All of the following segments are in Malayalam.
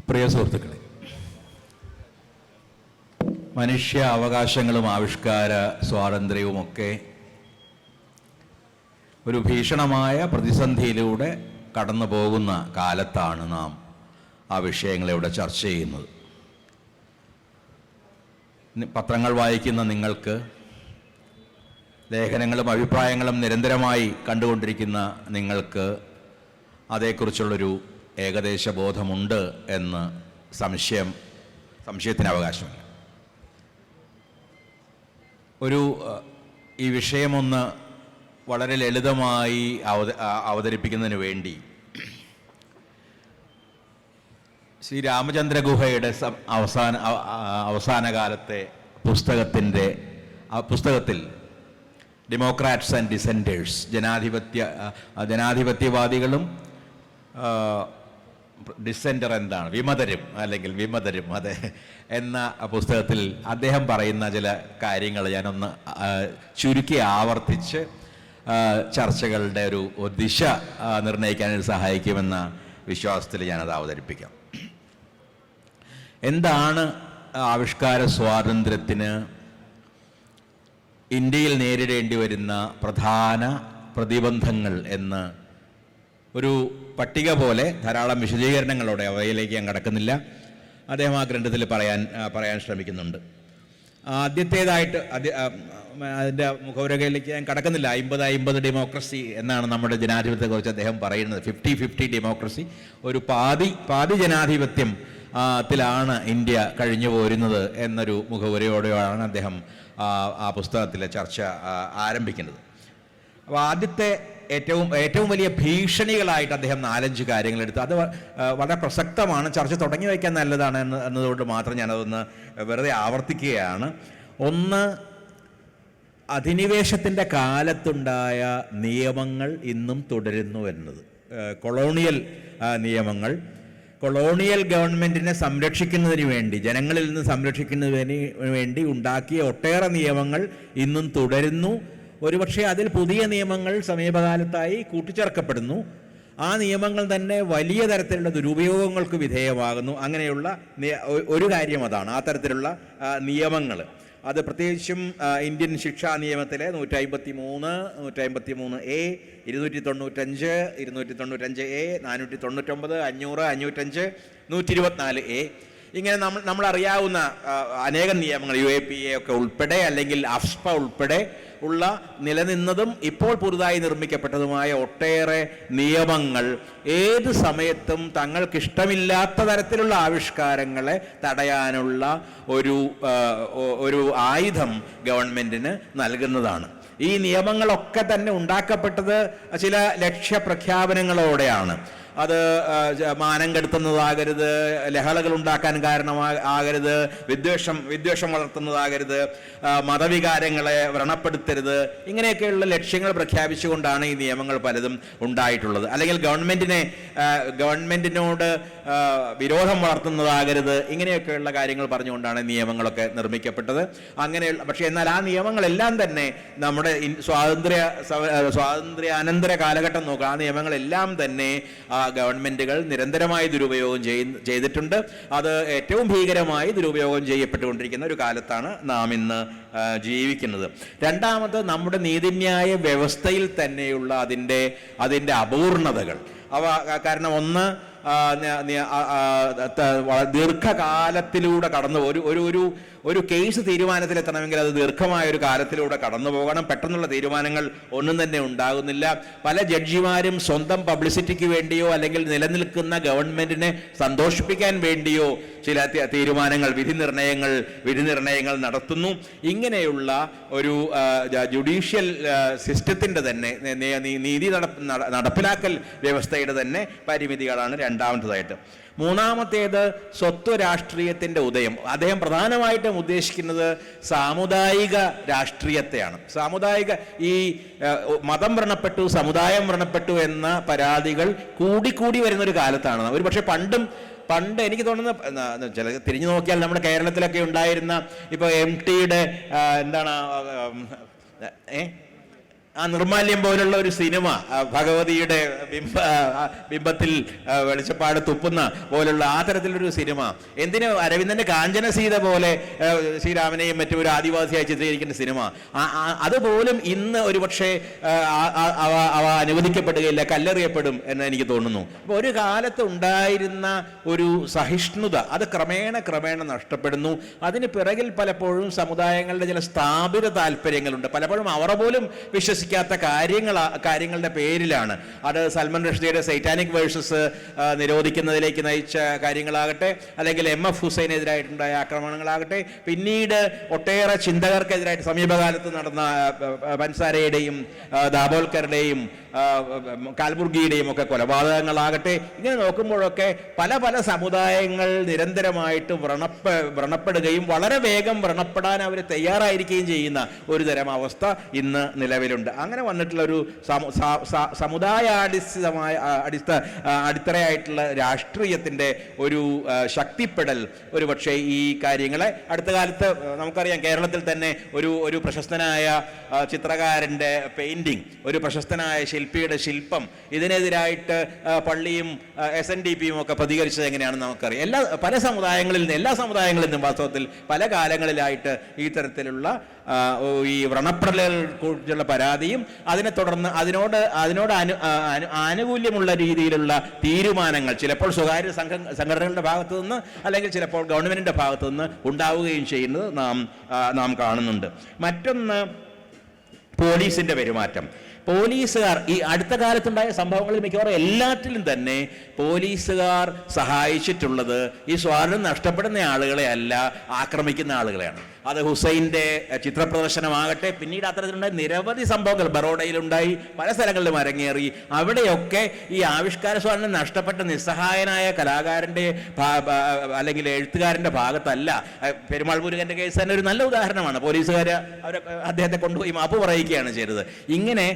പ്രിയ സുഹൃത്തുക്കളെ, മനുഷ്യ അവകാശങ്ങളും ആവിഷ്കാര സ്വാതന്ത്ര്യവുമൊക്കെ ഒരു ഭീഷണമായ പ്രതിസന്ധിയിലൂടെ കടന്നു പോകുന്ന കാലത്താണ് നാം ആ വിഷയങ്ങളെ ഇവിടെ ചർച്ച ചെയ്യുന്നത്. പത്രങ്ങൾ വായിക്കുന്ന നിങ്ങൾക്ക്, ലേഖനങ്ങളും അഭിപ്രായങ്ങളും നിരന്തരമായി കണ്ടുകൊണ്ടിരിക്കുന്ന നിങ്ങൾക്ക് അതേക്കുറിച്ചുള്ളൊരു ഏകദേശ ബോധമുണ്ട് എന്ന് സംശയത്തിന് അവകാശമില്ല. ഈ വിഷയമൊന്ന് വളരെ ലളിതമായി അവതരിപ്പിക്കുന്നതിന് വേണ്ടി ശ്രീ രാമചന്ദ്ര ഗുഹയുടെ അവസാന കാലത്തെ പുസ്തകത്തിൽ ഡെമോക്രാറ്റ്സ് ആൻഡ് ഡിസെൻഡേഴ്സ്, ജനാധിപത്യവാദികളും ഡിസെൻഡർ എന്താണ്, വിമതരും അതെ എന്ന പുസ്തകത്തിൽ അദ്ദേഹം പറയുന്ന ചില കാര്യങ്ങൾ ഞാനൊന്ന് ചുരുക്കി ആവർത്തിച്ച് ചർച്ചകളുടെ ഒരു ദിശ നിർണ്ണയിക്കാനായിട്ട് സഹായിക്കുമെന്ന വിശ്വാസത്തിൽ ഞാനത് അവതരിപ്പിക്കാം. എന്താണ് ആവിഷ്കാര സ്വാതന്ത്ര്യത്തിന് ഇന്ത്യയിൽ നേരിടേണ്ടി വരുന്ന പ്രധാന പ്രതിബന്ധങ്ങൾ എന്ന് ഒരു പട്ടിക പോലെ ധാരാളം വിശദീകരണങ്ങളോടെ, അവയിലേക്ക് ഞാൻ കടക്കുന്നില്ല, അദ്ദേഹം ആ ഗ്രന്ഥത്തിൽ പറയാൻ ശ്രമിക്കുന്നുണ്ട്. ആദ്യത്തേതായിട്ട് അതിൻ്റെ മുഖവുരകയിലേക്ക് ഞാൻ കടക്കുന്നില്ല. 50-50 ഡെമോക്രസി എന്നാണ് നമ്മുടെ ജനാധിപത്യത്തെക്കുറിച്ച് അദ്ദേഹം പറയുന്നത്. 50-50 ഡെമോക്രസി, ഒരു പാതി ജനാധിപത്യം ത്തിലാണ് ഇന്ത്യ കഴിഞ്ഞു പോരുന്നത് എന്നൊരു മുഖവുരയോടെയാണ് അദ്ദേഹം ആ പുസ്തകത്തിലെ ചർച്ച ആരംഭിക്കുന്നത്. അപ്പോൾ ആദ്യത്തെ ഏറ്റവും വലിയ ഭീഷണികളായിട്ട് അദ്ദേഹം 4-5 കാര്യങ്ങളെടുത്തു. അത് വളരെ പ്രസക്തമാണ്, ചർച്ച തുടങ്ങി വയ്ക്കാൻ നല്ലതാണ് എന്നതുകൊണ്ട് മാത്രം ഞാനതൊന്ന് വെറുതെ ആവർത്തിക്കുകയാണ്. ഒന്ന്, അധിനിവേശത്തിൻ്റെ കാലത്തുണ്ടായ നിയമങ്ങൾ ഇന്നും തുടരുന്നു എന്നത്. കൊളോണിയൽ നിയമങ്ങൾ, കൊളോണിയൽ ഗവൺമെൻറ്റിനെ സംരക്ഷിക്കുന്നതിന് വേണ്ടി, ജനങ്ങളിൽ നിന്ന് സംരക്ഷിക്കുന്നതിന് വേണ്ടി ഉണ്ടാക്കിയ ഒട്ടേറെ നിയമങ്ങൾ ഇന്നും തുടരുന്നു. ഒരുപക്ഷെ അതിൽ പുതിയ നിയമങ്ങൾ സമീപകാലത്തായി കൂട്ടിച്ചേർക്കപ്പെടുന്നു. ആ നിയമങ്ങൾ തന്നെ വലിയ തരത്തിലുള്ള ദുരുപയോഗങ്ങൾക്ക് വിധേയമാകുന്നു. അങ്ങനെയുള്ള ഒരു കാര്യം അതാണ്, ആ തരത്തിലുള്ള നിയമങ്ങൾ. അത് പ്രത്യേകിച്ചും ഇന്ത്യൻ ശിക്ഷാ നിയമത്തിലെ 153, 153A, 295, 295A, 499, 500, 505, 124A, ഇങ്ങനെ നമ്മൾ അറിയാവുന്ന അനേകം നിയമങ്ങൾ, UAPA ഒക്കെ ഉൾപ്പെടെ, അല്ലെങ്കിൽ AFSPA ഉൾപ്പെടെ ഉള്ള നിലനിന്നതും ഇപ്പോൾ പുതുതായി നിർമ്മിക്കപ്പെട്ടതുമായ ഒട്ടേറെ നിയമങ്ങൾ ഏത് സമയത്തും തങ്ങൾക്കിഷ്ടമില്ലാത്ത തരത്തിലുള്ള ആവിഷ്കാരങ്ങളെ തടയാനുള്ള ഒരു ആയുധം ഗവൺമെൻറ്റിന് നൽകുന്നതാണ്. ഈ നിയമങ്ങളൊക്കെ തന്നെ ഉണ്ടാക്കപ്പെട്ടത് ചില ലക്ഷ്യപ്രഖ്യാപനങ്ങളോടെയാണ്. അത് മാനം കെടുത്തുന്നതാകരുത്, ലഹളകൾ ഉണ്ടാക്കാൻ കാരണമാകരുത്, വിദ്വേഷം വളർത്തുന്നതാകരുൻഡ്, മതവികാരങ്ങളെ വ്രണപ്പെടുത്തരുത്, ഇങ്ങനെയൊക്കെയുള്ള ലക്ഷ്യങ്ങൾ പ്രഖ്യാപിച്ചുകൊണ്ടാണ് ഈ നിയമങ്ങൾ പലതും ഉണ്ടായിട്ടുള്ളത്. അല്ലെങ്കിൽ ഗവൺമെൻറ്റിനോട് വിരോധം വളർത്തുന്നതാകരുത്, ഇങ്ങനെയൊക്കെയുള്ള കാര്യങ്ങൾ പറഞ്ഞുകൊണ്ടാണ് നിയമങ്ങളൊക്കെ നിർമ്മിക്കപ്പെട്ടത്. പക്ഷേ എന്നാൽ ആ നിയമങ്ങളെല്ലാം തന്നെ നമ്മുടെ സ്വാതന്ത്ര്യാനന്തര കാലഘട്ടം നോക്കുക, ആ നിയമങ്ങളെല്ലാം തന്നെ ഗവൺമെൻറ്റുകൾ നിരന്തരമായി ദുരുപയോഗം ചെയ്തിട്ടുണ്ട്. അത് ഏറ്റവും ഭീകരമായി ദുരുപയോഗം ചെയ്യപ്പെട്ടുകൊണ്ടിരിക്കുന്ന ഒരു കാലത്താണ് നാം ഇന്ന് ജീവിക്കുന്നത്. രണ്ടാമത്, നമ്മുടെ നീതിന്യായ വ്യവസ്ഥയിൽ തന്നെയുള്ള അതിൻ്റെ അപൂർണതകൾ. കാരണം ഒന്ന്, ദീർഘകാലത്തിലൂടെ കടന്നു ഒരു കേസ് തീരുമാനത്തിലെത്തണമെങ്കിൽ അത് ദീർഘമായ ഒരു കാലത്തിലൂടെ കടന്നു പോകണം. പെട്ടെന്നുള്ള തീരുമാനങ്ങൾ ഒന്നും തന്നെ ഉണ്ടാകുന്നില്ല. പല ജഡ്ജിമാരും സ്വന്തം പബ്ലിസിറ്റിക്ക് വേണ്ടിയോ അല്ലെങ്കിൽ നിലനിൽക്കുന്ന ഗവൺമെൻറ്റിനെ സന്തോഷിപ്പിക്കാൻ വേണ്ടിയോ ചില തീരുമാനങ്ങൾ, വിധിനിർണയങ്ങൾ നടത്തുന്നു. ഇങ്ങനെയുള്ള ഒരു ജുഡീഷ്യൽ സിസ്റ്റത്തിൻ്റെ തന്നെ, നീതി നടപ്പിലാക്കൽ വ്യവസ്ഥയുടെ തന്നെ പരിമിതികളാണ് രണ്ടാമത്തേതായിട്ട്. മൂന്നാമത്തേത്, സ്വത്വ രാഷ്ട്രീയത്തിൻ്റെ ഉദയം. അദ്ദേഹം പ്രധാനമായിട്ടും ഉദ്ദേശിക്കുന്നത് സാമുദായിക രാഷ്ട്രീയത്തെയാണ്. ഈ മതം വ്രണപ്പെട്ടു, സമുദായം വ്രണപ്പെട്ടു എന്ന പരാതികൾ കൂടിക്കൂടി വരുന്നൊരു കാലത്താണ്. ഒരു പക്ഷേ പണ്ട് എനിക്ക് തോന്നുന്നത്, ചില തിരിഞ്ഞു നോക്കിയാൽ നമ്മുടെ കേരളത്തിലൊക്കെ ഉണ്ടായിരുന്ന ഇപ്പോൾ MTയുടെ എന്താണ് ആ നിർമാല്യം പോലുള്ള ഒരു സിനിമ, ഭഗവതിയുടെ ബിംബത്തിൽ വെളിച്ചപ്പാട് തുപ്പുന്ന പോലുള്ള ആ തരത്തിലൊരു സിനിമ, എന്തിന് അരവിന്ദന്റെ കാഞ്ചന സീത പോലെ ശ്രീരാമനെയും മറ്റും ഒരു ആദിവാസിയായി ചിത്രീകരിക്കുന്ന സിനിമ, അതുപോലും ഇന്ന് ഒരുപക്ഷെ അവ അനുവദിക്കപ്പെടുകയില്ല, കല്ലെറിയപ്പെടും എന്ന് എനിക്ക് തോന്നുന്നു. അപ്പോൾ ഒരു കാലത്ത് ഉണ്ടായിരുന്ന ഒരു സഹിഷ്ണുത അത് ക്രമേണ നഷ്ടപ്പെടുന്നു. അതിന് പിറകിൽ പലപ്പോഴും സമുദായങ്ങളുടെ ചില സ്ഥാപിത താല്പര്യങ്ങളുണ്ട്. പലപ്പോഴും അവർ പോലും വിശ്വസിക്കാത്ത കാര്യങ്ങളുടെ പേരിലാണ്. അത് സൽമാൻ റുഷ്ദിയുടെ സൈറ്റാനിക് വേഴ്സസ് നിരോധിക്കുന്നതിലേക്ക് നയിച്ച കാര്യങ്ങളാകട്ടെ, അല്ലെങ്കിൽ MF ഹുസൈനെതിരായിട്ടുണ്ടായ ആക്രമണങ്ങളാകട്ടെ, പിന്നീട് ഒട്ടേറെ ചിന്തകർക്കെതിരായിട്ട് സമീപകാലത്ത് നടന്ന പൻസാരയുടെയും ദാബോൽക്കറുടെയും കാൽബുർഗിയുടെയും ഒക്കെ കൊലപാതകങ്ങളാകട്ടെ, ഇങ്ങനെ നോക്കുമ്പോഴൊക്കെ പല സമുദായങ്ങൾ നിരന്തരമായിട്ട് വ്രണപ്പെടുകയും വളരെ വേഗം വ്രണപ്പെടാൻ അവർ തയ്യാറായിരിക്കുകയും ചെയ്യുന്ന ഒരു തരം അവസ്ഥ ഇന്ന് നിലവിലുണ്ട്. അങ്ങനെ വന്നിട്ടുള്ള ഒരു സമുദായാടിസ്ഥിതമായ അടിത്തറയായിട്ടുള്ള രാഷ്ട്രീയത്തിൻ്റെ ഒരു ശക്തിപ്പെടൽ ഒരുപക്ഷെ ഈ കാര്യങ്ങളെ അടുത്ത കാലത്ത് നമുക്കറിയാം. കേരളത്തിൽ തന്നെ ഒരു പ്രശസ്തനായ ചിത്രകാരൻ്റെ പെയിന്റിംഗ്, ഒരു പ്രശസ്തനായ ശില്പിയുടെ ശില്പം, ഇതിനെതിരായിട്ട് പള്ളിയും SNDPയും ഒക്കെ പ്രതികരിച്ചത് എങ്ങനെയാണെന്ന് നമുക്കറിയാം. പല എല്ലാ സമുദായങ്ങളിൽ നിന്നും വാസ്തവത്തിൽ പല കാലങ്ങളിലായിട്ട് ഈ തരത്തിലുള്ള ഈ വ്രണപ്പെടലുകളെക്കുറിച്ചുള്ള പരാതിയും അതിനെ തുടർന്ന് അതിനോട് ആനുകൂല്യമുള്ള രീതിയിലുള്ള തീരുമാനങ്ങൾ ചിലപ്പോൾ സ്വകാര്യ സംഘടനകളുടെ ഭാഗത്തു നിന്ന് അല്ലെങ്കിൽ ചിലപ്പോൾ ഗവൺമെന്റിന്റെ ഭാഗത്തു നിന്ന് ഉണ്ടാവുകയും ചെയ്യുന്നത് നാം കാണുന്നുണ്ട്. മറ്റൊന്ന് പോലീസിന്റെ പെരുമാറ്റം. പോലീസുകാർ ഈ അടുത്ത കാലത്തുണ്ടായ സംഭവങ്ങളിൽ മിക്കവാറും എല്ലാറ്റിലും തന്നെ പോലീസുകാർ സഹായിച്ചിട്ടുള്ളത് ഈ സ്വാതന്ത്ര്യം നഷ്ടപ്പെടുന്ന ആളുകളെ അല്ല, ആക്രമിക്കുന്ന ആളുകളെയാണ്. അത് ഹുസൈൻ്റെ ചിത്രപ്രദർശനമാകട്ടെ, പിന്നീട് അത്തരത്തിലുണ്ടായ നിരവധി സംഭവങ്ങൾ ബറോഡയിലുണ്ടായി, പല സ്ഥലങ്ങളിലും അരങ്ങേറി. അവിടെയൊക്കെ ഈ ആവിഷ്കാര സ്വാതന്ത്ര്യം നഷ്ടപ്പെട്ട നിസ്സഹായനായ കലാകാരൻ്റെ അല്ലെങ്കിൽ എഴുത്തുകാരൻ്റെ ഭാഗത്തല്ല. പെരുമാൾ മുരുകൻ്റെ കേസ് തന്നെ ഒരു നല്ല ഉദാഹരണമാണ്. പോലീസുകാർ അദ്ദേഹത്തെ കൊണ്ടുപോയി മാപ്പ് പറയിക്കുകയാണ് ചെയ്തത്. ഇങ്ങനെ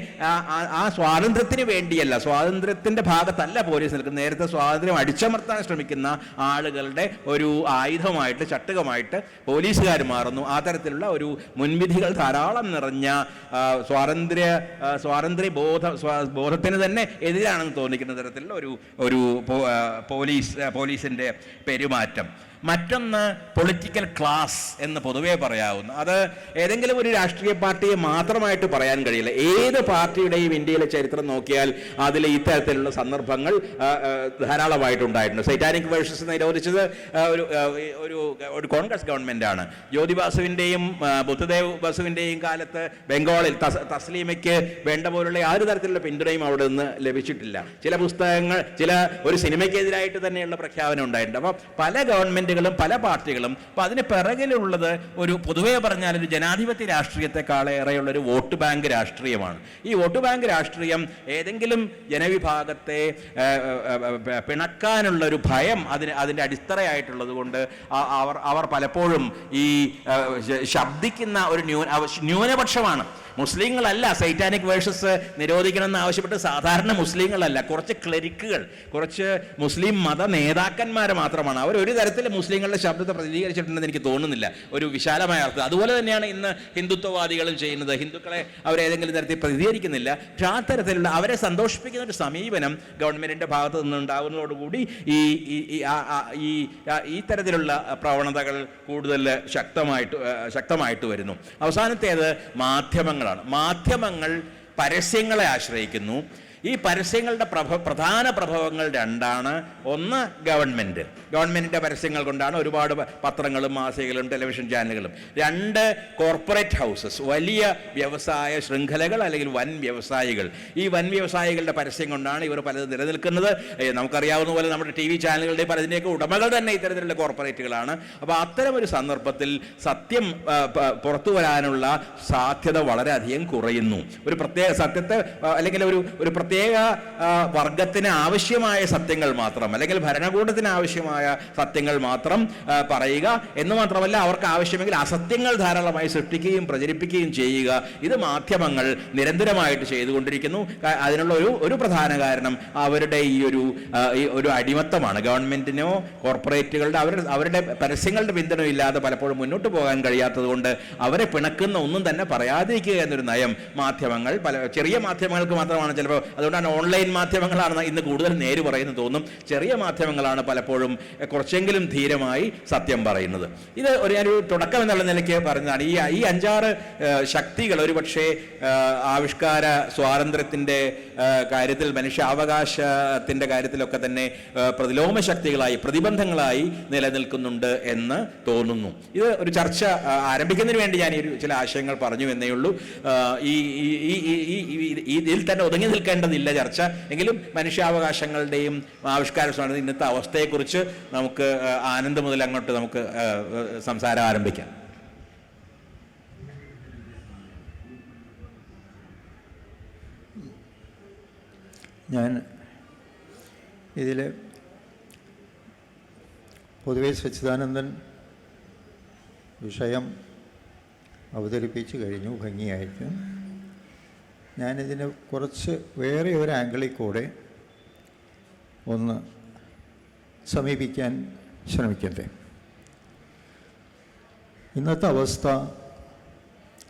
ആ സ്വാതന്ത്ര്യത്തിന് വേണ്ടിയല്ല, സ്വാതന്ത്ര്യത്തിൻ്റെ ഭാഗത്തല്ല പോലീസ് നിൽക്കുന്നത്. നേരത്തെ സ്വാതന്ത്ര്യം അടിച്ചമർത്താൻ ശ്രമിക്കുന്ന ആളുകളുടെ ഒരു ആയുധമായിട്ട്, ചട്ടുകമായിട്ട് പോലീസുകാർ മാറുന്നു. ആ തരത്തിലുള്ള ഒരു മുൻവിധികൾ ധാരാളം നിറഞ്ഞ സ്വാതന്ത്ര്യ ബോധത്തിന് തന്നെ എതിരാണെന്ന് തോന്നിക്കുന്ന തരത്തിലുള്ള ഒരു പോലീസിൻ്റെ പെരുമാറ്റം. മറ്റൊന്ന് പൊളിറ്റിക്കൽ ക്ലാസ് എന്ന് പൊതുവേ പറയാവുന്ന, അത് ഏതെങ്കിലും ഒരു രാഷ്ട്രീയ പാർട്ടിയെ മാത്രമായിട്ട് പറയാൻ കഴിയില്ല. ഏത് പാർട്ടിയുടെയും ഇന്ത്യയിലെ ചരിത്രം നോക്കിയാൽ അതിൽ ഇത്തരത്തിലുള്ള സന്ദർഭങ്ങൾ ധാരാളമായിട്ടുണ്ടായിട്ടുണ്ട്. സൈറ്റാനിക് വേഴ്സസ് നിരോധിച്ചത് ഒരു കോൺഗ്രസ് ഗവൺമെൻറ്റാണ്. ജ്യോതി ബാസുവിൻ്റെയും ബുദ്ധദേവ് ബാസുവിൻ്റെയും കാലത്ത് ബംഗാളിൽ തസ്ലീമയ്ക്ക് വേണ്ട പോലുള്ള യാതൊരു തരത്തിലുള്ള പിന്തുണയും അവിടെ നിന്ന് ലഭിച്ചിട്ടില്ല. ചില പുസ്തകങ്ങൾ, ഒരു സിനിമയ്ക്കെതിരായിട്ട് തന്നെയുള്ള പ്രഖ്യാപനം ഉണ്ടായിട്ടുണ്ട്. അപ്പോൾ പല ഗവൺമെൻറ് പല പാർട്ടികളും. അപ്പോൾ അതിന് പിറകിലുള്ളത് ഒരു പൊതുവേ പറഞ്ഞാൽ ഒരു ജനാധിപത്യ രാഷ്ട്രീയത്തെക്കാളേറെയുള്ള ഒരു വോട്ട് ബാങ്ക് രാഷ്ട്രീയമാണ്. ഈ വോട്ട് ബാങ്ക് രാഷ്ട്രീയം ഏതെങ്കിലും ജനവിഭാഗത്തെ പിണക്കാനുള്ള ഒരു ഭയം അതിൻ്റെ അടിത്തറയായിട്ടുള്ളത് കൊണ്ട് അവർ പലപ്പോഴും ഈ ശബ്ദിക്കുന്ന ഒരു ന്യൂനപക്ഷമാണ്. മുസ്ലിങ്ങളല്ല സൈറ്റാനിക് വേഴ്സസ് നിരോധിക്കണമെന്ന് ആവശ്യപ്പെട്ട് സാധാരണ മുസ്ലിങ്ങളല്ല, കുറച്ച് ക്ലരിക്കുകൾ, കുറച്ച് മുസ്ലിം മത നേതാക്കന്മാർ മാത്രമാണ്. അവർ ഒരു തരത്തിൽ മുസ്ലിങ്ങളുടെ ശബ്ദത്തെ പ്രതികരിച്ചിട്ടുണ്ടെന്ന് എനിക്ക് തോന്നുന്നില്ല ഒരു വിശാലമായ അർത്ഥം. അതുപോലെ തന്നെയാണ് ഇന്ന് ഹിന്ദുത്വവാദികളും ചെയ്യുന്നത്. ഹിന്ദുക്കളെ അവരേതെങ്കിലും തരത്തിൽ പ്രതികരിക്കുന്നില്ല. പക്ഷെ ആ തരത്തിലുള്ള അവരെ സന്തോഷിപ്പിക്കുന്ന ഒരു സമീപനം ഗവൺമെൻറ്റിൻ്റെ ഭാഗത്തു നിന്നുണ്ടാകുന്നതോടുകൂടി ഈ തരത്തിലുള്ള പ്രവണതകൾ കൂടുതൽ ശക്തമായിട്ട് വരുന്നു. അവസാനത്തേത് മാധ്യമങ്ങൾ പരസ്യങ്ങളെ ആശ്രയിക്കുന്നു. ഈ പരസ്യങ്ങളുടെ പ്രധാന പ്രഭവങ്ങൾ രണ്ടാണ്. ഒന്ന് ഗവൺമെൻറ്റിൻ്റെ പരസ്യങ്ങൾ കൊണ്ടാണ് ഒരുപാട് പത്രങ്ങളും മാസികകളും ടെലിവിഷൻ ചാനലുകളും. രണ്ട് കോർപ്പറേറ്റ് ഹൗസസ്, വലിയ വ്യവസായ ശൃംഖലകൾ അല്ലെങ്കിൽ വൻ വ്യവസായികൾ. ഈ വൻ വ്യവസായികളുടെ പരസ്യം കൊണ്ടാണ് ഇവർ പലതും നിലനിൽക്കുന്നത്. നമുക്കറിയാവുന്ന പോലെ നമ്മുടെ TV ചാനലുകളുടെ പലതിൻ്റെയൊക്കെ ഉടമകൾ തന്നെ ഇത്തരത്തിലുള്ള കോർപ്പറേറ്റുകളാണ്. അപ്പോൾ അത്തരമൊരു സന്ദർഭത്തിൽ സത്യം പുറത്തു വരാനുള്ള സാധ്യത വളരെയധികം കുറയുന്നു. ഒരു പ്രത്യേക സത്യത്തെ അല്ലെങ്കിൽ ഒരു പ്രത്യേക വർഗത്തിന് ആവശ്യമായ സത്യങ്ങൾ മാത്രം അല്ലെങ്കിൽ ഭരണകൂടത്തിന് ആവശ്യമായ ആവശ്യമായ സത്യങ്ങൾ മാത്രം പറയുക എന്ന് മാത്രമല്ല, അവർക്ക് ആവശ്യമെങ്കിൽ അസത്യങ്ങൾ ധാരാളമായി സൃഷ്ടിക്കുകയും പ്രചരിപ്പിക്കുകയും ചെയ്യുക. ഇത് മാധ്യമങ്ങൾ നിരന്തരമായിട്ട് ചെയ്തുകൊണ്ടിരിക്കുന്നു. അതിനുള്ള ഒരു പ്രധാന കാരണം അവരുടെ ഈ ഒരു അടിമത്തമാണ്. ഗവൺമെന്റിനോ കോർപ്പറേറ്റുകളുടെ അവരുടെ പരസ്യങ്ങളുടെ പിന്തുണ ഇല്ലാതെ പലപ്പോഴും മുന്നോട്ട് പോകാൻ കഴിയാത്തത് കൊണ്ട് അവരെ പിണക്കുന്ന ഒന്നും തന്നെ പറയാതിരിക്കുക എന്നൊരു നയം മാധ്യമങ്ങൾ, ചെറിയ മാധ്യമങ്ങൾക്ക് മാത്രമാണ് ചിലപ്പോൾ, അതുകൊണ്ടാണ് ഓൺലൈൻ മാധ്യമങ്ങളാണ് ഇന്ന് കൂടുതൽ നേര് പറയുന്നത് തോന്നും. ചെറിയ മാധ്യമങ്ങളാണ് പലപ്പോഴും കുറച്ചെങ്കിലും ധീരമായി സത്യം പറയുന്നത്. ഇത് ഒരു തുടക്കം എന്നുള്ള നിലയ്ക്ക് പറഞ്ഞതാണ്. ഈ 5-6 ശക്തികൾ ഒരുപക്ഷെ ആവിഷ്കാര സ്വാതന്ത്ര്യത്തിൻ്റെ കാര്യത്തിൽ, മനുഷ്യാവകാശത്തിൻ്റെ കാര്യത്തിലൊക്കെ തന്നെ പ്രതിലോമ ശക്തികളായി, പ്രതിബന്ധങ്ങളായി നിലനിൽക്കുന്നുണ്ട് എന്ന് തോന്നുന്നു. ഇത് ഒരു ചർച്ച ആരംഭിക്കുന്നതിന് വേണ്ടി ഞാൻ ചില ആശയങ്ങൾ പറഞ്ഞു എന്നേ ഉള്ളൂ. ഇതിൽ തന്നെ ഒതുങ്ങി നിൽക്കേണ്ടതില്ല ചർച്ച. എങ്കിലും മനുഷ്യാവകാശങ്ങളുടെയും ആവിഷ്കാര സ്വാതന്ത്ര്യം ഇന്നത്തെ അവസ്ഥയെക്കുറിച്ച് നമുക്ക് ആനന്ദ് മുതൽ അങ്ങോട്ട് നമുക്ക് സംസാരം ആരംഭിക്കാം. ഞാൻ ഇതിൽ പൊതുവെ സച്ചിദാനന്ദൻ വിഷയം അവതരിപ്പിച്ച് കഴിഞ്ഞു ഭംഗിയായിട്ട്. ഞാനിതിനെ കുറച്ച് വേറെ ഒരു ആംഗിളിൽ കൂടെ ഒന്ന് സമീപിക്കാൻ ശ്രമിക്കട്ടെ. ഇന്നത്തെ അവസ്ഥ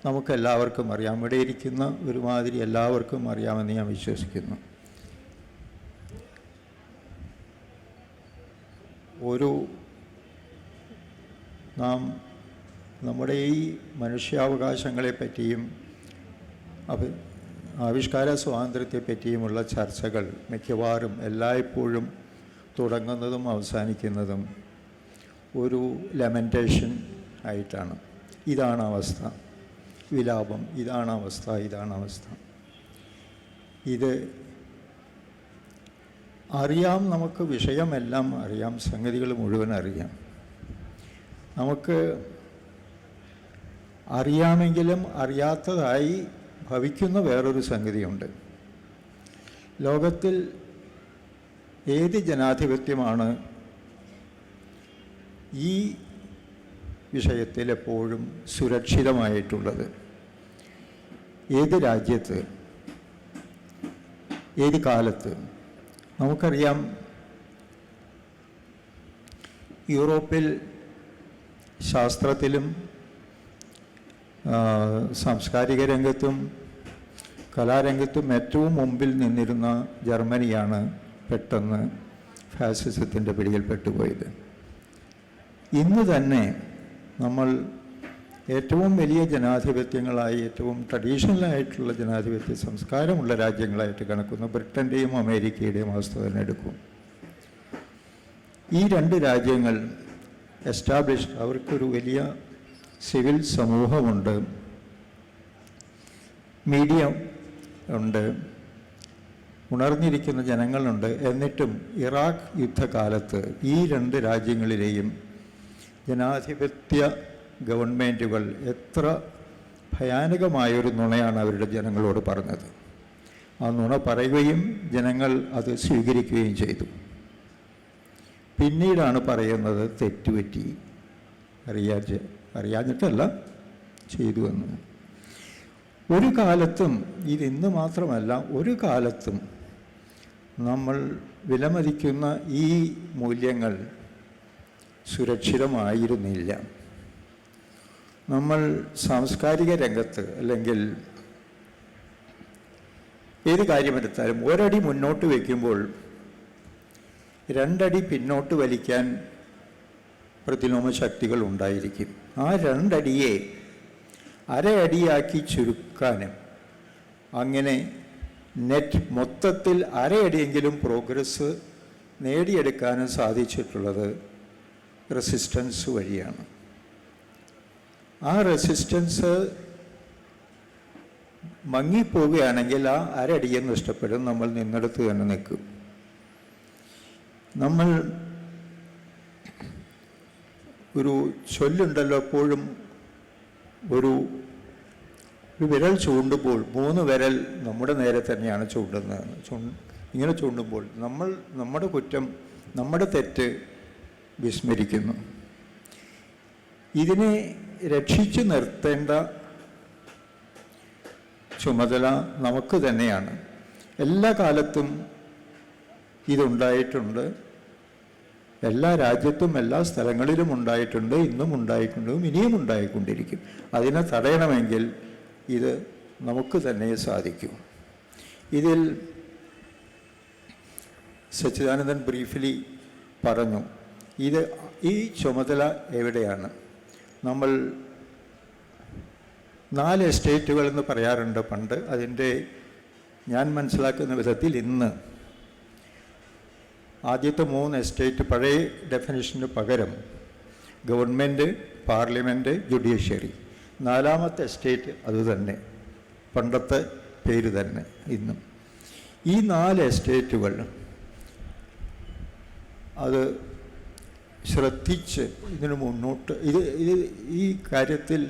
നമുക്കെല്ലാവർക്കും അറിയാം. ഇവിടെ ഇരിക്കുന്ന ഒരുമാതിരി എല്ലാവർക്കും അറിയാമെന്ന് ഞാൻ വിശ്വസിക്കുന്നു. നമ്മുടെ ഈ മനുഷ്യാവകാശങ്ങളെപ്പറ്റിയും ആവിഷ്കാര സ്വാതന്ത്ര്യത്തെപ്പറ്റിയുമുള്ള ചർച്ചകൾ മിക്കവാറും എല്ലായ്പ്പോഴും തുടങ്ങുന്നതും അവസാനിക്കുന്നതും ഒരു ലെമൻറ്റേഷൻ ആയിട്ടാണ്. ഇതാണ് അവസ്ഥ, വിലാപം, ഇതാണ് അവസ്ഥ, ഇതാണ് അവസ്ഥ. ഇത് അറിയാം, നമുക്ക് വിഷയമെല്ലാം അറിയാം, സംഗതികൾ മുഴുവൻ അറിയാം. നമുക്ക് അറിയാമെങ്കിലും അറിയാത്തതായി ഭവിക്കുന്ന വേറൊരു സംഗതിയുണ്ട്. ലോകത്തിൽ ഏത് ജനാധിപത്യമാണ് ഈ വിഷയത്തിൽ എപ്പോഴും സുരക്ഷിതമായിട്ടുള്ളത്? ഏത് രാജ്യത്ത്, ഏത് കാലത്ത്? നമുക്കറിയാം, യൂറോപ്പിൽ ശാസ്ത്രത്തിലും സാംസ്കാരിക രംഗത്തും കലാരംഗത്തും ഏറ്റവും മുമ്പിൽ നിന്നിരുന്ന ജർമ്മനിയാണ് പെട്ടെന്ന് ഫാസിസത്തിൻ്റെ പിടിയിൽപ്പെട്ടുപോയത്. ഇന്ന് തന്നെ നമ്മൾ ഏറ്റവും വലിയ ജനാധിപത്യങ്ങളായി, ഏറ്റവും ട്രഡീഷണലായിട്ടുള്ള ജനാധിപത്യ സംസ്കാരമുള്ള രാജ്യങ്ങളായിട്ട് കണക്കുന്ന ബ്രിട്ടൻ്റെയും അമേരിക്കയുടെയും അവസ്ഥ തന്നെ എടുക്കും. ഈ 2 രാജ്യങ്ങൾ എസ്റ്റാബ്ലിഷ്ഡ്, അവർക്കൊരു വലിയ സിവിൽ സമൂഹമുണ്ട്, മീഡിയ ഉണ്ട്, ഉണർന്നിരിക്കുന്ന ജനങ്ങളുണ്ട്. എന്നിട്ടും ഇറാഖ് യുദ്ധകാലത്ത് ഈ 2 രാജ്യങ്ങളിലെയും ജനാധിപത്യ ഗവൺമെൻറ്റുകൾ എത്ര ഭയാനകമായൊരു നുണയാണ് അവരുടെ ജനങ്ങളോട് പറഞ്ഞത്. ആ നുണ പറയുകയും ജനങ്ങൾ അത് സ്വീകരിക്കുകയും ചെയ്തു. പിന്നീടാണ് പറയുന്നത് തെറ്റുപറ്റി, അറിയാഞ്ഞിട്ടല്ല, ചെയ്തു എന്ന്. ഒരു കാലത്തും, ഇതിന്ന് മാത്രമല്ല, ഒരു കാലത്തും നമ്മൾ വിലമതിക്കുന്ന ഈ മൂല്യങ്ങൾ സുരക്ഷിതമായിരുന്നില്ല. നമ്മൾ സാംസ്കാരിക രംഗത്ത് അല്ലെങ്കിൽ ഏത് കാര്യമെടുത്താലും ഒരടി മുന്നോട്ട് വയ്ക്കുമ്പോൾ 2 അടി പിന്നോട്ട് വലിക്കാൻ പ്രതിലോമ ശക്തികൾ ഉണ്ടായിരിക്കും. ആ 2 അടിയെ അരയടിയാക്കി ചുരുക്കാനും അങ്ങനെ മൊത്തത്തിൽ അരയടിയെങ്കിലും പ്രോഗ്രസ് നേടിയെടുക്കാനും സാധിച്ചിട്ടുള്ളത് റെസിസ്റ്റൻസ് വഴിയാണ്. ആ റെസിസ്റ്റൻസ് മങ്ങിപ്പോവുകയാണെങ്കിൽ ആ അരടിയെ നഷ്ടപ്പെടും, നമ്മൾ നിന്നിടത്ത് തന്നെ നിൽക്കും. നമ്മൾ ഒരു ചൊല്ലുണ്ടല്ലോ, എപ്പോഴും ഒരു വിരൽ ചൂണ്ടുമ്പോൾ 3 വിരൽ നമ്മുടെ നേരെ തന്നെയാണ് ചൂണ്ടുന്നത്. ഇങ്ങനെ ചൂണ്ടുമ്പോൾ നമ്മുടെ കുറ്റം, നമ്മുടെ തെറ്റ് വിസ്മരിക്കുന്നു. ഇതിനെ രക്ഷിച്ചു നിർത്തേണ്ട ചുമതല നമുക്ക് തന്നെയാണ്. എല്ലാ കാലത്തും ഇതുണ്ടായിട്ടുണ്ട്, എല്ലാ രാജ്യത്തും എല്ലാ സ്ഥലങ്ങളിലും ഉണ്ടായിട്ടുണ്ട്, ഇന്നും ഉണ്ടായിട്ടുണ്ട്, ഇനിയും ഉണ്ടായിക്കൊണ്ടിരിക്കും. അതിനെ തടയണമെങ്കിൽ ഇത് നമുക്ക് തന്നെ സാധിക്കും. ഇതിൽ സച്ചിദാനന്ദൻ ബ്രീഫ്ലി പറഞ്ഞു, ഈ ചുമതല എവിടെയാണ്? നമ്മൾ 4 എസ്റ്റേറ്റുകൾ എന്ന് പറയാറുണ്ട് പണ്ട്. അതിൻ്റെ ഞാൻ മനസ്സിലാക്കുന്ന വിധത്തിൽ ഇന്ന് ആദ്യത്തെ 3 എസ്റ്റേറ്റ് പഴയ ഡെഫിനിഷന് പകരം ഗവൺമെൻറ്, പാർലമെൻറ്റ്, ജുഡീഷ്യറി. 4ാമത്തെ എസ്റ്റേറ്റ് അതുതന്നെ, പണ്ടത്തെ പേര് തന്നെ ഇന്നും. ഈ 4 എസ്റ്റേറ്റുകൾ അത് ശ്രദ്ധിച്ച് ഇതിന് മുന്നോട്ട് ഈ കാര്യത്തിൽ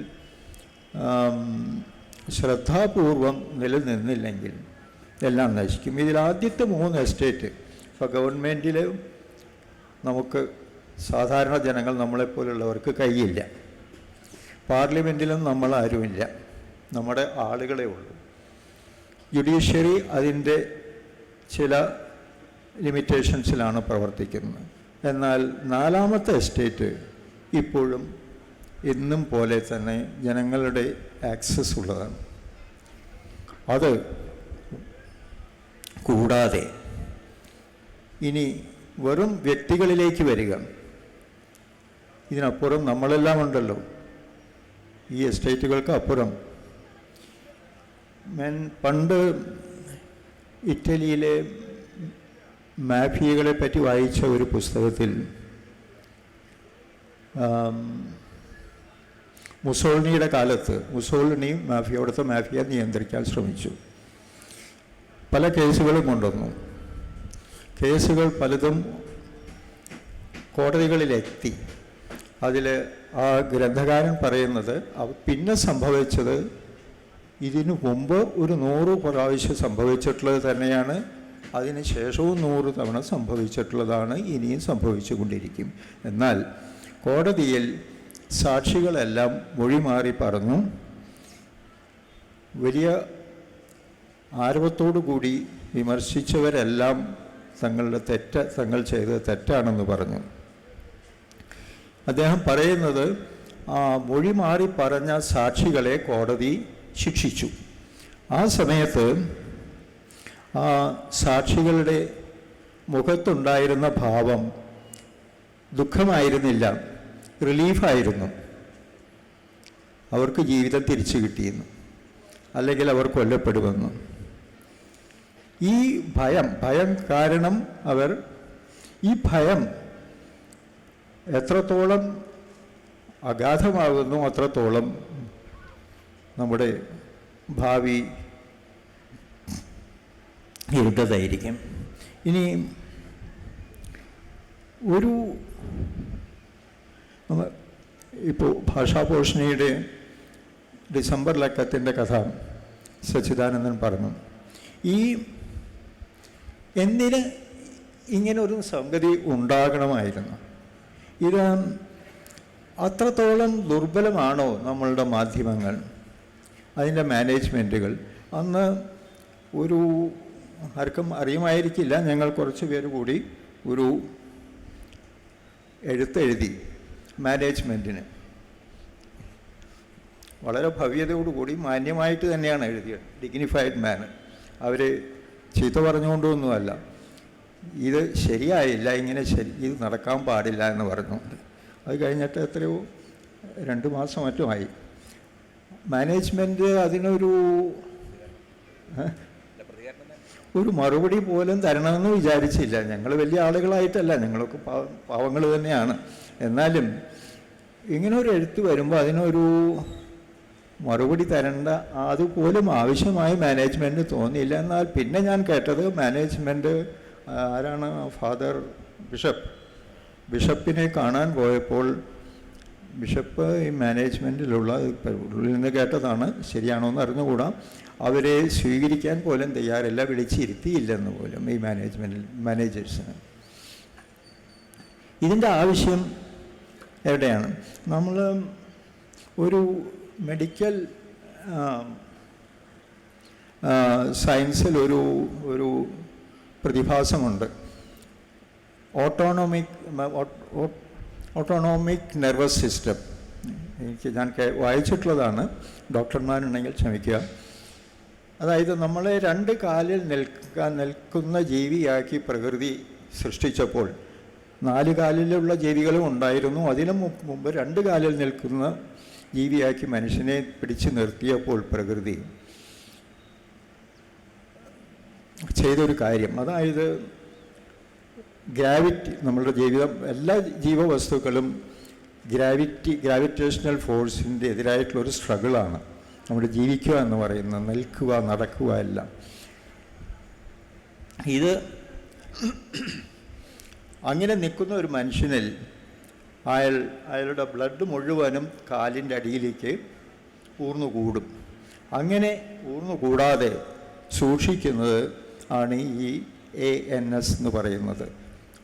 ശ്രദ്ധാപൂർവം നിലനിന്നില്ലെങ്കിൽ എല്ലാം നശിക്കും. ഇതിൽ ആദ്യത്തെ 3 എസ്റ്റേറ്റ് ഇപ്പോൾ ഗവൺമെൻറ്റിൽ നമുക്ക് സാധാരണ ജനങ്ങൾ നമ്മളെപ്പോലുള്ളവർക്ക് കൈയില്ല. പാർലമെൻറ്റിലും നമ്മളാരുമില്ല, നമ്മുടെ ആളുകളെ ഉള്ളൂ. ജുഡീഷ്യറി അതിൻ്റെ ചില ലിമിറ്റേഷൻസിലാണ് പ്രവർത്തിക്കുന്നത്. എന്നാൽ 4ാമത്തെ എസ്റ്റേറ്റ് ഇപ്പോഴും എന്നും പോലെ തന്നെ ജനങ്ങളുടെ ആക്സസ് ഉള്ളതാണ്. അത് കൂടാതെ ഇനി വെറും വ്യക്തികളിലേക്ക് വരിക. ഇതിനപ്പുറം നമ്മളെല്ലാം ഉണ്ടല്ലോ, ഈ എസ്റ്റേറ്റുകൾക്ക് അപ്പുറം. പണ്ട് ഇറ്റലിയിലെ മാഫിയകളെ പറ്റി വായിച്ച ഒരു പുസ്തകത്തിൽ മുസോളിനിയുടെ കാലത്ത് മുസോളിനി അവിടുത്തെ മാഫിയ നിയന്ത്രിക്കാൻ ശ്രമിച്ചു. പല കേസുകളും കൊണ്ടുവന്നു. കേസുകൾ പലതും കോടതികളിലെത്തി. അതിൽ ആ ഗ്രന്ഥകാരൻ പറയുന്നത് പിന്നെ സംഭവിച്ചത് ഇതിനു മുമ്പ് ഒരു 100 പ്രാവശ്യം സംഭവിച്ചിട്ടുള്ളത് തന്നെയാണ്, അതിന് ശേഷവും 100 തവണ സംഭവിച്ചിട്ടുള്ളതാണ്, ഇനിയും സംഭവിച്ചു കൊണ്ടിരിക്കും. എന്നാൽ കോടതിയിൽ സാക്ഷികളെല്ലാം മൊഴി മാറി പറഞ്ഞു. വലിയ ആരവത്തോടു കൂടി വിമർശിച്ചവരെല്ലാം തങ്ങൾ ചെയ്തത് തെറ്റാണെന്ന് പറഞ്ഞു. അദ്ദേഹം പറയുന്നത് മൊഴി മാറി പറഞ്ഞ സാക്ഷികളെ കോടതി ശിക്ഷിച്ചു. ആ സമയത്ത് ആ സാക്ഷികളുടെ മുഖത്തുണ്ടായിരുന്ന ഭാവം ദുഃഖമായിരുന്നില്ല, റിലീഫായിരുന്നു. അവർക്ക് ജീവിതം തിരിച്ചു കിട്ടിയെന്ന്, അല്ലെങ്കിൽ അവർ കൊല്ലപ്പെടുമെന്ന്. ഈ ഭയം കാരണം ഈ ഭയം എത്രത്തോളം അഗാധമാകുന്നു അത്രത്തോളം നമ്മുടെ ഭാവി ഇരുട്ടതായിരിക്കും. ഇനി ഇപ്പോൾ ഭാഷാപോഷണിയുടെ ഡിസംബർ ലക്കത്തിൻ്റെ കഥ സച്ചിദാനന്ദൻ പറഞ്ഞു. എന്തിന് ഇങ്ങനൊരു സംഗതി ഉണ്ടാകണമായിരുന്നു? ഇത് അത്രത്തോളം ദുർബലമാണോ നമ്മളുടെ മാധ്യമങ്ങൾ, അതിൻ്റെ മാനേജ്മെൻറ്റുകൾ? അന്ന് ആർക്കും അറിയുമായിരിക്കില്ല, ഞങ്ങൾ കുറച്ച് പേര് കൂടി ഒരു എഴുത്തെഴുതി മാനേജ്മെൻറ്റിന്. വളരെ ഭവ്യതയോടുകൂടി മാന്യമായിട്ട് തന്നെയാണ് എഴുതിയത്, ഡിഗ്നിഫൈഡ് മാനർ. അവർ ചീത്ത പറഞ്ഞുകൊണ്ടൊന്നുമല്ല, ഇത് ശരിയായില്ല, ഇത് നടക്കാൻ പാടില്ല എന്ന് പറഞ്ഞുകൊണ്ട്. അത് കഴിഞ്ഞിട്ട് എത്രയോ 2 മാസം മറ്റുമായി. മാനേജ്മെൻറ്റ് അതിനൊരു മറുപടി പോലും തരണമെന്ന് വിചാരിച്ചില്ല. ഞങ്ങൾ വലിയ ആളുകളായിട്ടല്ല, ഞങ്ങളൊക്കെ പാവങ്ങൾ തന്നെയാണ്. എന്നാലും ഇങ്ങനെ ഒരു എഴുത്ത് വരുമ്പോൾ അതിനൊരു മറുപടി തരേണ്ട അതുപോലും ആവശ്യമായി മാനേജ്മെൻറ്റ് തോന്നിയില്ല. എന്നാൽ പിന്നെ ഞാൻ കേട്ടത് മാനേജ്മെൻറ്റ് ആരാണ്, ഫാദർ ബിഷപ്പിനെ കാണാൻ പോയപ്പോൾ ബിഷപ്പ് ഈ മാനേജ്മെൻറ്റിലുള്ള ഉള്ളിൽ നിന്ന് കേട്ടതാണ്, ശരിയാണോ എന്ന് അറിഞ്ഞുകൂടാ, അവരെ സ്വീകരിക്കാൻ പോലും തയ്യാറില്ല, വിളിച്ചിരുത്തിയില്ലെന്ന് പോലും ഈ മാനേജേഴ്സിന്. ഇതിൻ്റെ ആവശ്യം എവിടെയാണ്? നമ്മൾ ഒരു മെഡിക്കൽ സയൻസിൽ ഒരു പ്രതിഭാസമുണ്ട്. Autonomic nervous system. ഞാൻ വായിച്ചിട്ടുള്ളതാണ്, ഡോക്ടർമാരുണ്ടെങ്കിൽ ക്ഷമിക്കുക. അതായത് നമ്മളെ രണ്ട് കാലിൽ നിൽക്കുന്ന ജീവിയാക്കി പ്രകൃതി സൃഷ്ടിച്ചപ്പോൾ 4 കാലിലുള്ള ജീവികളും ഉണ്ടായിരുന്നു. അതിനു മുമ്പ് 2 കാലിൽ നിൽക്കുന്ന ജീവിയാക്കി മനുഷ്യനെ പിടിച്ചു നിർത്തിയപ്പോൾ പ്രകൃതി ചെയ്തൊരു കാര്യം, അതായത് നമ്മളുടെ ജീവിതം, എല്ലാ ജീവവസ്തുക്കളും ഗ്രാവിറ്റേഷണൽ ഫോഴ്സിൻ്റെ എതിരായിട്ടുള്ളൊരു സ്ട്രഗിളാണ് നമ്മൾ ജീവിക്കുക എന്ന് പറയുന്നത്. നിൽക്കുക, നടക്കുക എല്ലാം. ഇത് അങ്ങനെ നിൽക്കുന്ന ഒരു മനുഷ്യനിൽ അയാളുടെ ബ്ലഡ് മുഴുവനും കാലിൻ്റെ അടിയിലേക്ക് ഊർന്നുകൂടും. അങ്ങനെ ഊർന്നുകൂടാതെ സൂക്ഷിക്കുന്നത് ആണ് ഈ ANS എന്ന് പറയുന്നത്,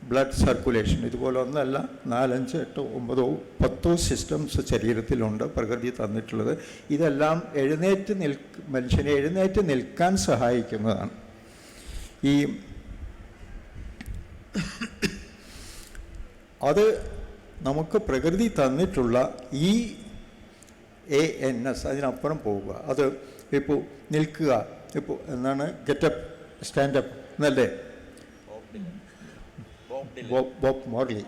ബ്ലഡ് സർക്കുലേഷൻ. ഇതുപോലെ ഒന്നല്ല, 4, 5, 8, 9, 10 സിസ്റ്റംസ് ശരീരത്തിലുണ്ട് പ്രകൃതി തന്നിട്ടുള്ളത്. ഇതെല്ലാം മനുഷ്യനെ എഴുന്നേറ്റ് നിൽക്കാൻ സഹായിക്കുന്നതാണ്. അത് നമുക്ക് പ്രകൃതി തന്നിട്ടുള്ള ഈ ANS, അതിനപ്പുറം പോവുക. അത് ഇപ്പോൾ നിൽക്കുക, ഇപ്പോൾ എന്താണ്, ഗെറ്റപ്പ്, സ്റ്റാൻഡപ്പ് എന്നല്ലേ, ബോബ് മോർലി.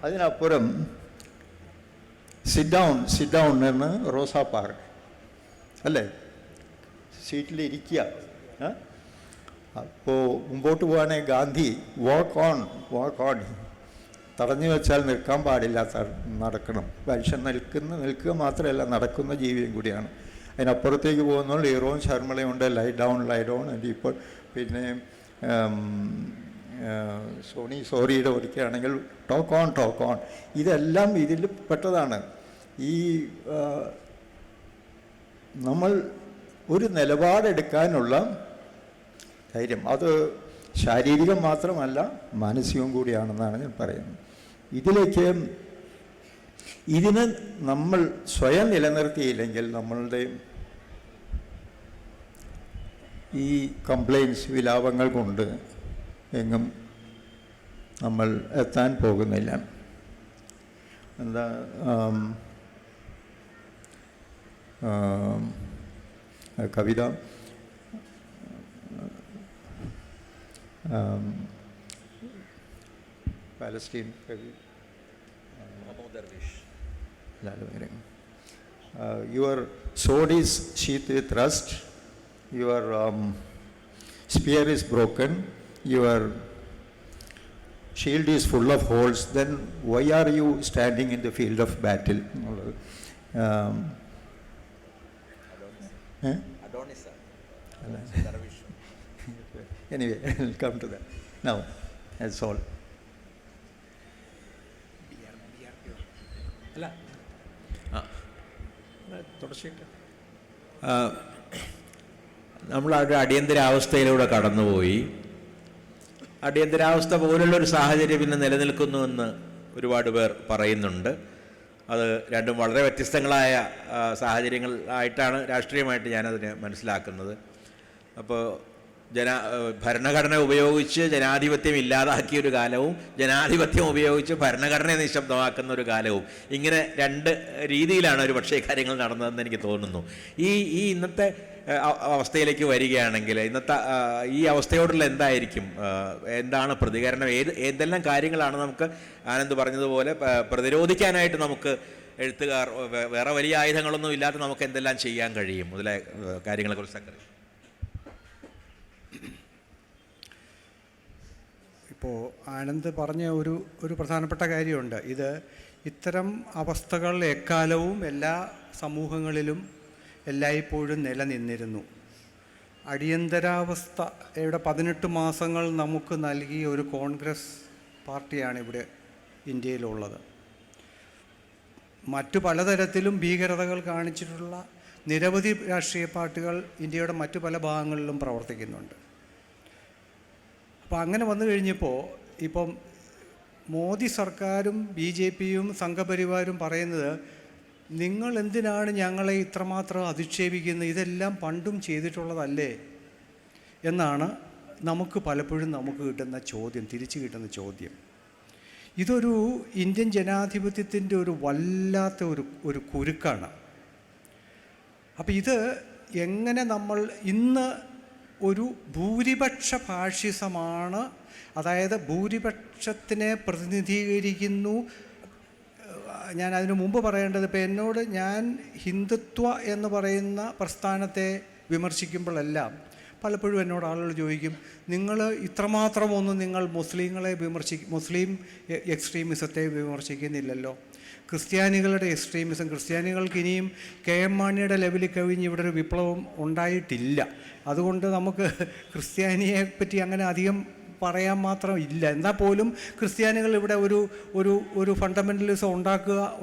അതിനപ്പുറം സിറ്റ് ഡൗൺ എന്ന് റോസാ പാർക്ക് അല്ലേ, സീറ്റിലിരിക്കുക. അപ്പോൾ മുമ്പോട്ട് പോവുകയാണെങ്കിൽ ഗാന്ധി വാക്ക് ഓൺ, തടഞ്ഞു വെച്ചാൽ നിൽക്കാൻ പാടില്ല, നടക്കണം. മനുഷ്യൻ നിൽക്കുക മാത്രമല്ല, നടക്കുന്ന ജീവിയും കൂടിയാണ്. അതിനപ്പുറത്തേക്ക് പോകുന്ന ലീറോയും ശർമ്മളയുണ്ട്, ലൈ ഡൗൺ. ഇപ്പോൾ പിന്നെ സോറിയുടെ ഒരിക്കലാണെങ്കിൽ ടോക്ക് ഓൺ. ഇതെല്ലാം ഇതിൽ പെട്ടതാണ്. നമ്മൾ ഒരു നിലപാടെടുക്കാനുള്ള ധൈര്യം, അത് ശാരീരികം മാത്രമല്ല മാനസികവും കൂടിയാണെന്നാണ് ഞാൻ പറയുന്നത്. ഇതിന് നമ്മൾ സ്വയം നിലനിർത്തിയില്ലെങ്കിൽ നമ്മളുടെ ഈ കംപ്ലയിൻസ്, വിലാപങ്ങൾ കൊണ്ട് എങ്ങും നമ്മൾ എത്താൻ പോകുന്നില്ല. എന്താ കവിത, പാലസ്റ്റീൻ കവി your sword is sheathed with rust, your spear is broken, your shield is full of holes, then why are you standing in the field of battle? Adonis. Anyway, I'll come to that. Now, that's all. നമ്മളൊരു അടിയന്തരാവസ്ഥയിലൂടെ കടന്നുപോയി. അടിയന്തരാവസ്ഥ പോലുള്ളൊരു സാഹചര്യം ഇന്ന് നിലനിൽക്കുന്നുവെന്ന് ഒരുപാട് പേർ പറയുന്നുണ്ട്. അത് രണ്ടും വളരെ വ്യത്യസ്തങ്ങളായ സാഹചര്യങ്ങളായിട്ടാണ് രാഷ്ട്രീയമായിട്ട് ഞാനതിനെ മനസ്സിലാക്കുന്നത്. അപ്പോൾ ഭരണഘടന ഉപയോഗിച്ച് ജനാധിപത്യം ഇല്ലാതാക്കിയൊരു കാലവും ജനാധിപത്യം ഉപയോഗിച്ച് ഭരണഘടനയെ നിശബ്ദമാക്കുന്ന ഒരു കാലവും, ഇങ്ങനെ 2 രീതിയിലാണ് ഒരു പക്ഷേ കാര്യങ്ങൾ നടന്നതെന്ന് എനിക്ക് തോന്നുന്നു. ഈ ഇന്നത്തെ അവസ്ഥയിലേക്ക് വരികയാണെങ്കിൽ ഇന്നത്തെ ഈ അവസ്ഥയോടുള്ള എന്താണ് പ്രതികരണം? ഏതെല്ലാം കാര്യങ്ങളാണ് നമുക്ക് ആനന്ദ് പറഞ്ഞതുപോലെ പ്രതിരോധിക്കാനായിട്ട് നമുക്ക് എഴുത്തുകാർ, വേറെ വലിയ ആയുധങ്ങളൊന്നും ഇല്ലാതെ നമുക്ക് എന്തെല്ലാം ചെയ്യാൻ കഴിയും? മുതലായ കാര്യങ്ങളെക്കുറിച്ച് സക്കറി. ഇപ്പോൾ ആനന്ദ് പറഞ്ഞ ഒരു പ്രധാനപ്പെട്ട കാര്യമുണ്ട്. ഇത്തരം അവസ്ഥകൾ എക്കാലവും എല്ലാ സമൂഹങ്ങളിലും എല്ലായ്പ്പോഴും നിലനിന്നിരുന്നു. അടിയന്തരാവസ്ഥയുടെ 18 മാസങ്ങൾ നമുക്ക് നൽകിയ ഒരു കോൺഗ്രസ് പാർട്ടിയാണ് ഇവിടെ ഇന്ത്യയിലുള്ളത്. മറ്റു പലതരത്തിലും ഭീകരതകൾ കാണിച്ചിട്ടുള്ള നിരവധി രാഷ്ട്രീയ പാർട്ടികൾ ഇന്ത്യയുടെ മറ്റു പല ഭാഗങ്ങളിലും പ്രവർത്തിക്കുന്നുണ്ട്. അപ്പോൾ അങ്ങനെ വന്നു കഴിഞ്ഞപ്പോൾ ഇപ്പം മോദി സർക്കാരും BJPയും സംഘപരിവാരും പറയുന്നത്, നിങ്ങൾ എന്തിനാണ് ഞങ്ങളെ ഇത്രമാത്രം അധിക്ഷേപിക്കുന്നത്, ഇതെല്ലാം പണ്ടും ചെയ്തിട്ടുള്ളതല്ലേ എന്നാണ് നമുക്ക് പലപ്പോഴും കിട്ടുന്ന ചോദ്യം, തിരിച്ചു കിട്ടുന്ന ചോദ്യം. ഇതൊരു ഇന്ത്യൻ ജനാധിപത്യത്തിൻ്റെ ഒരു വല്ലാത്ത ഒരു കുരുക്കാണ്. അപ്പോൾ ഇത് എങ്ങനെ നമ്മൾ ഇന്ന് ഒരു ഭൂരിപക്ഷ ഫാഷിസമാണ്, അതായത് ഭൂരിപക്ഷത്തിനെ പ്രതിനിധീകരിക്കുന്നു. ഞാൻ അതിനു മുമ്പ് പറയേണ്ടത്, ഇപ്പോൾ എന്നോട് ഞാൻ ഹിന്ദുത്വ എന്ന് പറയുന്ന പ്രസ്ഥാനത്തെ വിമർശിക്കുമ്പോഴെല്ലാം പലപ്പോഴും എന്നോട് ആളുകൾ ചോദിക്കും, നിങ്ങൾ ഇത്രമാത്രമൊന്നും നിങ്ങൾ മുസ്ലിം എക്സ്ട്രീമിസത്തെ വിമർശിക്കുന്നില്ലല്ലോ. ക്രിസ്ത്യാനികളുടെ എക്സ്ട്രീമിസം, ക്രിസ്ത്യാനികൾക്ക് ഇനിയും KM മാണിയുടെ ലെവലിൽ കവിഞ്ഞ് ഇവിടെ ഒരു വിപ്ലവം ഉണ്ടായിട്ടില്ല. അതുകൊണ്ട് നമുക്ക് ക്രിസ്ത്യാനിയെ പറ്റി അങ്ങനെ അധികം പറയാൻ മാത്രം ഇല്ല. എന്നാൽ പോലും ക്രിസ്ത്യാനികൾ ഇവിടെ ഒരു ഫണ്ടമെൻ്റലിസം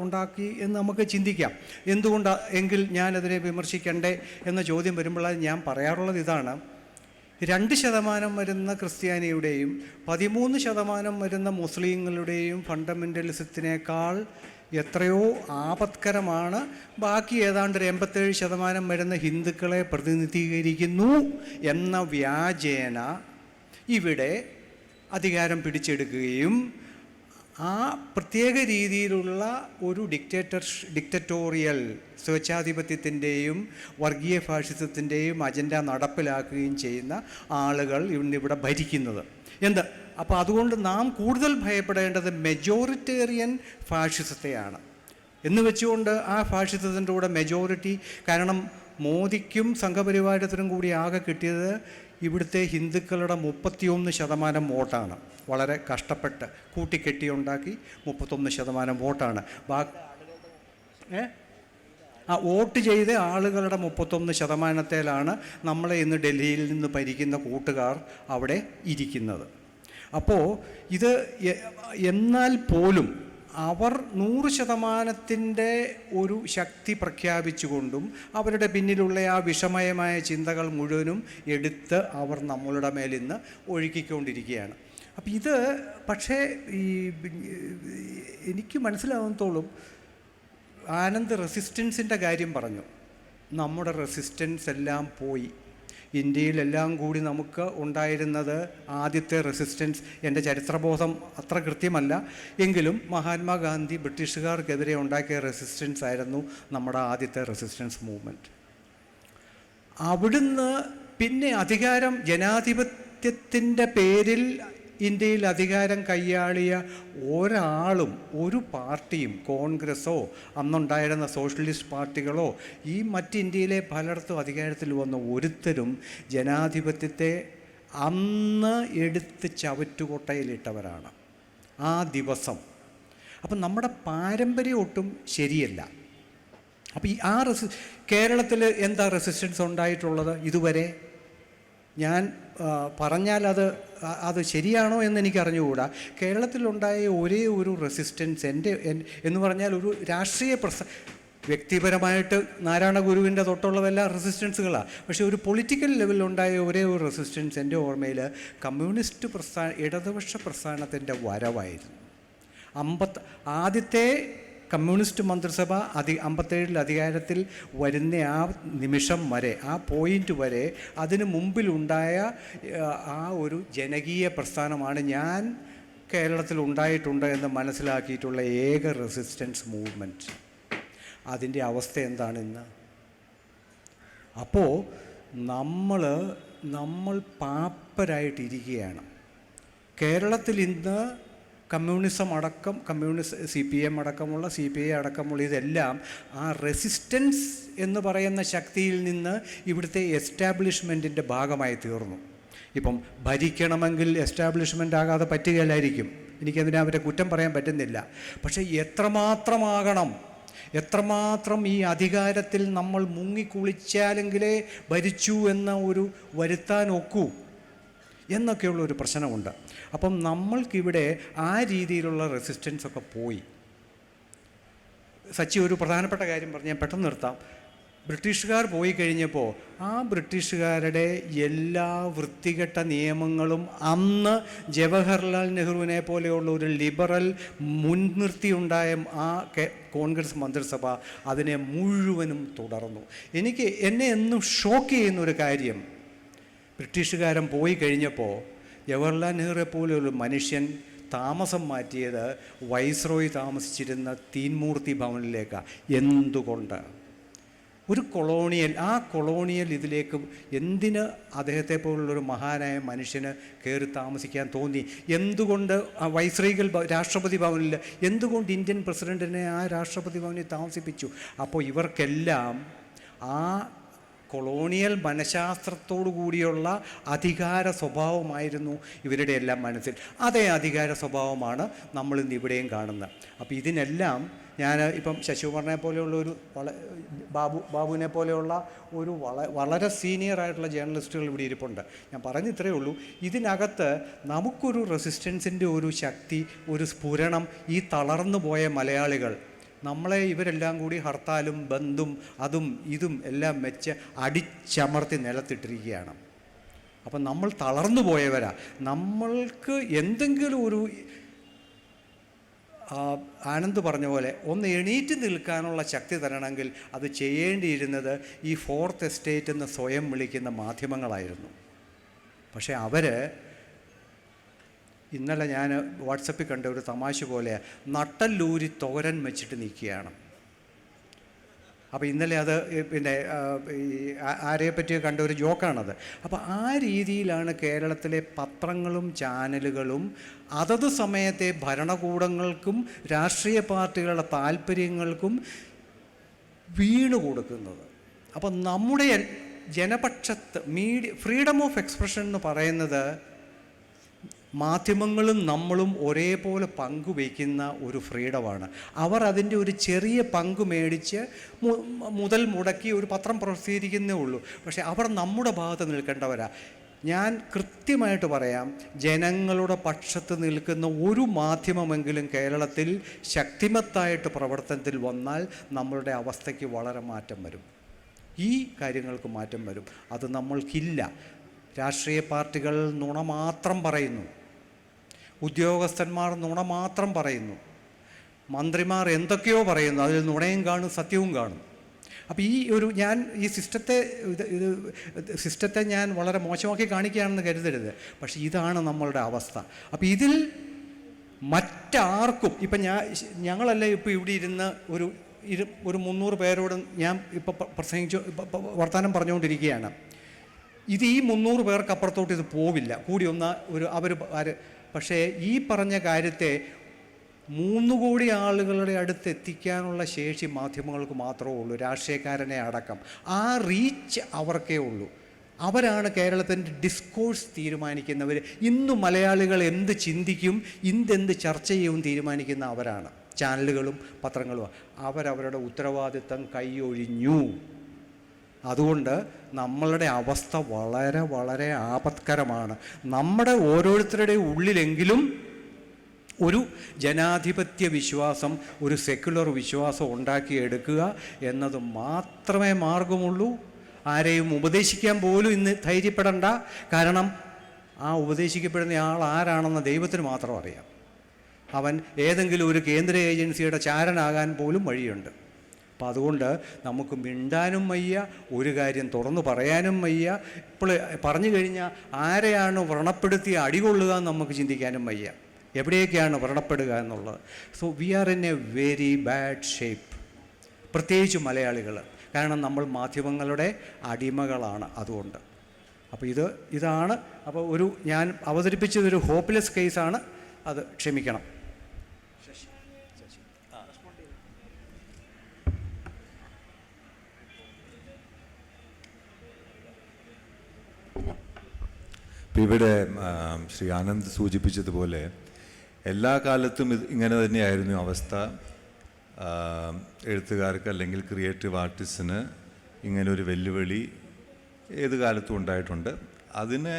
ഉണ്ടാക്കി എന്ന് നമുക്ക് ചിന്തിക്കാം. എന്തുകൊണ്ടാണ് എങ്കിൽ ഞാനതിനെ വിമർശിക്കണ്ടേ എന്ന ചോദ്യം വരുമ്പോൾ ഞാൻ പറയാറുള്ളത് ഇതാണ്: 2% വരുന്ന ക്രിസ്ത്യാനിയുടെയും 13% വരുന്ന മുസ്ലിങ്ങളുടെയും ഫണ്ടമെൻ്റലിസത്തിനേക്കാൾ എത്രയോ ആപത്കരമാണ് ബാക്കി ഏതാണ്ട് 87% വരുന്ന ഹിന്ദുക്കളെ പ്രതിനിധീകരിക്കുന്നു എന്ന വ്യാജേന ഇവിടെ അധികാരം പിടിച്ചെടുക്കുകയും ആ പ്രത്യേക രീതിയിലുള്ള ഒരു ഡിക്റ്ററ്റോറിയൽ സ്വേച്ഛാധിപത്യത്തിൻ്റെയും വർഗീയ ഫാഷിസത്തിൻ്റെയും അജണ്ട നടപ്പിലാക്കുകയും ചെയ്യുന്ന ആളുകൾ ഇന്നിവിടെ ഭരിക്കുന്നത്. അപ്പോൾ അതുകൊണ്ട് നാം കൂടുതൽ ഭയപ്പെടേണ്ടത് മെജോറിറ്റേറിയൻ ഫാഷിസത്തെയാണ്. എന്ന് വെച്ചുകൊണ്ട് ആ ഫാഷിസത്തിൻ്റെ കൂടെ മെജോറിറ്റി, കാരണം മോദിക്കും സംഘപരിവാരത്തിനും കൂടി ആകെ കിട്ടിയത് ഇവിടുത്തെ ഹിന്ദുക്കളുടെ 31% വോട്ടാണ്. വളരെ കഷ്ടപ്പെട്ട് കൂട്ടിക്കെട്ടിയുണ്ടാക്കി 31% വോട്ടാണ്. വോട്ട് ചെയ്ത ആളുകളുടെ 31%-ത്തിലാണ് നമ്മളെ ഇന്ന് ഡൽഹിയിൽ നിന്ന് ഭരിക്കുന്ന കൂട്ടുകാർ അവിടെ ഇരിക്കുന്നത്. അപ്പോൾ ഇത് എന്നാൽ പോലും അവർ 100%-ത്തിൻ്റെ ഒരു ശക്തി പ്രഖ്യാപിച്ചുകൊണ്ടും അവരുടെ പിന്നിലുള്ള ആ വിഷമയമായ ചിന്തകൾ മുഴുവനും എടുത്ത് അവർ നമ്മളുടെ മേലിന്ന് ഒഴുക്കിക്കൊണ്ടിരിക്കുകയാണ്. അപ്പം ഇത് പക്ഷേ എനിക്ക് മനസ്സിലാവുന്നത്തോളം ആനന്ദ് റെസിസ്റ്റൻസിൻ്റെ കാര്യം പറഞ്ഞു. നമ്മുടെ റെസിസ്റ്റൻസ് എല്ലാം പോയി. ഇന്ത്യയിലെല്ലാം കൂടി നമുക്ക് ഉണ്ടായിരുന്നത് ആദ്യത്തെ റെസിസ്റ്റൻസ്, എൻ്റെ ചരിത്രബോധം അത്ര കൃത്യമല്ല എങ്കിലും മഹാത്മാഗാന്ധി ബ്രിട്ടീഷുകാർക്കെതിരെ ഉണ്ടാക്കിയ റെസിസ്റ്റൻസ് ആയിരുന്നു നമ്മുടെ ആദ്യത്തെ റെസിസ്റ്റൻസ് മൂവ്മെൻറ്റ്. അവിടുന്ന് പിന്നെ അധികാരം, ജനാധിപത്യത്തിൻ്റെ പേരിൽ ഇന്ത്യയിൽ അധികാരം കൈയാളിയ ഒരാളും ഒരു പാർട്ടിയും, കോൺഗ്രസ്സോ അന്നുണ്ടായിരുന്ന സോഷ്യലിസ്റ്റ് പാർട്ടികളോ ഈ ഇന്ത്യയിലെ പലയിടത്തും അധികാരത്തിൽ വന്ന ഒരുത്തരും ജനാധിപത്യത്തെ അന്ന് എടുത്ത് ചവറ്റുകൊട്ടയിലിട്ടവരാണ് ആ ദിവസം. അപ്പം നമ്മുടെ പാരമ്പര്യം ഒട്ടും ശരിയല്ല. അപ്പോൾ കേരളത്തിൽ എന്താ റെസിസ്റ്റൻസ് ഉണ്ടായിട്ടുള്ളത് ഇതുവരെ? ഞാൻ പറഞ്ഞാൽ അത് ശരിയാണോ എന്ന് എനിക്കറിഞ്ഞുകൂടാ. കേരളത്തിലുണ്ടായ ഒരേ ഒരു റെസിസ്റ്റൻസ് എന്ന് പറഞ്ഞാൽ ഒരു രാഷ്ട്രീയ വ്യക്തിപരമായിട്ട് നാരായണ ഗുരുവിൻ്റെ തൊട്ടുള്ളതെല്ലാം റെസിസ്റ്റൻസുകളാണ്. പക്ഷേ ഒരു പൊളിറ്റിക്കൽ ലെവലിലുണ്ടായ ഒരേ ഒരു റെസിസ്റ്റൻസ് എൻ്റെ ഓർമ്മയിൽ കമ്മ്യൂണിസ്റ്റ് ഇടതുപക്ഷ പ്രസ്ഥാനത്തിൻ്റെ വരവായിരുന്നു. ആദ്യത്തെ കമ്മ്യൂണിസ്റ്റ് മന്ത്രിസഭ 57 അധികാരത്തിൽ വരുന്ന ആ നിമിഷം വരെ, ആ പോയിൻ്റ് വരെ അതിന് മുമ്പിലുണ്ടായ ആ ഒരു ജനകീയ പ്രസ്ഥാനമാണ് ഞാൻ കേരളത്തിൽ ഉണ്ടായിട്ടുണ്ട് എന്ന് മനസ്സിലാക്കിയിട്ടുള്ള ഏക റെസിസ്റ്റൻസ് മൂവ്മെൻറ്റ്. അതിൻ്റെ അവസ്ഥ എന്താണ് ഇന്ന്? അപ്പോൾ നമ്മൾ പാപ്പരായിട്ടിരിക്കുകയാണ്. കേരളത്തിൽ ഇന്ന് കമ്മ്യൂണിസം അടക്കം, CPM അടക്കമുള്ള CPI അടക്കമുള്ള ഇതെല്ലാം ആ റെസിസ്റ്റൻസ് എന്ന് പറയുന്ന ശക്തിയിൽ നിന്ന് ഇവിടുത്തെ എസ്റ്റാബ്ലിഷ്മെൻറ്റിൻ്റെ ഭാഗമായി തീർന്നു. ഇപ്പം ഭരിക്കണമെങ്കിൽ എസ്റ്റാബ്ലിഷ്മെൻ്റ് ആകാതെ പറ്റുകയില്ലായിരിക്കും. എനിക്കതിനെ അവരെ കുറ്റം പറയാൻ പറ്റുന്നില്ല. പക്ഷേ എത്രമാത്രം ഈ അധികാരത്തിൽ നമ്മൾ മുങ്ങിക്കുളിച്ചാലെങ്കിലേ ഭരിച്ചു എന്ന ഒരു വരുത്താൻ ഒക്കൂ എന്നൊക്കെയുള്ളൊരു പ്രശ്നമുണ്ട്. അപ്പം നമ്മൾക്കിവിടെ ആ രീതിയിലുള്ള റെസിസ്റ്റൻസൊക്കെ പോയി. സച്ചി ഒരു പ്രധാനപ്പെട്ട കാര്യം പറഞ്ഞ് ഞാൻ പെട്ടെന്ന് നിർത്താം. ബ്രിട്ടീഷുകാർ പോയി കഴിഞ്ഞപ്പോൾ ആ ബ്രിട്ടീഷുകാരുടെ എല്ലാ വൃത്തികെട്ട നിയമങ്ങളും അന്ന് ജവഹർലാൽ നെഹ്റുവിനെ പോലെയുള്ള ഒരു ലിബറൽ മുൻനിർത്തിയുണ്ടായ ആ കോൺഗ്രസ് മന്ത്രിസഭ അതിനെ മുഴുവനും തുടർന്നു. എന്നെ എന്നും ഷോക്ക് ചെയ്യുന്ന ഒരു കാര്യം, ബ്രിട്ടീഷുകാരൻ പോയി കഴിഞ്ഞപ്പോൾ ജവഹർലാൽ നെഹ്റുവെ പോലെയുള്ള മനുഷ്യൻ താമസം മാറ്റിയത് വൈസ്രോയി താമസിച്ചിരുന്ന തീൻമൂർത്തി ഭവനിലേക്കാണ്. എന്തുകൊണ്ട്? ഒരു കൊളോണിയൽ ഇതിലേക്ക് എന്തിന് അദ്ദേഹത്തെ പോലുള്ളൊരു മഹാനായ മനുഷ്യന് കയറി താമസിക്കാൻ തോന്നി? എന്തുകൊണ്ട് വൈസ്രോയികൾ രാഷ്ട്രപതി ഭവനിൽ, എന്തുകൊണ്ട് ഇന്ത്യൻ പ്രസിഡൻറ്റിനെ ആ രാഷ്ട്രപതി ഭവനിൽ താമസിപ്പിച്ചു? അപ്പോൾ ഇവർക്കെല്ലാം ആ കൊളോണിയൽ മനഃശാസ്ത്രത്തോടു കൂടിയുള്ള അധികാര സ്വഭാവമായിരുന്നു ഇവരുടെ എല്ലാം മനസ്സിൽ. അതേ അധികാര സ്വഭാവമാണ് നമ്മളിന്ന് ഇവിടെയും കാണുന്നത്. അപ്പോൾ ഇതിനെല്ലാം ഞാൻ ഇപ്പം ശശികുമാറിനെ പോലെയുള്ള ഒരു ബാബുവിനെ പോലെയുള്ള ഒരു വളരെ സീനിയർ ആയിട്ടുള്ള ജേർണലിസ്റ്റുകൾ ഇവിടെ ഇരിപ്പുണ്ട്. ഞാൻ പറഞ്ഞ ഇത്രയേ ഉള്ളൂ, ഇതിനകത്ത് നമുക്കൊരു റെസിസ്റ്റൻസിൻ്റെ ഒരു ശക്തി, ഒരു സ്ഫുരണം ഈ തളർന്നു പോയ മലയാളികൾ, നമ്മളെ ഇവരെല്ലാം കൂടി ഹർത്താലും ബന്ദും അതും ഇതും എല്ലാം വെച്ച് അടിച്ചമർത്തി നിലത്തിട്ടിരിക്കുകയാണ്. അപ്പം നമ്മൾ തളർന്നു പോയവരാ. നമ്മൾക്ക് എന്തെങ്കിലും ഒരു ആനന്ദ് പറഞ്ഞ പോലെ ഒന്ന് എണീറ്റ് നിൽക്കാനുള്ള ശക്തി തരണമെങ്കിൽ അത് ചെയ്യേണ്ടിയിരുന്നത് ഈ ഫോർത്ത് എസ്റ്റേറ്റ് എന്ന് സ്വയം വിളിക്കുന്ന മാധ്യമങ്ങളായിരുന്നു. പക്ഷേ ഇന്നലെ ഞാൻ വാട്സപ്പിൽ കണ്ട ഒരു തമാശ പോലെ നട്ടല്ലൂരി തോരൻ വെച്ചിട്ട് നിൽക്കുകയാണ്. അപ്പോൾ ഇന്നലെ അത് പിന്നെ ആരെപ്പറ്റി കണ്ട ഒരു ജോക്കാണത്. അപ്പോൾ ആ രീതിയിലാണ് കേരളത്തിലെ പത്രങ്ങളും ചാനലുകളും അതത് സമയത്തെ ഭരണകൂടങ്ങൾക്കും രാഷ്ട്രീയ പാർട്ടികളുടെ താല്പര്യങ്ങൾക്കും വീണു കൊടുക്കുന്നത്. അപ്പം നമ്മുടെ ജനപക്ഷത്ത് ഫ്രീഡം ഓഫ് എക്സ്പ്രഷൻ എന്ന് പറയുന്നത് മാധ്യമങ്ങളും നമ്മളും ഒരേപോലെ പങ്കുവയ്ക്കുന്ന ഒരു ഫ്രീഡമാണ്. അവർ അതിൻ്റെ ഒരു ചെറിയ പങ്ക് മേടിച്ച് മുതൽ മുടക്കി ഒരു പത്രം പ്രസിദ്ധീകരിക്കുന്നേ ഉള്ളൂ. പക്ഷേ അവർ നമ്മുടെ ഭാഗത്ത് നിൽക്കേണ്ടവരാ. ഞാൻ കൃത്യമായിട്ട് പറയാം, ജനങ്ങളുടെ പക്ഷത്ത് നിൽക്കുന്ന ഒരു മാധ്യമമെങ്കിലും കേരളത്തിൽ ശക്തിമത്തായിട്ട് പ്രവർത്തനത്തിൽ വന്നാൽ നമ്മളുടെ അവസ്ഥയ്ക്ക് വളരെ മാറ്റം വരും. ഈ കാര്യങ്ങൾക്ക് മാറ്റം വരും. അത് നമ്മൾക്കില്ല. രാഷ്ട്രീയ പാർട്ടികൾ നുണ മാത്രം പറയുന്നു, ഉദ്യോഗസ്ഥന്മാർ നുണ മാത്രം പറയുന്നു, മന്ത്രിമാർ എന്തൊക്കെയോ പറയുന്നു, അതിൽ നുണയും കാണും സത്യവും കാണും. അപ്പോൾ ഞാൻ ഈ സിസ്റ്റത്തെ ഞാൻ വളരെ മോശമാക്കി കാണിക്കുകയാണെന്ന് കരുതരുത്. പക്ഷേ ഇതാണ് നമ്മളുടെ അവസ്ഥ. അപ്പോൾ ഇതിൽ മറ്റാർക്കും ഇപ്പം ഞങ്ങളല്ലേ ഇപ്പോൾ ഇവിടെ ഇരുന്ന് ഒരു 300 പേരോട് ഞാൻ ഇപ്പോൾ വർത്തമാനം പറഞ്ഞുകൊണ്ടിരിക്കുകയാണ്. ഇത് ഈ 300 പേർക്ക് അപ്പുറത്തോട്ട് ഇത് പോവില്ല. കൂടി പക്ഷേ ഈ പറഞ്ഞ കാര്യത്തെ 3 കോടി ആളുകളുടെ അടുത്ത് എത്തിക്കാനുള്ള ശേഷി മാധ്യമങ്ങൾക്ക് മാത്രമേ ഉള്ളൂ, രാഷ്ട്രീയക്കാരനെ അടക്കം. ആ റീച്ച് അവർക്കേ ഉള്ളൂ. അവരാണ് കേരളത്തിൻ്റെ ഡിസ്കോഴ്സ് തീരുമാനിക്കുന്നവർ. ഇന്ന് മലയാളികൾ എന്ത് ചിന്തിക്കും, എന്ത് ചർച്ച ചെയ്യും തീരുമാനിക്കുന്ന അവരാണ്. ചാനലുകളും പത്രങ്ങളും അവരവരുടെ ഉത്തരവാദിത്തം കൈയൊഴിഞ്ഞു. അതുകൊണ്ട് നമ്മളുടെ അവസ്ഥ വളരെ വളരെ ആപത്കരമാണ്. നമ്മുടെ ഓരോരുത്തരുടെയും ഉള്ളിലെങ്കിലും ഒരു ജനാധിപത്യ വിശ്വാസം, ഒരു സെക്യുലർ വിശ്വാസം ഉണ്ടാക്കിയെടുക്കുക എന്നത് മാത്രമേ മാർഗമുള്ളൂ. ആരെയും ഉപദേശിക്കാൻ പോലും ഇന്ന് ധൈര്യപ്പെടണ്ട. കാരണം ആ ഉപദേശിക്കപ്പെടുന്ന ആൾ ആരാണെന്ന് ദൈവത്തിന് മാത്രം അറിയാം. അവൻ ഏതെങ്കിലും ഒരു കേന്ദ്ര ഏജൻസിയുടെ ചാരനാകാൻ പോലും വഴിയുണ്ട്. അപ്പം അതുകൊണ്ട് നമുക്ക് മിണ്ടാനും വയ്യ, ഒരു കാര്യം തുറന്നു പറയാനും വയ്യ. ഇപ്പോൾ പറഞ്ഞു കഴിഞ്ഞാൽ ആരെയാണ് വ്രണപ്പെടുത്തി അടികൊള്ളുക എന്ന് നമുക്ക് ചിന്തിക്കാനും വയ്യ. എവിടെയൊക്കെയാണ് വ്രണപ്പെടുക എന്നുള്ളത്. So we are in A very bad shape, പ്രത്യേകിച്ച് മലയാളികൾ. കാരണം നമ്മൾ മാധ്യമങ്ങളുടെ അടിമകളാണ്. അതുകൊണ്ട് അപ്പോൾ ഇതാണ്. അപ്പോൾ ഞാൻ അവതരിപ്പിച്ചതൊരു ഹോപ്പ്ലെസ് കേസാണ്, അത് ക്ഷമിക്കണം. ഇവിടെ ശ്രീ ആനന്ദ് സൂചിപ്പിച്ചതുപോലെ എല്ലാ കാലത്തും ഇങ്ങനെ തന്നെയായിരുന്നു അവസ്ഥ. എഴുത്തുകാർക്ക് അല്ലെങ്കിൽ ക്രിയേറ്റീവ് ആർട്ടിസ്റ്റിന് ഇങ്ങനൊരു വെല്ലുവിളി ഏത് കാലത്തും ഉണ്ടായിട്ടുണ്ട്. അതിനെ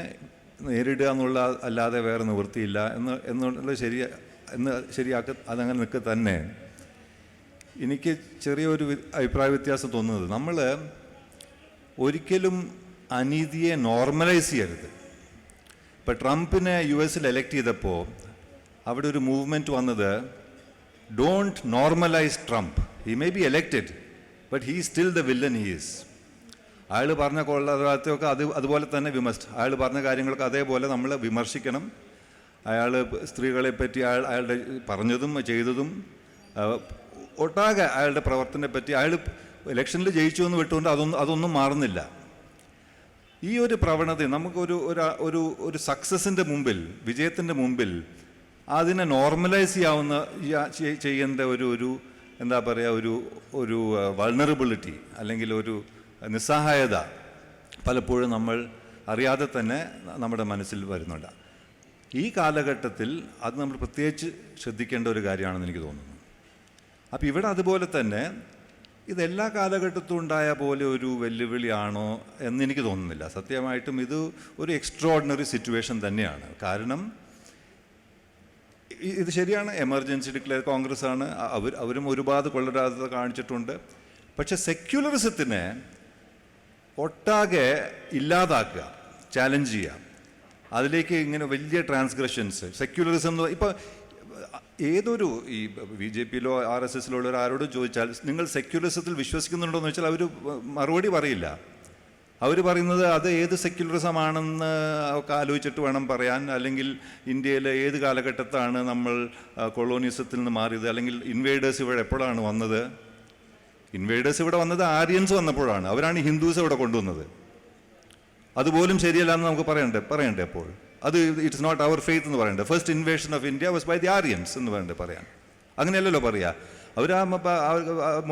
നേരിടുക എന്നുള്ള അല്ലാതെ വേറെ നിവൃത്തിയില്ല എന്നുള്ളത് അതങ്ങനെ നിൽക്കുക തന്നെ. എനിക്ക് ചെറിയൊരു അഭിപ്രായ വ്യത്യാസം തോന്നുന്നത്, നമ്മൾ ഒരിക്കലും അനീതിയെ നോർമലൈസ് ചെയ്യരുത്. ഇപ്പം ട്രംപിനെ US എലക്ട് ചെയ്തപ്പോൾ അവിടെ ഒരു മൂവ്മെൻറ്റ് വന്നത്, don't normalise Trump, he may be elected but he still the villain he is. അയാൾ പറഞ്ഞ കൊള്ളാതൊക്കെ അതുപോലെ തന്നെ അയാൾ പറഞ്ഞ കാര്യങ്ങളൊക്കെ അതേപോലെ നമ്മൾ വിമർശിക്കണം. അയാൾ സ്ത്രീകളെ പറ്റി അയാളുടെ പറഞ്ഞതും ചെയ്തതും ഒട്ടാകെ അയാളുടെ പ്രവർത്തനത്തെ പറ്റി, അയാൾ ഇലക്ഷനിൽ ജയിച്ചു എന്ന് വിട്ടുകൊണ്ട് അതൊന്നും മാറുന്നില്ല. ഈ ഒരു പ്രവണത നമുക്കൊരു ഒരു സക്സസിൻ്റെ മുമ്പിൽ, വിജയത്തിൻ്റെ മുമ്പിൽ അതിനെ നോർമലൈസ് ചെയ്യേണ്ട ഒരു എന്താ പറയുക, ഒരു വൾണറബിലിറ്റി അല്ലെങ്കിൽ ഒരു നിസ്സഹായത പലപ്പോഴും നമ്മൾ അറിയാതെ തന്നെ നമ്മുടെ മനസ്സിൽ വരുന്നുണ്ട്. ഈ കാലഘട്ടത്തിൽ അത് നമ്മൾ പ്രത്യേകിച്ച് ശ്രദ്ധിക്കേണ്ട ഒരു കാര്യമാണെന്ന് എനിക്ക് തോന്നുന്നു. അപ്പോൾ ഇവിടെ അതുപോലെ തന്നെ ഇതെല്ലാ കാലഘട്ടത്തും ഉണ്ടായ പോലെ ഒരു വെല്ലുവിളിയാണോ എന്നെനിക്ക് തോന്നുന്നില്ല. സത്യമായിട്ടും ഇത് ഒരു എക്സ്ട്രോർഡിനറി സിറ്റുവേഷൻ തന്നെയാണ്. കാരണം ഇത് ശരിയാണ്, എമർജൻസി ഡിക്ലെയർ കോൺഗ്രസ്സാണ്, അവരും ഒരുപാട് കൊള്ളരാതെ കാണിച്ചിട്ടുണ്ട്. പക്ഷെ സെക്യുലറിസത്തിനെ ഒട്ടാകെ ഇല്ലാതാക്കുക, ചാലഞ്ച് ചെയ്യുക, അതിലേക്ക് ഇങ്ങനെ വലിയ ട്രാൻസ്ഗ്രഷൻസ്, സെക്യുലറിസം എന്ന് ഇപ്പോൾ ഏതൊരു ഈ BJPയിലോ RSSലോ ഉള്ള ആരോടും ചോദിച്ചാൽ നിങ്ങൾ സെക്യുലറിസത്തിൽ വിശ്വസിക്കുന്നുണ്ടോ എന്ന് വെച്ചാൽ അവർ മറുപടി പറയില്ല. അവർ പറയുന്നത് അത് ഏത് സെക്യുലറിസമാണെന്ന് ഒക്കെ ആലോചിച്ചിട്ട് വേണം പറയാൻ, അല്ലെങ്കിൽ ഇന്ത്യയിലെ ഏത് കാലഘട്ടത്താണ് നമ്മൾ കൊളോണിയസത്തിൽ നിന്ന് മാറിയത്, അല്ലെങ്കിൽ ഇൻവേഡേഴ്സ് ഇവിടെ എപ്പോഴാണ് വന്നത്. ഇൻവേഡേഴ്സ് ഇവിടെ വന്നത് ആര്യൻസ് വന്നപ്പോഴാണ്, അവരാണ് ഹിന്ദുസ് ഇവിടെ കൊണ്ടുവന്നത്. അതുപോലും ശരിയല്ല എന്ന് നമുക്ക് പറയണ്ടേ അപ്പോൾ. അത് ഇറ്റ്സ് നോട്ട് അവർ ഫെയ്ത്ത് എന്ന് പറയണ്ടേ. First invasion of India was by the Aryans എന്ന് പറയാൻ. അങ്ങനെയല്ലല്ലോ പറയാ. അവർ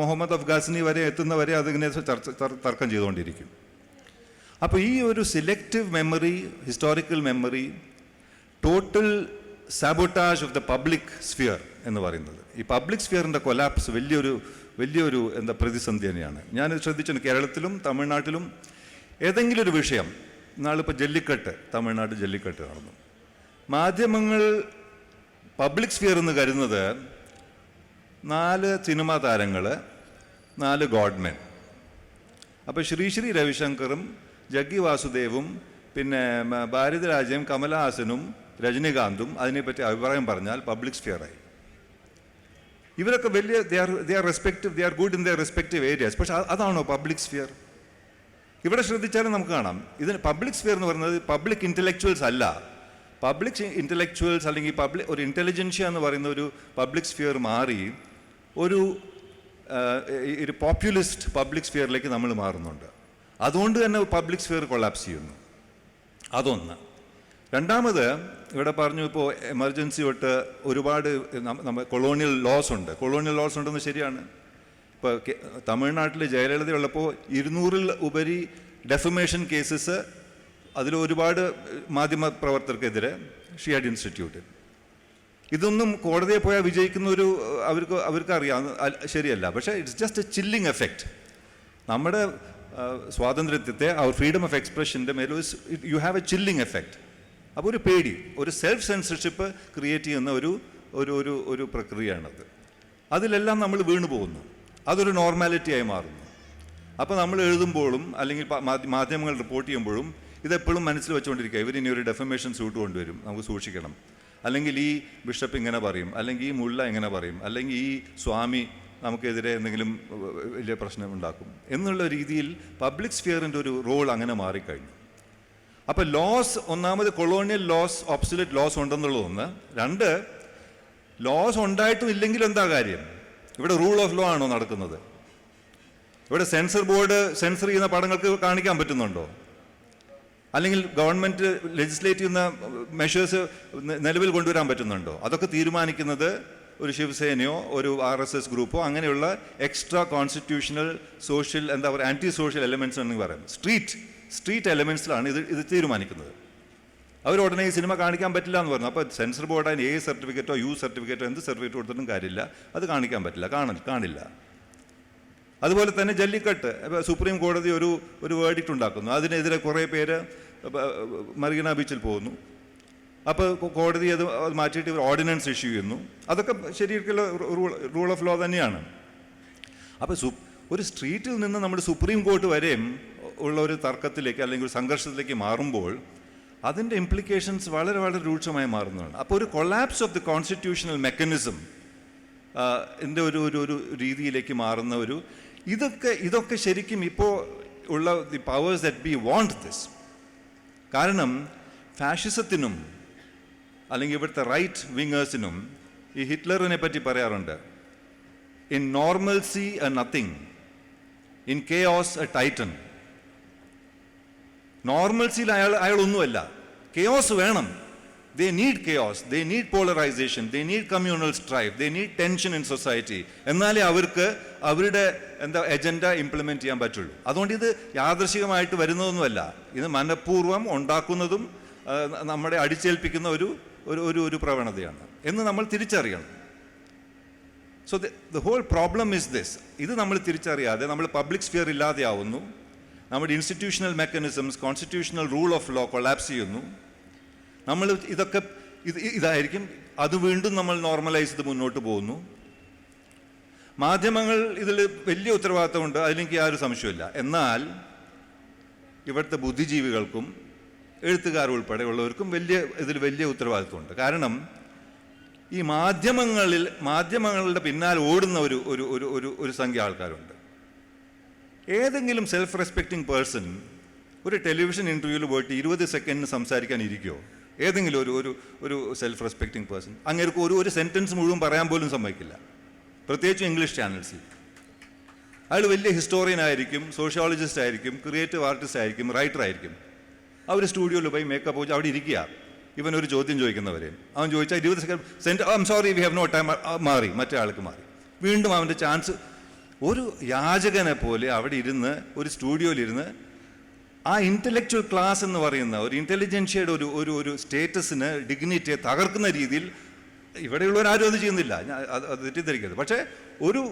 മുഹമ്മദ് ഗസ്നി വരെ എത്തുന്നവരെ അതിങ്ങനെ തർക്കം ചെയ്തുകൊണ്ടിരിക്കും. അപ്പോൾ ഈ ഒരു selective memory, historical memory, total sabotage of the public sphere എന്ന് പറയുന്നത്, ഈ പബ്ലിക് സ്ഫിയറിൻ്റെ കൊലാപ്സ് വലിയൊരു പ്രതിസന്ധി തന്നെയാണ്. ഞാൻ ശ്രദ്ധിച്ചിട്ടുണ്ട്, കേരളത്തിലും തമിഴ്നാട്ടിലും ഏതെങ്കിലും ഒരു വിഷയം, നാളിപ്പോൾ ജല്ലിക്കെട്ട്, തമിഴ്നാട് ജല്ലിക്കെട്ട് നടന്നു, മാധ്യമങ്ങൾ പബ്ലിക് സ്ഫിയർ എന്ന് കരുതുന്നത് 4 സിനിമാ താരങ്ങൾ, 4 ഗോഡ്മെൻ. അപ്പോൾ ശ്രീ രവിശങ്കറും ജഗ്ഗി വാസുദേവും പിന്നെ ഭാരതിരാജയും കമലഹാസനും രജനികാന്തും അതിനെപ്പറ്റി അഭിപ്രായം പറഞ്ഞാൽ പബ്ലിക് സ്ഫിയറായി. ഇവരൊക്കെ വലിയ they are good in there respective areas. പക്ഷെ അതാണോ പബ്ലിക് സ്ഫിയർ? ഇവിടെ ശ്രദ്ധിച്ചാലും നമുക്ക് കാണാം, ഇതിന് പബ്ലിക് സ്ഫിയർ എന്ന് പറയുന്നത് പബ്ലിക് ഇൻ്റലക്ച്വൽസ് അല്ല. പബ്ലിക് ഇൻ്റലക്ച്വൽസ് അല്ലെങ്കിൽ ഒരു ഇൻ്റലിജൻഷ്യ എന്ന് പറയുന്ന ഒരു പബ്ലിക് സ്ഫിയർ മാറി ഒരു പോപ്പുലിസ്റ്റ് പബ്ലിക് സ്ഫിയറിലേക്ക് നമ്മൾ മാറുന്നുണ്ട്. അതുകൊണ്ട് തന്നെ പബ്ലിക് സ്ഫിയർ കൊളാപ്സ് ചെയ്യുന്നു. അതൊന്ന്. രണ്ടാമത്, ഇവിടെ പറഞ്ഞു ഇപ്പോൾ എമർജൻസി തൊട്ട് ഒരുപാട് കൊളോണിയൽ ലോസ് ഉണ്ടെന്ന് ശരിയാണ്. ഇപ്പോൾ തമിഴ്നാട്ടിൽ ജയലളിത ഉള്ളപ്പോൾ 200-ൽ ഉപരി ഡെഫമേഷൻ കേസസ്, അതിൽ ഒരുപാട് മാധ്യമ പ്രവർത്തകർക്കെതിരെ ഷീ ഹാഡ് ഇൻസ്റ്റിറ്റ്യൂട്ട്. ഇതൊന്നും കോടതിയെ പോയാൽ വിജയിക്കുന്ന അവർക്ക് അറിയാം, ശരിയല്ല. പക്ഷേ it's just A chilling effect. നമ്മുടെ സ്വാതന്ത്ര്യത്തെ, അവർ ഫ്രീഡം ഓഫ് എക്സ്പ്രഷൻ്റെ മേലെ you have A chilling effect. അപ്പോൾ ഒരു പേടി, ഒരു സെൽഫ് സെൻസർഷിപ്പ് ക്രിയേറ്റ് ചെയ്യുന്ന ഒരു പ്രക്രിയയാണത്. അതിലെല്ലാം നമ്മൾ വീണു പോകുന്നു. അതൊരു നോർമാലിറ്റിയായി മാറുന്നു. അപ്പോൾ നമ്മൾ എഴുതുമ്പോഴും അല്ലെങ്കിൽ മാധ്യമങ്ങൾ റിപ്പോർട്ട് ചെയ്യുമ്പോഴും ഇതെപ്പോഴും മനസ്സിൽ വെച്ചുകൊണ്ടിരിക്കുക, ഇവരിനി ഒരു ഡെഫമേഷൻ സ്യൂട്ട് കൊണ്ടുവരും, നമുക്ക് സൂക്ഷിക്കണം, അല്ലെങ്കിൽ ഈ ബിഷപ്പ് ഇങ്ങനെ പറയും, അല്ലെങ്കിൽ ഈ മുള്ള ഇങ്ങനെ പറയും, അല്ലെങ്കിൽ ഈ സ്വാമി നമുക്കെതിരെ എന്തെങ്കിലും വലിയ പ്രശ്നം ഉണ്ടാക്കും എന്നുള്ള രീതിയിൽ പബ്ലിക് സ്ഫിയറിൻ്റെ ഒരു റോൾ അങ്ങനെ മാറിക്കഴിഞ്ഞു. അപ്പോൾ ലോസ്, ഒന്നാമത് കൊളോണിയൽ ലോസ്, ഒബ്സൊല്യൂട്ട് ലോസ് ഉണ്ടെന്നുള്ളതൊന്ന്. 2, ലോസ് ഉണ്ടായിട്ടും ഇല്ലെങ്കിലും എന്താ കാര്യം? ഇവിടെ റൂൾ ഓഫ് ലോ ആണോ നടക്കുന്നത്? ഇവിടെ സെൻസർ ബോർഡ് സെൻസർ ചെയ്യുന്ന പടങ്ങൾക്ക് കാണിക്കാൻ പറ്റുന്നുണ്ടോ? അല്ലെങ്കിൽ ഗവൺമെൻറ് ലെജിസ്ലേറ്റ് ചെയ്യുന്ന മെഷേഴ്സ് നിലവിൽ കൊണ്ടുവരാൻ പറ്റുന്നുണ്ടോ? അതൊക്കെ തീരുമാനിക്കുന്നത് ഒരു ശിവസേനയോ ഒരു RSS ഗ്രൂപ്പോ അങ്ങനെയുള്ള extra constitutional social anti social elements എന്ന് പറയും. സ്ട്രീറ്റ് എലമെൻറ്റ്സിലാണ് ഇത് തീരുമാനിക്കുന്നത്. അവർ ഉടനെ ഈ സിനിമ കാണിക്കാൻ പറ്റില്ല എന്ന് പറഞ്ഞു. അപ്പോൾ സെൻസർ ബോർഡ് അതിന് A സർട്ടിഫിക്കറ്റോ U സർട്ടിഫിക്കറ്റോ എന്ത് സർട്ടിഫിക്കറ്റ് കൊടുത്തിട്ടും കാര്യമില്ല, അത് കാണിക്കാൻ പറ്റില്ല, കാണില്ല. അതുപോലെ തന്നെ ജല്ലിക്കെട്ട്, സുപ്രീം കോടതി ഒരു വേർഡിക്റ്റ് ഉണ്ടാക്കുന്നു, അതിനെതിരെ കുറേ പേര് മറീന ബീച്ചിൽ പോകുന്നു. അപ്പോൾ കോടതി അത് മാറ്റിയിട്ട് ഓർഡിനൻസ് ഇഷ്യൂ ചെയ്യുന്നു. അതൊക്കെ ശരിക്കുള്ള റൂൾ ഓഫ് ലോ തന്നെയാണ്. അപ്പോൾ ഒരു സ്ട്രീറ്റിൽ നിന്ന് നമ്മുടെ സുപ്രീം കോർട്ട് വരെയും ഉള്ള ഒരു തർക്കത്തിലേക്ക് അല്ലെങ്കിൽ ഒരു സംഘർഷത്തിലേക്ക് മാറുമ്പോൾ അതിൻ്റെ ഇംപ്ലിക്കേഷൻസ് വളരെ വളരെ രൂക്ഷമായി മാറുന്നതാണ്. അപ്പോൾ ഒരു collapse of the constitutional mechanism എൻ്റെ ഒരു രീതിയിലേക്ക് മാറുന്ന ഇതൊക്കെ ശരിക്കും ഇപ്പോൾ ഉള്ള the powers that be want this. കാരണം ഫാഷിസത്തിനും അല്ലെങ്കിൽ ഇവിടുത്തെ റൈറ്റ് വിങ്ങേഴ്സിനും ഈ ഹിറ്റ്ലറിനെ പറ്റി പറയാറുണ്ട്, in normalcy a nothing, in chaos a titan. നോർമൽസിയിൽ അയാളൊന്നുമല്ല, കെയോസ് വേണം. They need chaos, they need polarization, they need communal strife, they need tension in society. എന്നാലേ അവർക്ക് അവരുടെ എജൻഡ ഇംപ്ലിമെൻറ്റ് ചെയ്യാൻ പറ്റുള്ളൂ. അതുകൊണ്ട് ഇത് യാദൃശികമായിട്ട് വരുന്നതൊന്നുമല്ല, ഇത് മനഃപൂർവ്വം ഉണ്ടാക്കുന്നതും നമ്മളെ അടിച്ചേൽപ്പിക്കുന്ന ഒരു പ്രവണതയാണ് എന്ന് നമ്മൾ തിരിച്ചറിയണം. So the whole problem is this. ഇത് നമ്മൾ തിരിച്ചറിയാതെ നമ്മൾ പബ്ലിക് സ്ഫിയർ ഇല്ലാതെയാവുന്നു, നമ്മുടെ institutional mechanisms, constitutional rule of law collapse ചെയ്യുന്നു. നമ്മൾ ഇതായിരിക്കും, അത് വീണ്ടും നമ്മൾ നോർമലൈസ് ചെയ്ത് മുന്നോട്ട് പോകുന്നു. മാധ്യമങ്ങൾ ഇതിൽ വലിയ ഉത്തരവാദിത്തമുണ്ട്, അതിലെനിക്ക് യാതൊരു സംശയമില്ല. എന്നാൽ ഇവിടുത്തെ ബുദ്ധിജീവികൾക്കും എഴുത്തുകാരുൾപ്പെടെ ഉള്ളവർക്കും ഇതിൽ വലിയ ഉത്തരവാദിത്തമുണ്ട്. കാരണം ഈ മാധ്യമങ്ങളുടെ പിന്നാലെ ഓടുന്ന ഒരു സംഖ്യ ആൾക്കാരുണ്ട്. ഏതെങ്കിലും സെൽഫ് റെസ്പെക്റ്റിംഗ് പേഴ്സൺ ഒരു ടെലിവിഷൻ ഇൻ്റർവ്യൂവിൽ പോയിട്ട് 20 സെക്കൻഡിന് സംസാരിക്കാൻ ഇരിക്കുമോ? ഏതെങ്കിലും ഒരു സെൽഫ് റെസ്പെക്റ്റിംഗ് പേഴ്സൺ അങ്ങേർക്ക് ഒരു സെൻറ്റൻസ് മുഴുവൻ പറയാൻ പോലും സമ്മതിക്കില്ല, പ്രത്യേകിച്ചും ഇംഗ്ലീഷ് ചാനൽസിൽ. അയാൾ വലിയ ഹിസ്റ്റോറിയൻ ആയിരിക്കും, സോഷ്യോളജിസ്റ്റ് ആയിരിക്കും, ക്രിയേറ്റീവ് ആർട്ടിസ്റ്റ് ആയിരിക്കും, റൈറ്റർ ആയിരിക്കും. അവർ സ്റ്റുഡിയോയിൽ പോയി മേക്കപ്പ് വെച്ച് അവിടെ ഇരിക്കുക, ഇവനൊരു ചോദ്യം ചോദിക്കുന്നവരെ. അവൻ ചോദിച്ചാൽ 20 second I'm sorry we have no time, മാറി, മറ്റേ ആൾക്ക് മാറി. വീണ്ടും അവൻ്റെ ചാൻസ്. ഒരു യാചകനെ പോലെ അവിടെ ഇരുന്ന് ഒരു സ്റ്റുഡിയോയിലിരുന്ന് ആ ഇൻ്റലക്ച്വൽ ക്ലാസ് എന്ന് പറയുന്ന ഒരു ഇൻ്റലിജൻഷ്യയുടെ ഒരു സ്റ്റേറ്റസിന്, ഡിഗ്നിറ്റിയെ തകർക്കുന്ന രീതിയിൽ ഇവിടെയുള്ളവരാരും അത് ചെയ്യുന്നില്ല, അത് തെറ്റിദ്ധരിക്കരുത്. പക്ഷേ ഒരു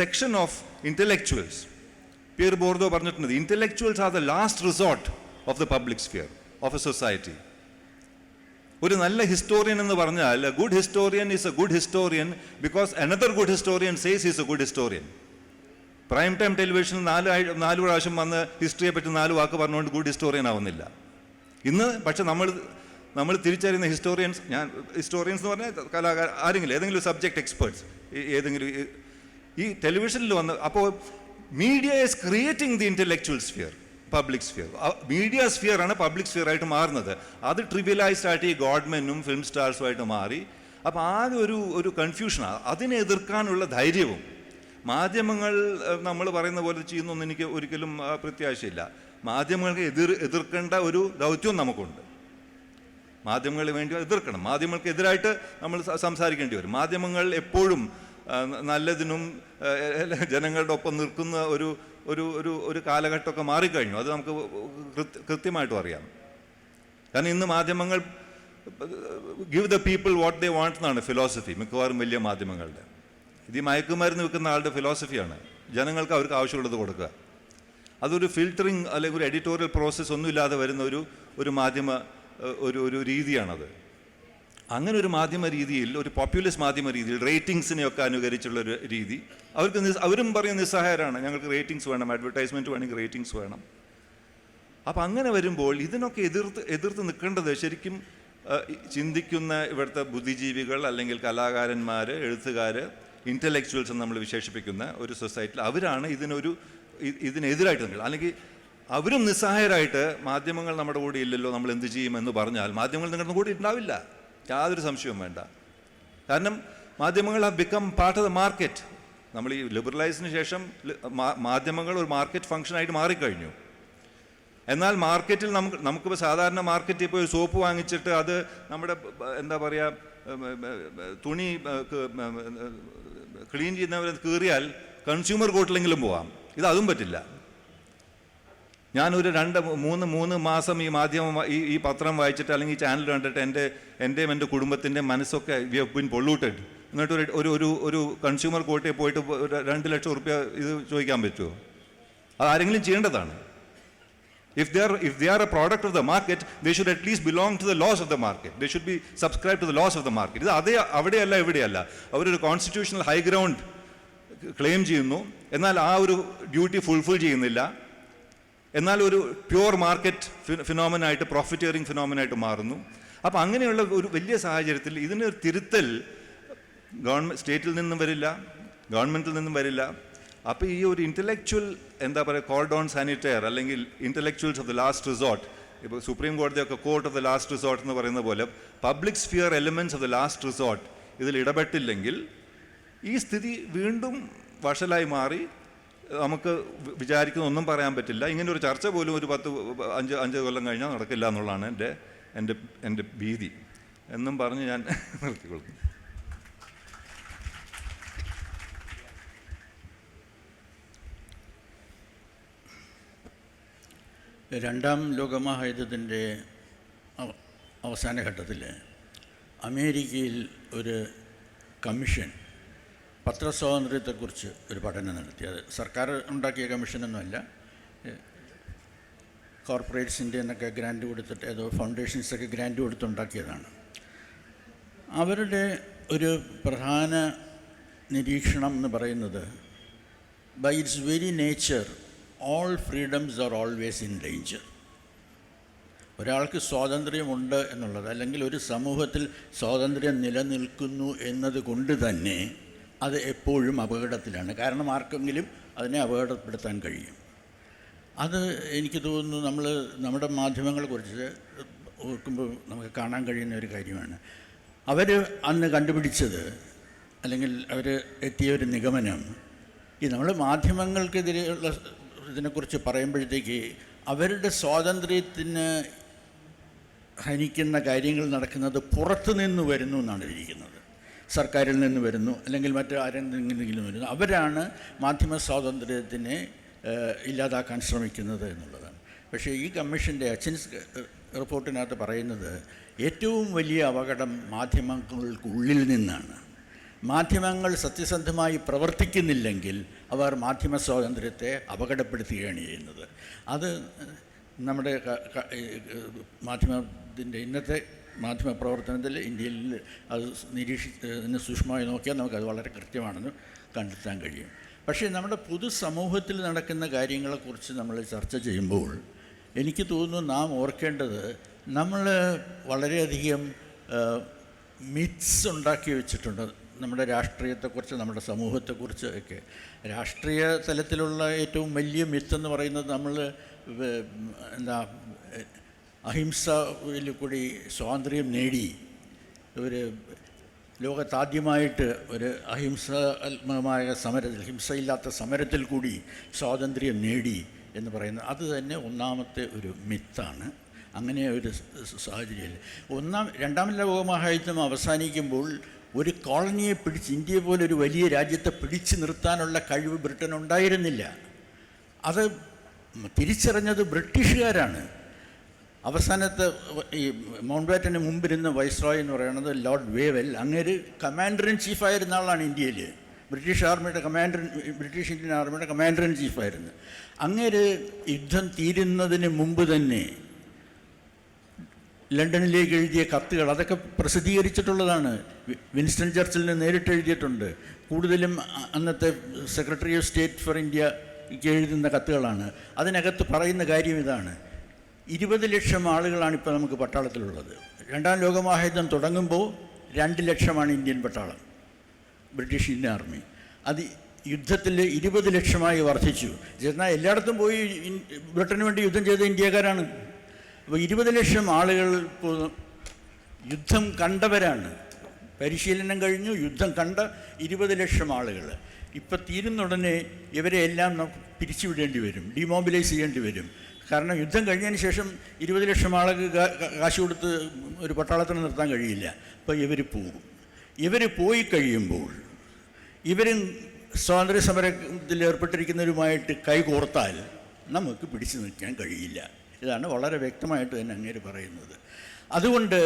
സെക്ഷൻ ഓഫ് ഇൻ്റലക്ച്വൽസ്, പിയർ ബോർദോ പറഞ്ഞിട്ടുണ്ട്, intellectuals are the last resort of the public sphere of A society. ഒരു നല്ല ഹിസ്റ്റോറിയൻ എന്ന് പറഞ്ഞാൽ A good historian is A good historian because another good historian says is A good historian. Prime time ടെലിവിഷനിൽ 4 പ്രാവശ്യം വന്ന് ഹിസ്റ്ററിയെ പറ്റി 4 വാക്ക് പറഞ്ഞുകൊണ്ട് ഗുഡ് ഹിസ്റ്റോറിയൻ ആവുന്നില്ല ഇന്ന്. പക്ഷെ നമ്മൾ തിരിച്ചറിയുന്ന ഹിസ്റ്റോറിയൻസ് എന്ന് പറഞ്ഞാൽ ഏതെങ്കിലും സബ്ജക്റ്റ് എക്സ്പേർട്സ്, ഏതെങ്കിലും ഈ ടെലിവിഷനിൽ വന്ന്. അപ്പോൾ media is creating the intellectual sphere, public sphere. Media sphere ആണ് പബ്ലിക് സ്ഫിയർ ആയിട്ട് മാറുന്നത്. അത് ട്രിവിയലൈസ്ഡ് ആയിട്ട് ഈ ഗവൺമെൻറ്റും ഫിലിം സ്റ്റാർസുമായിട്ട് മാറി. അപ്പോൾ ആകെ ഒരു കൺഫ്യൂഷനാണ്. അതിനെ എതിർക്കാനുള്ള ധൈര്യവും മാധ്യമങ്ങൾ നമ്മൾ പറയുന്ന പോലെ ചെയ്യുന്നൊന്നും എനിക്ക് ഒരിക്കലും പ്രത്യാശയില്ല. മാധ്യമങ്ങൾക്ക് എതിർക്കേണ്ട ഒരു ദൗത്യവും നമുക്കുണ്ട്. മാധ്യമങ്ങളെ വേണ്ടി എതിർക്കണം. മാധ്യമങ്ങൾക്ക് എതിരായിട്ട് നമ്മൾ സംസാരിക്കേണ്ടി വരും. മാധ്യമങ്ങൾ എപ്പോഴും നല്ലതിനും ജനങ്ങളുടെ ഒപ്പം നിൽക്കുന്ന ഒരു കാലഘട്ടമൊക്കെ മാറിക്കഴിഞ്ഞു. അത് നമുക്ക് കൃത്യമായിട്ടും അറിയാം. കാരണം ഇന്ന് മാധ്യമങ്ങൾ give the people what they want എന്നാണ് ഫിലോസഫി മിക്കവാറും വലിയ മാധ്യമങ്ങളുടെ. ഇത് ഈ മയക്കുമരുന്ന് വിൽക്കുന്ന ആളുടെ ഫിലോസഫിയാണ്, ജനങ്ങൾക്ക് അവർക്ക് ആവശ്യമുള്ളത് കൊടുക്കുക. അതൊരു ഫിൽറ്ററിങ് അല്ലെങ്കിൽ ഒരു എഡിറ്റോറിയൽ പ്രോസസ്സ് ഒന്നുമില്ലാതെ വരുന്ന ഒരു മാധ്യമ ഒരു രീതിയാണത്. അങ്ങനെ ഒരു മാധ്യമ രീതിയിൽ, ഒരു പോപ്പുലിസ്റ്റ് മാധ്യമ രീതിയിൽ റേറ്റിംഗ്സിനെയൊക്കെ അനുകരിച്ചുള്ളൊരു രീതി, അവരും പറയുന്ന നിസ്സഹായരാണ്. ഞങ്ങൾക്ക് റേറ്റിംഗ്സ് വേണം, അഡ്വർടൈസ്മെൻറ്റ് വേണമെങ്കിൽ റേറ്റിംഗ്സ് വേണം. അപ്പം അങ്ങനെ വരുമ്പോൾ ഇതിനൊക്കെ എതിർത്ത് നിൽക്കേണ്ടത് ശരിക്കും ചിന്തിക്കുന്ന ഇവിടുത്തെ ബുദ്ധിജീവികൾ അല്ലെങ്കിൽ കലാകാരന്മാർ, എഴുത്തുകാർ, ഇൻ്റലക്ച്വൽസ് എന്ന് നമ്മൾ വിശേഷിപ്പിക്കുന്ന ഒരു സൊസൈറ്റിയിൽ അവരാണ് ഇതിനെതിരായിട്ട് നിൽക്കുന്നത്. അല്ലെങ്കിൽ അവരും നിസ്സഹായരായിട്ട് മാധ്യമങ്ങൾ നമ്മുടെ കൂടെ ഇല്ലല്ലോ, നമ്മൾ എന്ത് ചെയ്യുമെന്ന് പറഞ്ഞാൽ മാധ്യമങ്ങൾ നിങ്ങളുടെ കൂടെ ഉണ്ടാവില്ല, യാതൊരു സംശയവും വേണ്ട. കാരണം മാധ്യമങ്ങൾ have become part of the market. നമ്മൾ ഈ ലിബറലൈസിന് ശേഷം മാധ്യമങ്ങൾ ഒരു മാർക്കറ്റ് ഫംഗ്ഷനായിട്ട് മാറിക്കഴിഞ്ഞു. എന്നാൽ മാർക്കറ്റിൽ നമുക്കിപ്പോൾ സാധാരണ മാർക്കറ്റിൽ പോയി സോപ്പ് വാങ്ങിച്ചിട്ട് അത് നമ്മുടെ എന്താ പറയുക തുണി ക്ലീൻ ചെയ്യുന്നവരെ കീറിയാൽ കൺസ്യൂമർ കോർട്ടിലെങ്കിലും പോവാം. അതും പറ്റില്ല. ഞാനൊരു 2-3 മാസം ഈ മാധ്യമം ഈ പത്രം വായിച്ചിട്ട് അല്ലെങ്കിൽ ഈ ചാനൽ കണ്ടിട്ട് എൻ്റെയും എൻ്റെ കുടുംബത്തിൻ്റെ മനസ്സൊക്കെ വി ഹവ് ബീൻ പൊള്യൂട്ടഡ്. എന്നിട്ട് ഒരു കൺസ്യൂമർ കോർട്ടിൽ പോയിട്ട് 2 ലക്ഷം റുപ്യ ഇത് ചോദിക്കാൻ പറ്റുമോ? അതാരെങ്കിലും ചെയ്യേണ്ടതാണ്. If they are a product of the market, they should at least belong to the laws of the market. They should be subscribed to the laws of the market. ഇത് അവിടെയല്ല ഇവിടെയല്ല. അവരൊരു കോൺസ്റ്റിറ്റ്യൂഷണൽ ഹൈ ഗ്രൗണ്ട് ക്ലെയിം ചെയ്യുന്നു, എന്നാൽ ആ ഒരു ഡ്യൂട്ടി ഫുൾഫിൽ ചെയ്യുന്നില്ല. എന്നാൽ ഒരു പ്യുവർ മാർക്കറ്റ് ഫിനോമിനായിട്ട്, പ്രോഫിറ്റേറിംഗ് ഫിനോമിനായിട്ട് മാറുന്നു. അപ്പം അങ്ങനെയുള്ള ഒരു വലിയ സാഹചര്യത്തിൽ ഇതിനൊരു തിരുത്തൽ ഗവൺമെൻറ് സ്റ്റേറ്റിൽ നിന്നും വരില്ല, ഗവൺമെൻറ്റിൽ നിന്നും വരില്ല. അപ്പോൾ ഈ ഒരു ഇൻ്റലക്ച്വൽ എന്താ പറയുക, കോൾ ഡോൺ സാനിറ്റയർ അല്ലെങ്കിൽ intellectuals of the last resort, ഇപ്പോൾ സുപ്രീം കോടതിയൊക്കെ court of the last resort എന്ന് പറയുന്ന പോലെ public sphere elements of the last resort ഇതിൽ ഇടപെട്ടില്ലെങ്കിൽ ഈ സ്ഥിതി വീണ്ടും വഷളായി മാറി നമുക്ക് വിചാരിക്കുന്ന ഒന്നും പറയാൻ പറ്റില്ല. ഇങ്ങനെ ഒരു ചർച്ച പോലും ഒരു 5 കൊല്ലം കഴിഞ്ഞാൽ നടക്കില്ല എന്നുള്ളതാണ് എൻ്റെ ഭീതി എന്നും പറഞ്ഞ് ഞാൻ നിർത്തിക്കൊള്ളുന്നു. രണ്ടാം ലോകമഹായുദ്ധത്തിൻ്റെ അവസാന ഘട്ടത്തിൽ അമേരിക്കയിൽ ഒരു കമ്മീഷൻ പത്രസ്വാതന്ത്ര്യത്തെക്കുറിച്ച് ഒരു പഠനം നടത്തി. അത് സർക്കാർ ഉണ്ടാക്കിയ കമ്മീഷനൊന്നുമല്ല, കോർപ്പറേറ്റ്സിൻ്റെ എന്നൊക്കെ ഗ്രാൻഡ് കൊടുത്തിട്ട് ഏതോ ഫൗണ്ടേഷൻസൊക്കെ ഗ്രാൻഡ് കൊടുത്തുണ്ടാക്കിയതാണ്. അവരുടെ ഒരു പ്രധാന നിരീക്ഷണം എന്ന് പറയുന്നത്, by its very nature all freedoms are always in danger. ഒരാൾക്ക് സ്വാതന്ത്ര്യമുണ്ട് എന്നുള്ളത്, അല്ലെങ്കിൽ ഒരു സമൂഹത്തിൽ സ്വാതന്ത്ര്യം നിലനിൽക്കുന്നു എന്നത് കൊണ്ട് തന്നെ അത് എപ്പോഴും അപകടത്തിലാണ്. കാരണം ആർക്കെങ്കിലും അതിനെ അപകടപ്പെടുത്താൻ കഴിയും. അത് എനിക്ക് തോന്നുന്നു നമ്മുടെ മാധ്യമങ്ങളെക്കുറിച്ച് ഓർക്കുമ്പോൾ നമുക്ക് കാണാൻ കഴിയുന്ന ഒരു കാര്യമാണ്. അവർ അന്ന് കണ്ടുപിടിച്ചത്, അല്ലെങ്കിൽ അവർ എത്തിയ ഒരു നിഗമനം, ഈ നമ്മൾ മാധ്യമങ്ങൾക്കെതിരെയുള്ള ഇതിനെക്കുറിച്ച് പറയുമ്പോഴത്തേക്ക് അവരുടെ സ്വാതന്ത്ര്യത്തിന് ഹനിക്കുന്ന കാര്യങ്ങൾ നടക്കുന്നത് പുറത്തു നിന്ന് വരുന്നു എന്നാണ് ഇരിക്കുന്നത്. സർക്കാരിൽ നിന്ന് വരുന്നു, അല്ലെങ്കിൽ മറ്റാരെന്തെങ്കിലും വരുന്നു. അവരാണ് മാധ്യമ സ്വാതന്ത്ര്യത്തിനെ ഇല്ലാതാക്കാൻ ശ്രമിക്കുന്നത് എന്നുള്ളതാണ്. പക്ഷേ ഈ കമ്മീഷൻ്റെ അച്ചൻസ് റിപ്പോർട്ടിനകത്ത് പറയുന്നത് ഏറ്റവും വലിയ അപകടം മാധ്യമങ്ങൾക്കുള്ളിൽ നിന്നാണ്. മാധ്യമങ്ങൾ സത്യസന്ധമായി പ്രവർത്തിക്കുന്നില്ലെങ്കിൽ അവർ മാധ്യമ സ്വാതന്ത്ര്യത്തെ അപകടപ്പെടുത്തുകയാണ് ചെയ്യുന്നത്. അത് നമ്മുടെ ഇന്നത്തെ മാധ്യമ പ്രവർത്തനത്തിൽ ഇന്ത്യയിൽ അത് നിരീക്ഷിച്ച് സൂക്ഷ്മമായി നോക്കിയാൽ നമുക്കത് വളരെ കൃത്യമാണെന്ന് കണ്ടെത്താൻ കഴിയും. പക്ഷേ നമ്മുടെ പൊതുസമൂഹത്തിൽ നടക്കുന്ന കാര്യങ്ങളെക്കുറിച്ച് നമ്മൾ ചർച്ച ചെയ്യുമ്പോൾ എനിക്ക് തോന്നുന്നു നാം ഓർക്കേണ്ടത്, നമ്മൾ വളരെയധികം മിത്സ് ഉണ്ടാക്കി വെച്ചിട്ടുണ്ട് നമ്മുടെ രാഷ്ട്രീയത്തെക്കുറിച്ച്, നമ്മുടെ സമൂഹത്തെക്കുറിച്ച് ഒക്കെ. രാഷ്ട്രീയ തലത്തിലുള്ള ഏറ്റവും വലിയ മിത്തെന്ന് പറയുന്നത്, നമ്മൾ അഹിംസയിൽ കൂടി സ്വാതന്ത്ര്യം നേടി, ഒരു ലോകത്താദ്യമായിട്ട് ഒരു അഹിംസാത്മകമായ സമരത്തിൽ, ഹിംസയില്ലാത്ത സമരത്തിൽ കൂടി സ്വാതന്ത്ര്യം നേടി എന്ന് പറയുന്നത്, അത് തന്നെ ഒന്നാമത്തെ ഒരു മിത്താണ്. അങ്ങനെ ഒരു സാഹചര്യമില്ല. രണ്ടാം ലോകമഹായുദ്ധം അവസാനിക്കുമ്പോൾ ഒരു കോളനിയെ ഇന്ത്യയെ പോലെ ഒരു വലിയ രാജ്യത്തെ പിടിച്ചു നിർത്താനുള്ള കഴിവ് ബ്രിട്ടനുണ്ടായിരുന്നില്ല. അത് തിരിച്ചറിഞ്ഞത് ബ്രിട്ടീഷുകാരാണ്. അവസാനത്തെ ഈ മൗണ്ട് ബാറ്റന് മുമ്പിരുന്ന വൈസ്രോയ് എന്ന് പറയുന്നത് ലോർഡ് വേവൽ, അങ്ങേര് കമാൻഡർ ഇൻ ചീഫായിരുന്ന ആളാണ് ഇന്ത്യയിൽ. ബ്രിട്ടീഷ് ഇന്ത്യൻ ആർമിയുടെ കമാൻഡർ ഇൻ ചീഫായിരുന്നു. അങ്ങേര് യുദ്ധം തീരുന്നതിന് മുമ്പ് തന്നെ ലണ്ടനിലേക്ക് എഴുതിയ കത്തുകൾ, അതൊക്കെ പ്രസിദ്ധീകരിച്ചിട്ടുള്ളതാണ്. വിൻസ്റ്റൺ ചർച്ചിലിന് നേരിട്ട് എഴുതിയിട്ടുണ്ട്. കൂടുതലും അന്നത്തെ സെക്രട്ടറി ഓഫ് സ്റ്റേറ്റ് ഫോർ ഇന്ത്യക്ക് എഴുതുന്ന കത്തുകളാണ്. അതിനകത്ത് പറയുന്ന കാര്യം ഇതാണ്: 20 ലക്ഷം ആളുകളാണ് ഇപ്പോൾ നമുക്ക് പട്ടാളത്തിലുള്ളത്. രണ്ടാം ലോകമഹായുദ്ധം തുടങ്ങുമ്പോൾ 2 ലക്ഷമാണ് ഇന്ത്യൻ പട്ടാളം, ബ്രിട്ടീഷ് ഇന്ത്യൻ ആർമി. അത് യുദ്ധത്തിൽ 20 ലക്ഷമായി വർദ്ധിച്ചു. എന്നാൽ എല്ലായിടത്തും പോയി ബ്രിട്ടന് വേണ്ടി യുദ്ധം ചെയ്ത ഇന്ത്യക്കാരാണ്. അപ്പോൾ 20 ലക്ഷം ആളുകൾ യുദ്ധം കണ്ടവരാണ്. പരിശീലനം കഴിഞ്ഞു യുദ്ധം കണ്ട 20 ലക്ഷം ആളുകൾ. ഇപ്പം തീരുന്നുടനെ ഇവരെ എല്ലാം നമുക്ക് പിരിച്ചുവിടേണ്ടി വരും, ഡിമോബിലൈസ് ചെയ്യേണ്ടി വരും. കാരണം യുദ്ധം കഴിഞ്ഞതിന് ശേഷം 20 ലക്ഷം ആൾക്ക് കാശ് കൊടുത്ത് ഒരു പട്ടാളത്തിന് നിർത്താൻ കഴിയില്ല. അപ്പോൾ ഇവർ പോകും. ഇവർ പോയി കഴിയുമ്പോൾ ഇവരും സ്വാതന്ത്ര്യ സമരത്തിൽ ഏർപ്പെട്ടിരിക്കുന്നവരുമായിട്ട് കൈകോർത്താൽ നമുക്ക് പിടിച്ചു നിൽക്കാൻ കഴിയില്ല. ഇതാണ് വളരെ വ്യക്തമായിട്ട് തന്നെ അങ്ങേര് പറയുന്നത്. അതുകൊണ്ട്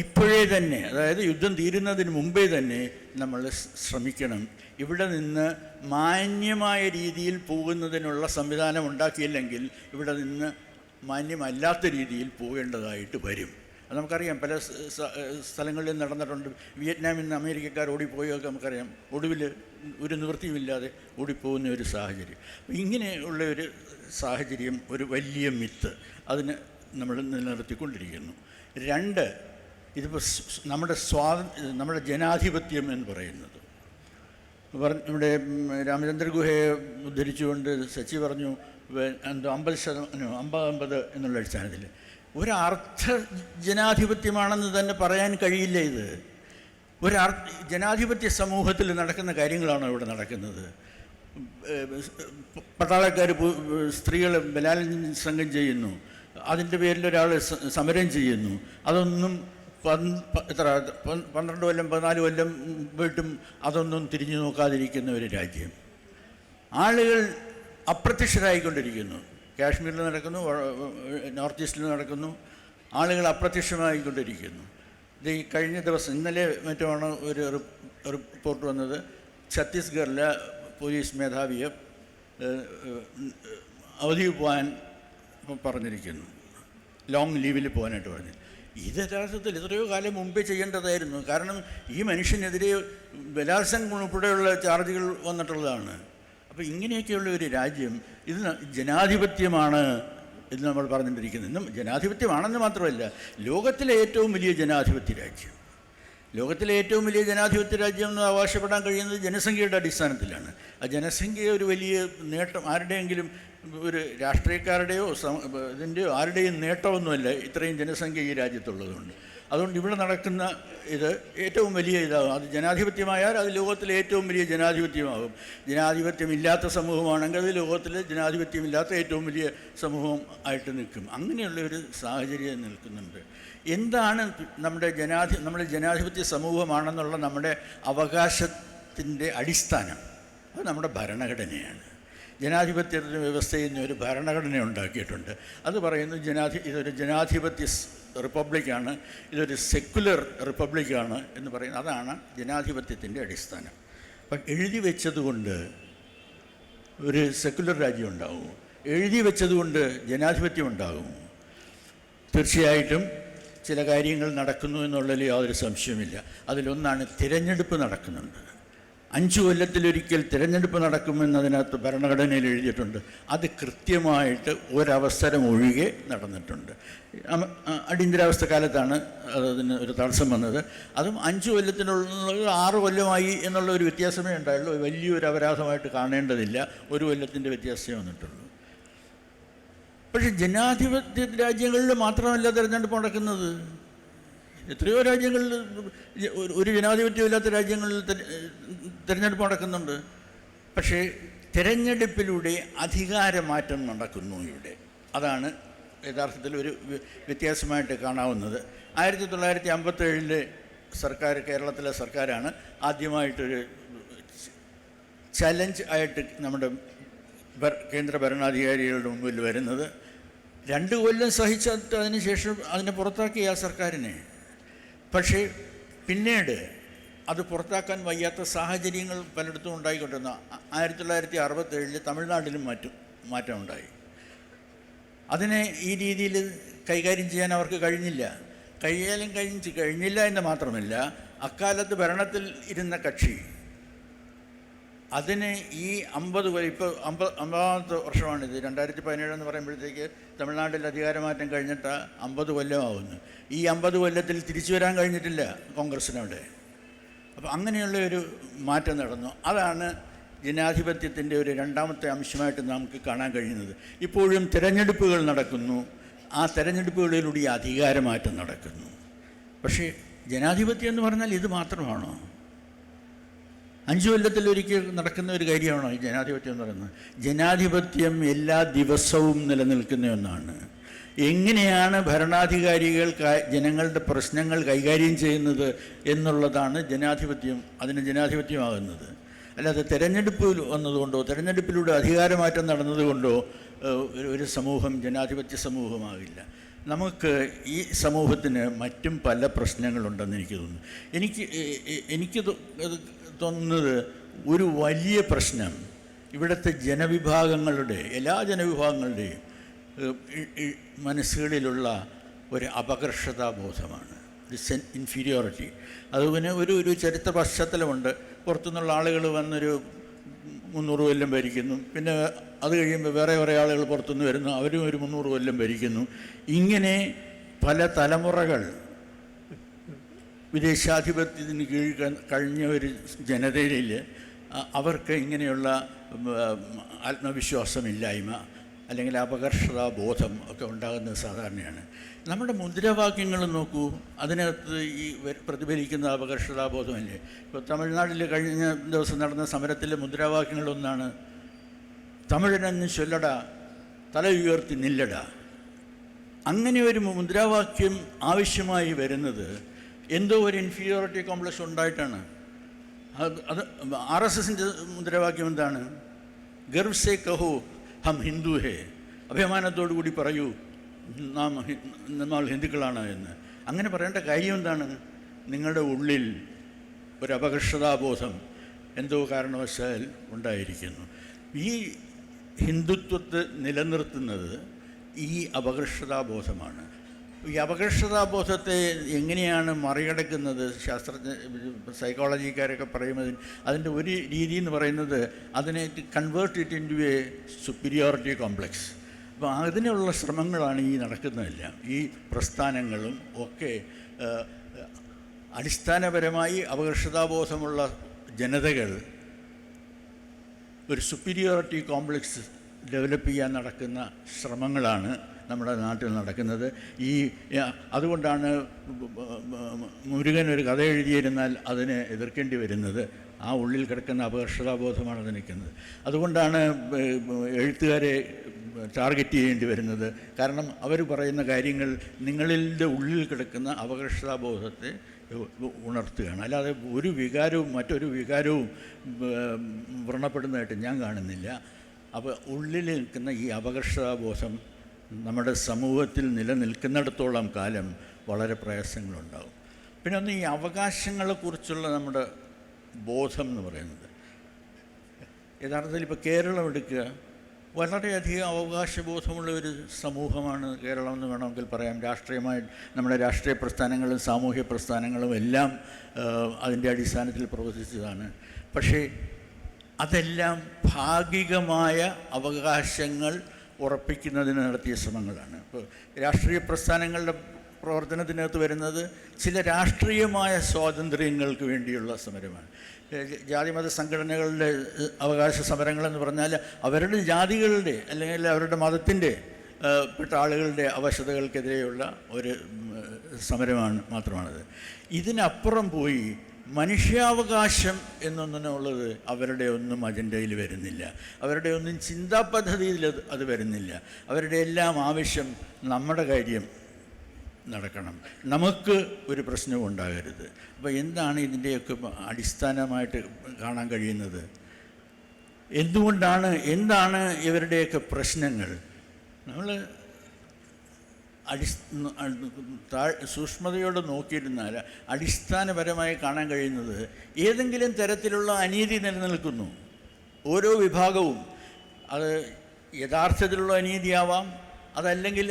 ഇപ്പോഴേ തന്നെ, അതായത് യുദ്ധം തീരുന്നതിന് മുമ്പേ തന്നെ നമ്മൾ ശ്രമിക്കണം. ഇവിടെ നിന്ന് മാന്യമായ രീതിയിൽ പോകുന്നതിനുള്ള സംവിധാനം ഉണ്ടാക്കിയില്ലെങ്കിൽ ഇവിടെ നിന്ന് മാന്യമല്ലാത്ത രീതിയിൽ പോകേണ്ടതായിട്ട് വരും. അത് നമുക്കറിയാം, പല സ്ഥലങ്ങളിലും നടന്നിട്ടുണ്ട്. വിയറ്റ്നാമിൽ നിന്ന് അമേരിക്കക്കാർ ഓടിപ്പോയൊക്കെ നമുക്കറിയാം. ഒടുവിൽ ഒരു നിവൃത്തിയുമില്ലാതെ ഓടിപ്പോകുന്ന ഒരു സാഹചര്യം. ഇങ്ങനെയുള്ള ഒരു സാഹചര്യം ഒരു വലിയ മിത്ത് അതിന് നമ്മൾ നിലനിർത്തിക്കൊണ്ടിരിക്കുന്നു. രണ്ട്, ഇതിപ്പോൾ നമ്മുടെ ജനാധിപത്യം എന്ന് പറയുന്നത് ഇവിടെ രാമചന്ദ്ര ഗുഹയെ ഉദ്ധരിച്ചുകൊണ്ട് സച്ചി പറഞ്ഞു എന്തോ 50% എന്നുള്ള അടിസ്ഥാനത്തിൽ ഒരർത്ഥ ജനാധിപത്യമാണെന്ന് തന്നെ പറയാൻ കഴിയില്ല. ഇത് ജനാധിപത്യ സമൂഹത്തിൽ നടക്കുന്ന കാര്യങ്ങളാണോ ഇവിടെ നടക്കുന്നത്? പട്ടാളക്കാർ സ്ത്രീകളെ ബലാത്സംഗം ചെയ്യുന്നു, അതിൻ്റെ പേരിൽ ഒരാൾ സമരം ചെയ്യുന്നു. അതൊന്നും 12 കൊല്ലം 14 കൊല്ലം പോയിട്ടും അതൊന്നും തിരിഞ്ഞു നോക്കാതിരിക്കുന്ന ഒരു രാജ്യം. ആളുകൾ അപ്രത്യക്ഷരായിക്കൊണ്ടിരിക്കുന്നു. കാശ്മീരിൽ നടക്കുന്നു, നോർത്ത് ഈസ്റ്റിൽ നടക്കുന്നു, ആളുകൾ അപ്രത്യക്ഷമായിക്കൊണ്ടിരിക്കുന്നു. ഇത് ഈ കഴിഞ്ഞ ദിവസം ഇന്നലെ മറ്റുമാണ് ഒരു റിപ്പോർട്ട് വന്നത്. ഛത്തീസ്ഗഡിലെ പോലീസ് മേധാവിയെ അവധി പോകാൻ പറഞ്ഞിരിക്കുന്നു, ലോങ് ലീവിൽ പോകാനായിട്ട് പറഞ്ഞു. ഇത് യഥാർത്ഥത്തിൽ എത്രയോ കാലം മുമ്പേ ചെയ്യേണ്ടതായിരുന്നു. കാരണം ഈ മനുഷ്യനെതിരെ ബലാത്സംഗം ഉൾപ്പെടെയുള്ള ചാർജുകൾ വന്നിട്ടുള്ളതാണ്. അപ്പോൾ ഇങ്ങനെയൊക്കെയുള്ള ഒരു രാജ്യം, ഇത് ജനാധിപത്യമാണ് എന്ന് നമ്മൾ പറഞ്ഞുകൊണ്ടിരിക്കുന്നത്. ഇന്നും ജനാധിപത്യമാണെന്ന് മാത്രമല്ല, ലോകത്തിലെ ഏറ്റവും വലിയ ജനാധിപത്യ രാജ്യം. ലോകത്തിലെ ഏറ്റവും വലിയ ജനാധിപത്യ രാജ്യം എന്ന് അവകാശപ്പെടാൻ കഴിയുന്നത് ജനസംഖ്യയുടെ അടിസ്ഥാനത്തിലാണ്. ആ ജനസംഖ്യ ഒരു വലിയ നേട്ടം ആരുടെയെങ്കിലും ഒരു രാഷ്ട്രീയക്കാരുടെയോ ഇതിൻ്റെയോ ആരുടെയും നേട്ടമൊന്നുമല്ല ഇത്രയും ജനസംഖ്യ ഈ രാജ്യത്തുള്ളതുകൊണ്ട്. അതുകൊണ്ട് ഇവിടെ നടക്കുന്ന ഇത് ഏറ്റവും വലിയ ഇതാകും. അത് ജനാധിപത്യമായാൽ അത് ലോകത്തിലെ ഏറ്റവും വലിയ ജനാധിപത്യമാകും. ജനാധിപത്യമില്ലാത്ത സമൂഹമാണെങ്കിൽ അത് ലോകത്തിലെ ജനാധിപത്യമില്ലാത്ത ഏറ്റവും വലിയ സമൂഹം ആയിട്ട് നിൽക്കും. അങ്ങനെയുള്ള ഒരു സാഹചര്യം നിൽക്കുന്നുണ്ട്. എന്താണ് നമ്മുടെ ജനാധിപത്യ സമൂഹമാണെന്നുള്ള നമ്മുടെ അവകാശത്തിൻ്റെ അടിസ്ഥാനം? അത് നമ്മുടെ ഭരണഘടനയാണ്. ജനാധിപത്യ വ്യവസ്ഥയിൽ നിന്ന് ഒരു ഭരണഘടന ഉണ്ടാക്കിയിട്ടുണ്ട്. അത് പറയുന്നു ഇതൊരു ജനാധിപത്യ റിപ്പബ്ലിക്കാണ്, ഇതൊരു സെക്കുലർ റിപ്പബ്ലിക്കാണ് എന്ന് പറയുന്നത്. അതാണ് ജനാധിപത്യത്തിൻ്റെ അടിസ്ഥാനം. അപ്പം എഴുതി വെച്ചതുകൊണ്ട് ഒരു സെക്കുലർ രാജ്യം ഉണ്ടാകും, എഴുതി വെച്ചതുകൊണ്ട് ജനാധിപത്യം ഉണ്ടാകും. തീർച്ചയായിട്ടും ചില കാര്യങ്ങൾ നടക്കുന്നു എന്നുള്ളതിൽ യാതൊരു സംശയമില്ല. അതിലൊന്നാണ് തിരഞ്ഞെടുപ്പ് നടക്കുന്നുണ്ട്. 5 കൊല്ലത്തിലൊരിക്കൽ തിരഞ്ഞെടുപ്പ് നടക്കുമെന്നതിനകത്ത് ഭരണഘടനയിൽ എഴുതിയിട്ടുണ്ട്. അത് കൃത്യമായിട്ട് ഒരവസരം ഒഴികെ നടന്നിട്ടുണ്ട്. അടിയന്തരാവസ്ഥ കാലത്താണ് അതിന് ഒരു തടസ്സം വന്നത്. അതും 5 കൊല്ലത്തിനുള്ളത് 6 കൊല്ലമായി എന്നുള്ള ഒരു വ്യത്യാസമേ ഉണ്ടായുള്ളൂ. വലിയൊരു അപരാധമായിട്ട് കാണേണ്ടതില്ല. 1 കൊല്ലത്തിൻ്റെ വ്യത്യാസമേ വന്നിട്ടുള്ളൂ. പക്ഷേ ജനാധിപത്യ രാജ്യങ്ങളിൽ മാത്രമല്ല തിരഞ്ഞെടുപ്പ് നടക്കുന്നത്. എത്രയോ രാജ്യങ്ങളിൽ, ഒരു ജനാധിപത്യമില്ലാത്ത രാജ്യങ്ങളിൽ തിരഞ്ഞെടുപ്പ് നടക്കുന്നുണ്ട്. പക്ഷേ തിരഞ്ഞെടുപ്പിലൂടെ അധികാരമാറ്റം നടക്കുന്നു ഇവിടെ. അതാണ് യഥാർത്ഥത്തിൽ ഒരു വ്യത്യാസമായിട്ട് കാണാവുന്നത്. 1957 സർക്കാർ, കേരളത്തിലെ സർക്കാരാണ് ആദ്യമായിട്ടൊരു ചലഞ്ച് ആയിട്ട് നമ്മുടെ കേന്ദ്ര ഭരണാധികാരികളുടെ മുമ്പിൽ വരുന്നത്. 2 കൊല്ലം സഹിച്ചിട്ട് അതിന് ശേഷം അതിനെ പുറത്താക്കി ആ സർക്കാരിനെ. പക്ഷേ പിന്നീട് അത് പുറത്താക്കാൻ വയ്യാത്ത സാഹചര്യങ്ങൾ പലയിടത്തും ഉണ്ടായിക്കൊണ്ടിരുന്നു. 1967 തമിഴ്നാട്ടിലും മാറ്റമുണ്ടായി. അതിനെ ഈ രീതിയിൽ കൈകാര്യം ചെയ്യാൻ അവർക്ക് കഴിഞ്ഞില്ല എന്ന് മാത്രമല്ല, അക്കാലത്ത് ഭരണത്തിൽ ഇരുന്ന കക്ഷി അതിന് ഈ 50 കൊല്ലം, ഇപ്പോൾ 50ാമത്തെ വർഷമാണിത്. 2017 എന്ന് പറയുമ്പോഴത്തേക്ക് തമിഴ്നാട്ടിൽ അധികാരമാറ്റം കഴിഞ്ഞിട്ട് 50 കൊല്ലമാവുന്നു. ഈ 50 കൊല്ലത്തിൽ തിരിച്ചു വരാൻ കഴിഞ്ഞിട്ടില്ല കോൺഗ്രസ്സിനവിടെ. അപ്പോൾ അങ്ങനെയുള്ള ഒരു മാറ്റം നടന്നു. അതാണ് ജനാധിപത്യത്തിൻ്റെ ഒരു രണ്ടാമത്തെ അംശമായിട്ട് നമുക്ക് കാണാൻ കഴിയുന്നത്. ഇപ്പോഴും തിരഞ്ഞെടുപ്പുകൾ നടക്കുന്നു. ആ തിരഞ്ഞെടുപ്പുകളിലൂടെ അധികാരമാറ്റം നടക്കുന്നു. പക്ഷേ ജനാധിപത്യം എന്ന് പറഞ്ഞാൽ ഇത് മാത്രമാണോ? 5 കൊല്ലത്തിലൊരിക്കൽ നടക്കുന്ന ഒരു കാര്യമാണോ ഈ ജനാധിപത്യം എന്ന് പറയുന്നത്? ജനാധിപത്യം എല്ലാ ദിവസവും നിലനിൽക്കുന്ന ഒന്നാണ്. എങ്ങനെയാണ് ഭരണാധികാരികൾ ജനങ്ങളുടെ പ്രശ്നങ്ങൾ കൈകാര്യം ചെയ്യുന്നത് എന്നുള്ളതാണ് അതിന് ജനാധിപത്യമാകുന്നത്. അല്ലാതെ തിരഞ്ഞെടുപ്പ് വന്നതുകൊണ്ടോ തിരഞ്ഞെടുപ്പിലൂടെ അധികാരമാറ്റം നടന്നതുകൊണ്ടോ ഒരു സമൂഹം ജനാധിപത്യ സമൂഹമാകില്ല. നമുക്ക് ഈ സമൂഹത്തിന് മറ്റും പല പ്രശ്നങ്ങളുണ്ടെന്ന് എനിക്ക് തോന്നുന്നു. എനിക്ക് തോന്നുന്നത് ഒരു വലിയ പ്രശ്നം ഇവിടുത്തെ എല്ലാ ജനവിഭാഗങ്ങളുടെയും മനസ്സുകളിലുള്ള ഒരു അപകർഷതാബോധമാണ്, ഒരു ഇൻഫീരിയോറിറ്റി. അത് പിന്നെ ഒരു ചരിത്ര പശ്ചാത്തലമുണ്ട്. പുറത്തുനിന്നുള്ള ആളുകൾ വന്നൊരു 300 കൊല്ലം ഭരിക്കുന്നു, പിന്നെ അത് കഴിയുമ്പോൾ വേറെ ആളുകൾ പുറത്തുനിന്ന് വരുന്നു, അവരും ഒരു 300 കൊല്ലം ഭരിക്കുന്നു. ഇങ്ങനെ പല തലമുറകൾ വിദേശാധിപത്യത്തിന് കീഴിൽ കഴിഞ്ഞ ഒരു ജനതയിൽ അവർക്ക് ഇങ്ങനെയുള്ള ആത്മവിശ്വാസമില്ലായ്മ അല്ലെങ്കിൽ അപകർഷതാബോധം ഒക്കെ ഉണ്ടാകുന്നത് സാധാരണയാണ്. നമ്മുടെ മുദ്രാവാക്യങ്ങൾ നോക്കൂ, അതിനകത്ത് ഈ പ്രതിഫലിക്കുന്ന അപകർഷതാബോധമല്ലേ. ഇപ്പോൾ തമിഴ്നാട്ടിൽ കഴിഞ്ഞ ദിവസം നടന്ന സമരത്തിലെ മുദ്രാവാക്യങ്ങളൊന്നാണ് തമിഴനെന്ന് ചൊല്ലട, തല ഉയർത്തി നില്ലട. അങ്ങനെ ഒരു മുദ്രാവാക്യം ആവശ്യമായി വരുന്നത് എന്തോ ഒരു ഇൻഫീരിയോറിറ്റി കോംപ്ലക്സ് ഉണ്ടായിട്ടാണ്. അത് RSSൻ്റെ മുദ്രാവാക്യം എന്താണ്? ഗർവ് സേ കഹോ ഹം ഹിന്ദു ഹേ, അഭിമാനത്തോടു കൂടി പറയൂ നമ്മൾ ഹിന്ദുക്കളാണ് എന്ന്. അങ്ങനെ പറയേണ്ട കാര്യം എന്താണ്? നിങ്ങളുടെ ഉള്ളിൽ ഒരു അപകർഷതാബോധം എന്തോ കാരണവശാൽ ഉണ്ടായിരിക്കുന്നു. ഈ ഹിന്ദുത്വത്തെ നിലനിർത്തുന്നത് ഈ അപകർഷതാബോധമാണ്. ഈ അപകർഷതാബോധത്തെ എങ്ങനെയാണ് മറികടക്കുന്നത്? സൈക്കോളജിക്കാരൊക്കെ പറയുന്നത് അതിൻ്റെ ഒരു രീതി എന്ന് പറയുന്നത് അതിനെ convert it into a superiority complex. അപ്പോൾ അതിനുള്ള ശ്രമങ്ങളാണ് ഈ നടക്കുന്നതെല്ലാം. ഈ പ്രസ്ഥാനങ്ങളും ഒക്കെ അടിസ്ഥാനപരമായി അപകർഷതാബോധമുള്ള ജനതകൾ ഒരു സുപ്പീരിയോറിറ്റി കോംപ്ലക്സ് ഡെവലപ്പ് ചെയ്യാൻ നടക്കുന്ന ശ്രമങ്ങളാണ് നമ്മുടെ നാട്ടിൽ നടക്കുന്നത്. അതുകൊണ്ടാണ് മുരുകൻ ഒരു കഥ എഴുതിയിരുന്നാൽ അതിനെ എതിർക്കേണ്ടി വരുന്നത്. ആ ഉള്ളിൽ കിടക്കുന്ന അപകർഷതാബോധമാണ് അത് നിൽക്കുന്നത്. അതുകൊണ്ടാണ് എഴുത്തുകാരെ ടാർഗറ്റ് ചെയ്യേണ്ടി വരുന്നത്. കാരണം അവർ പറയുന്ന കാര്യങ്ങൾ നിങ്ങളുടെ ഉള്ളിൽ കിടക്കുന്ന അപകർഷതാബോധത്തെ ഉണർത്തുകയാണ്. അല്ലാതെ ഒരു വികാരവും മറ്റൊരു വികാരവും വ്രണപ്പെടുന്നതായിട്ട് ഞാൻ കാണുന്നില്ല. അപ്പോൾ ഉള്ളിൽ നിൽക്കുന്ന ഈ അപകർഷതാബോധം നമ്മുടെ സമൂഹത്തിൽ നിലനിൽക്കുന്നിടത്തോളം കാലം വളരെ പ്രയാസങ്ങളുണ്ടാകും. പിന്നെ ഒന്ന് ഈ അവകാശങ്ങളെക്കുറിച്ചുള്ള നമ്മുടെ ബോധം എന്ന് പറയുന്നത്, യഥാർത്ഥത്തിൽ ഇപ്പോൾ കേരളം എടുക്കുക, വളരെയധികം അവകാശബോധമുള്ള ഒരു സമൂഹമാണ് കേരളം എന്ന് വേണമെങ്കിൽ പറയാം. രാഷ്ട്രീയമായി നമ്മുടെ രാഷ്ട്രീയ പ്രസ്ഥാനങ്ങളും സാമൂഹ്യ പ്രസ്ഥാനങ്ങളും എല്ലാം അതിൻ്റെ അടിസ്ഥാനത്തിൽ പ്രവർത്തിച്ചതാണ്. പക്ഷേ അതെല്ലാം ഭാഗികമായ അവകാശങ്ങൾ ഉറപ്പിക്കുന്നതിന് നടത്തിയ ശ്രമങ്ങളാണ്. ഇപ്പോൾ രാഷ്ട്രീയ പ്രസ്ഥാനങ്ങളുടെ പ്രവർത്തനത്തിനകത്ത് വരുന്നത് ചില രാഷ്ട്രീയമായ സ്വാതന്ത്ര്യങ്ങൾക്ക് വേണ്ടിയുള്ള സമരമാണ്. ജാതിമത സംഘടനകളുടെ അവകാശ സമരങ്ങളെന്ന് പറഞ്ഞാൽ അവരുടെ ജാതികളുടെ അല്ലെങ്കിൽ അവരുടെ മതത്തിൻ്റെ പെട്ട ആളുകളുടെ അവശതകൾക്കെതിരെയുള്ള ഒരു സമരമാണ് മാത്രമാണത്. ഇതിനപ്പുറം പോയി മനുഷ്യാവകാശം എന്നൊന്നുള്ളത് അവരുടെ ഒന്നും അജണ്ടയിൽ വരുന്നില്ല. അവരുടെ ഒന്നും ചിന്താ പദ്ധതിയിൽ അത് വരുന്നില്ല. അവരുടെ എല്ലാം ആവശ്യം നമ്മുടെ കാര്യം നടക്കണം, നമുക്ക് ഒരു പ്രശ്നവും ഉണ്ടാകരുത്. അപ്പോൾ എന്താണ് ഇതിൻ്റെയൊക്കെ അടിസ്ഥാനമായിട്ട് കാണാൻ കഴിയുന്നത്? എന്താണ് ഇവരുടെയൊക്കെ പ്രശ്നങ്ങൾ? നമ്മൾ സൂക്ഷ്മതയോടെ നോക്കിയിരുന്നാൽ അടിസ്ഥാനപരമായി കാണാൻ കഴിയുന്നത് ഏതെങ്കിലും തരത്തിലുള്ള അനീതി നിലനിൽക്കുന്നു. ഓരോ വിഭാഗവും അത് യഥാർത്ഥത്തിലുള്ള അനീതിയാവാം, അതല്ലെങ്കിൽ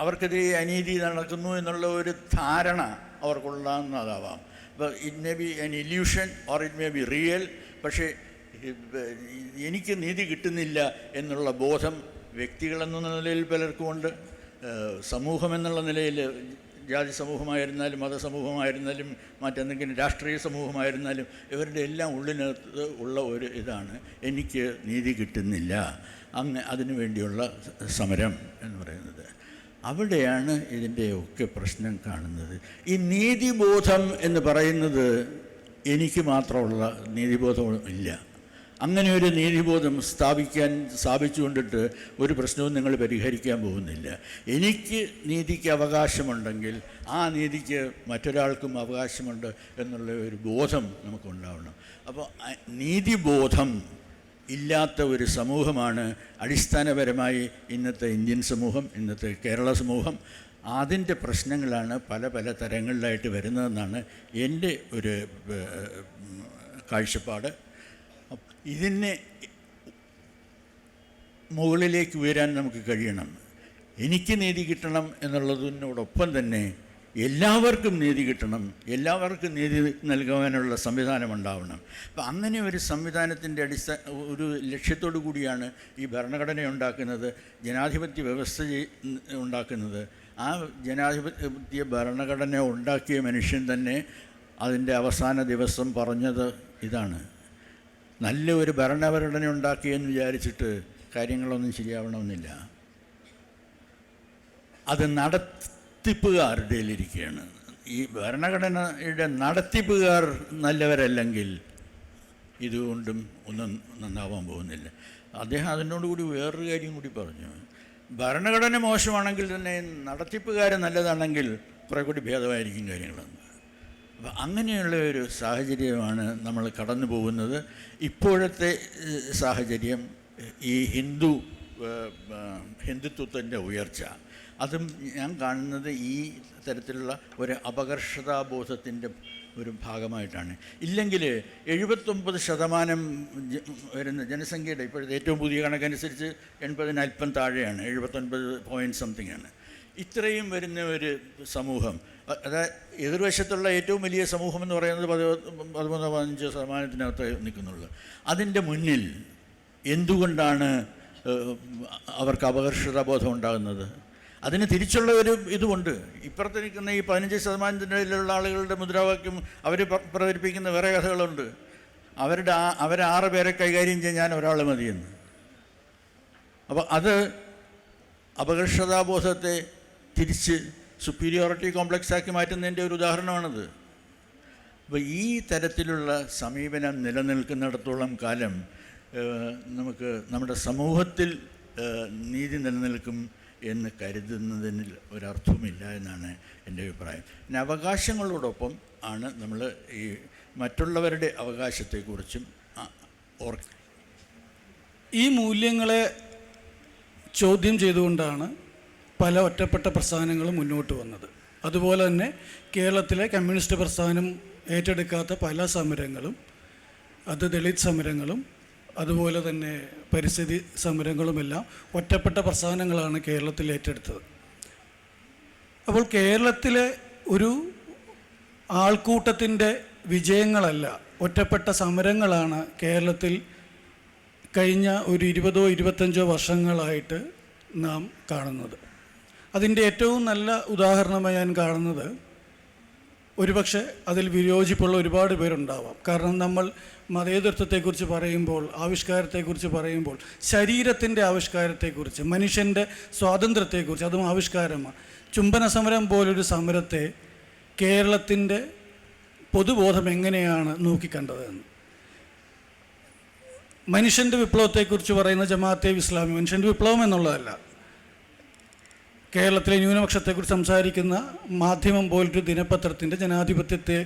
അവർക്കെതിരെ അനീതി നടക്കുന്നു എന്നുള്ള ഒരു ധാരണ അവർക്കുള്ളതാവാം. അപ്പോൾ it may be N illusion or it may be real. പക്ഷേ എനിക്ക് നീതി കിട്ടുന്നില്ല എന്നുള്ള ബോധം വ്യക്തികളെന്ന നിലയിൽ പലർക്കുമുണ്ട്. സമൂഹം എന്നുള്ള നിലയിൽ ജാതി സമൂഹമായിരുന്നാലും മതസമൂഹമായിരുന്നാലും മറ്റെന്തെങ്കിലും രാഷ്ട്രീയ സമൂഹമായിരുന്നാലും ഇവരുടെ എല്ലാം ഉള്ളിനകത്ത് ഉള്ള ഒരു ഇതാണ്, എനിക്ക് നീതി കിട്ടുന്നില്ല, അതിനു വേണ്ടിയുള്ള സമരം എന്ന് പറയുന്നത്. അവിടെയാണ് ഇതിൻ്റെയൊക്കെ പ്രശ്നം കാണുന്നത്. ഈ നീതിബോധം എന്ന് പറയുന്നത് എനിക്ക് മാത്രമുള്ള നീതിബോധം ഇല്ല. അങ്ങനെ ഒരു നീതിബോധം സ്ഥാപിച്ചുകൊണ്ടിട്ട് ഒരു പ്രശ്നവും നിങ്ങൾ പരിഹരിക്കാൻ പോകുന്നില്ല. എനിക്ക് നീതിക്ക് അവകാശമുണ്ടെങ്കിൽ ആ നീതിക്ക് മറ്റൊരാൾക്കും അവകാശമുണ്ട് എന്നുള്ള ഒരു ബോധം നമുക്കുണ്ടാവണം. അപ്പോൾ നീതിബോധം ഇല്ലാത്ത ഒരു സമൂഹമാണ് അടിസ്ഥാനപരമായി ഇന്നത്തെ ഇന്ത്യൻ സമൂഹം, ഇന്നത്തെ കേരള സമൂഹം. അതിൻ്റെ പ്രശ്നങ്ങളാണ് പല തരങ്ങളിലായിട്ട് വരുന്നതെന്നാണ് എൻ്റെ ഒരു കാഴ്ചപ്പാട്. ഇതിനെ മുകളിലേക്ക് ഉയരാൻ നമുക്ക് കഴിയണം. എനിക്ക് നീതി കിട്ടണം എന്നുള്ളതിനോടൊപ്പം തന്നെ എല്ലാവർക്കും നീതി കിട്ടണം, എല്ലാവർക്കും നീതി നൽകുവാനുള്ള സംവിധാനം ഉണ്ടാവണം. അപ്പം അങ്ങനെ ഒരു സംവിധാനത്തിൻ്റെ ഒരു ലക്ഷ്യത്തോടു കൂടിയാണ് ഈ ഭരണഘടന ഉണ്ടാക്കുന്നത്, ജനാധിപത്യ വ്യവസ്ഥ ഉണ്ടാക്കുന്നത്. ആ ജനാധിപത്യ ഭരണഘടന ഉണ്ടാക്കിയ മനുഷ്യൻ തന്നെ അതിൻ്റെ അവസാന ദിവസം പറഞ്ഞത് ഇതാണ്: നല്ല ഒരു ഭരണഘടന ഉണ്ടാക്കിയെന്ന് വിചാരിച്ചിട്ട് കാര്യങ്ങളൊന്നും ശരിയാവണമെന്നില്ല, അത് നടത്തിപ്പുകാരുടെ ഇരിക്കുകയാണ്. ഈ ഭരണഘടനയുടെ നടത്തിപ്പുകാർ നല്ലവരല്ലെങ്കിൽ ഇതുകൊണ്ടും ഒന്നും നന്നാവാൻ പോകുന്നില്ല. അദ്ദേഹം അതിനോടുകൂടി വേറൊരു കാര്യം കൂടി പറഞ്ഞു: ഭരണഘടന മോശമാണെങ്കിൽ തന്നെ നടത്തിപ്പുകാർ നല്ലതാണെങ്കിൽ കുറേ കൂടി ഭേദമായിരിക്കും കാര്യങ്ങളെന്ന്. അപ്പം അങ്ങനെയുള്ള ഒരു സാഹചര്യമാണ് നമ്മൾ കടന്നു പോകുന്നത്. ഇപ്പോഴത്തെ സാഹചര്യം ഈ ഹിന്ദുത്വത്തിൻ്റെ ഉയർച്ച, അതും ഞാൻ കാണുന്നത് ഈ തരത്തിലുള്ള ഒരു അപകർഷതാബോധത്തിൻ്റെ ഒരു ഭാഗമായിട്ടാണ്. ഇല്ലെങ്കിൽ 79% വരുന്ന ജനസംഖ്യയുടെ ഇപ്പോഴത്തെ ഏറ്റവും പുതിയ കണക്കനുസരിച്ച് 80-ന് അല്പം താഴെയാണ്, 79 പോയിൻറ്റ് സംതിങ് ആണ്. ഇത്രയും വരുന്ന ഒരു സമൂഹം, അതായത് എതിർവശത്തുള്ള ഏറ്റവും വലിയ സമൂഹം എന്ന് പറയുന്നത് 13-15% നിൽക്കുന്നുള്ളൂ. അതിൻ്റെ മുന്നിൽ എന്തുകൊണ്ടാണ് അവർക്ക് അപകർഷതാബോധം ഉണ്ടാകുന്നത്? അതിന് തിരിച്ചുള്ള ഒരു ഇതുമുണ്ട്. ഇപ്പുറത്ത് നിൽക്കുന്ന ഈ 15%-ലുള്ള ആളുകളുടെ മുദ്രാവാക്യം അവർ പ്രചരിപ്പിക്കുന്ന വേറെ കഥകളുണ്ട്. അവരെ 6 പേരെ കൈകാര്യം ചെയ്യാൻ ഒരാൾ മതിയെന്ന്. അപ്പോൾ അത് അപകർഷതാബോധത്തെ തിരിച്ച് സുപ്പീരിയോറിറ്റി കോംപ്ലക്സ് ആക്കി മാറ്റുന്നതിൻ്റെ ഒരു ഉദാഹരണമാണിത്. അപ്പോൾ ഈ തരത്തിലുള്ള സമീപനം നിലനിൽക്കുന്നിടത്തോളം കാലം നമുക്ക് നമ്മുടെ സമൂഹത്തിൽ നീതി നിലനിൽക്കും എന്ന് കരുതുന്നതിന് ഒരർത്ഥവുമില്ല എന്നാണ് എൻ്റെ അഭിപ്രായം. പിന്നെ അവകാശങ്ങളോടൊപ്പം ആണ് നമ്മൾ ഈ മറ്റുള്ളവരുടെ അവകാശത്തെക്കുറിച്ചും ഈ മൂല്യങ്ങളെ ചോദ്യം ചെയ്തുകൊണ്ടാണ് പല ഒറ്റപ്പെട്ട പ്രസ്ഥാനങ്ങളും മുന്നോട്ട് വന്നത്. അതുപോലെ തന്നെ കേരളത്തിലെ കമ്മ്യൂണിസ്റ്റ് പ്രസ്ഥാനം ഏറ്റെടുക്കാത്ത പല സമരങ്ങളും, അത് ദളിത് സമരങ്ങളും അതുപോലെ തന്നെ പരിസ്ഥിതി സമരങ്ങളുമെല്ലാം ഒറ്റപ്പെട്ട പ്രസ്ഥാനങ്ങളാണ് കേരളത്തിൽ ഏറ്റെടുത്തത്. അപ്പോൾ കേരളത്തിലെ ഒരു ആൾക്കൂട്ടത്തിൻ്റെ വിജയങ്ങളല്ല, ഒറ്റപ്പെട്ട സമരങ്ങളാണ് കേരളത്തിൽ കഴിഞ്ഞ ഒരു 20-25 വർഷങ്ങളായിട്ട് നാം കാണുന്നത്. അതിൻ്റെ ഏറ്റവും നല്ല ഉദാഹരണമായി ഞാൻ കാണുന്നത്, ഒരുപക്ഷെ അതിൽ വിയോജിപ്പുള്ള ഒരുപാട് പേരുണ്ടാവാം. കാരണം നമ്മൾ മതേതരത്വത്തെക്കുറിച്ച് പറയുമ്പോൾ, ആവിഷ്കാരത്തെക്കുറിച്ച് പറയുമ്പോൾ, ശരീരത്തിൻ്റെ ആവിഷ്കാരത്തെക്കുറിച്ച്, മനുഷ്യൻ്റെ സ്വാതന്ത്ര്യത്തെക്കുറിച്ച്, അതും ആവിഷ്കാരമാണ്. ചുംബന സമരം പോലൊരു സമരത്തെ കേരളത്തിൻ്റെ പൊതുബോധം എങ്ങനെയാണ് നോക്കിക്കണ്ടതെന്ന്. മനുഷ്യൻ്റെ വിപ്ലവത്തെക്കുറിച്ച് പറയുന്ന ജമാഅത്തെ ഇസ്ലാമി മനുഷ്യൻ്റെ വിപ്ലവം എന്നുള്ളതല്ല, കേരളത്തിലെ ന്യൂനപക്ഷത്തെക്കുറിച്ച് സംസാരിക്കുന്ന മാധ്യമം പോലൊരു ദിനപത്രത്തിൻ്റെ ജനാധിപത്യത്തെ,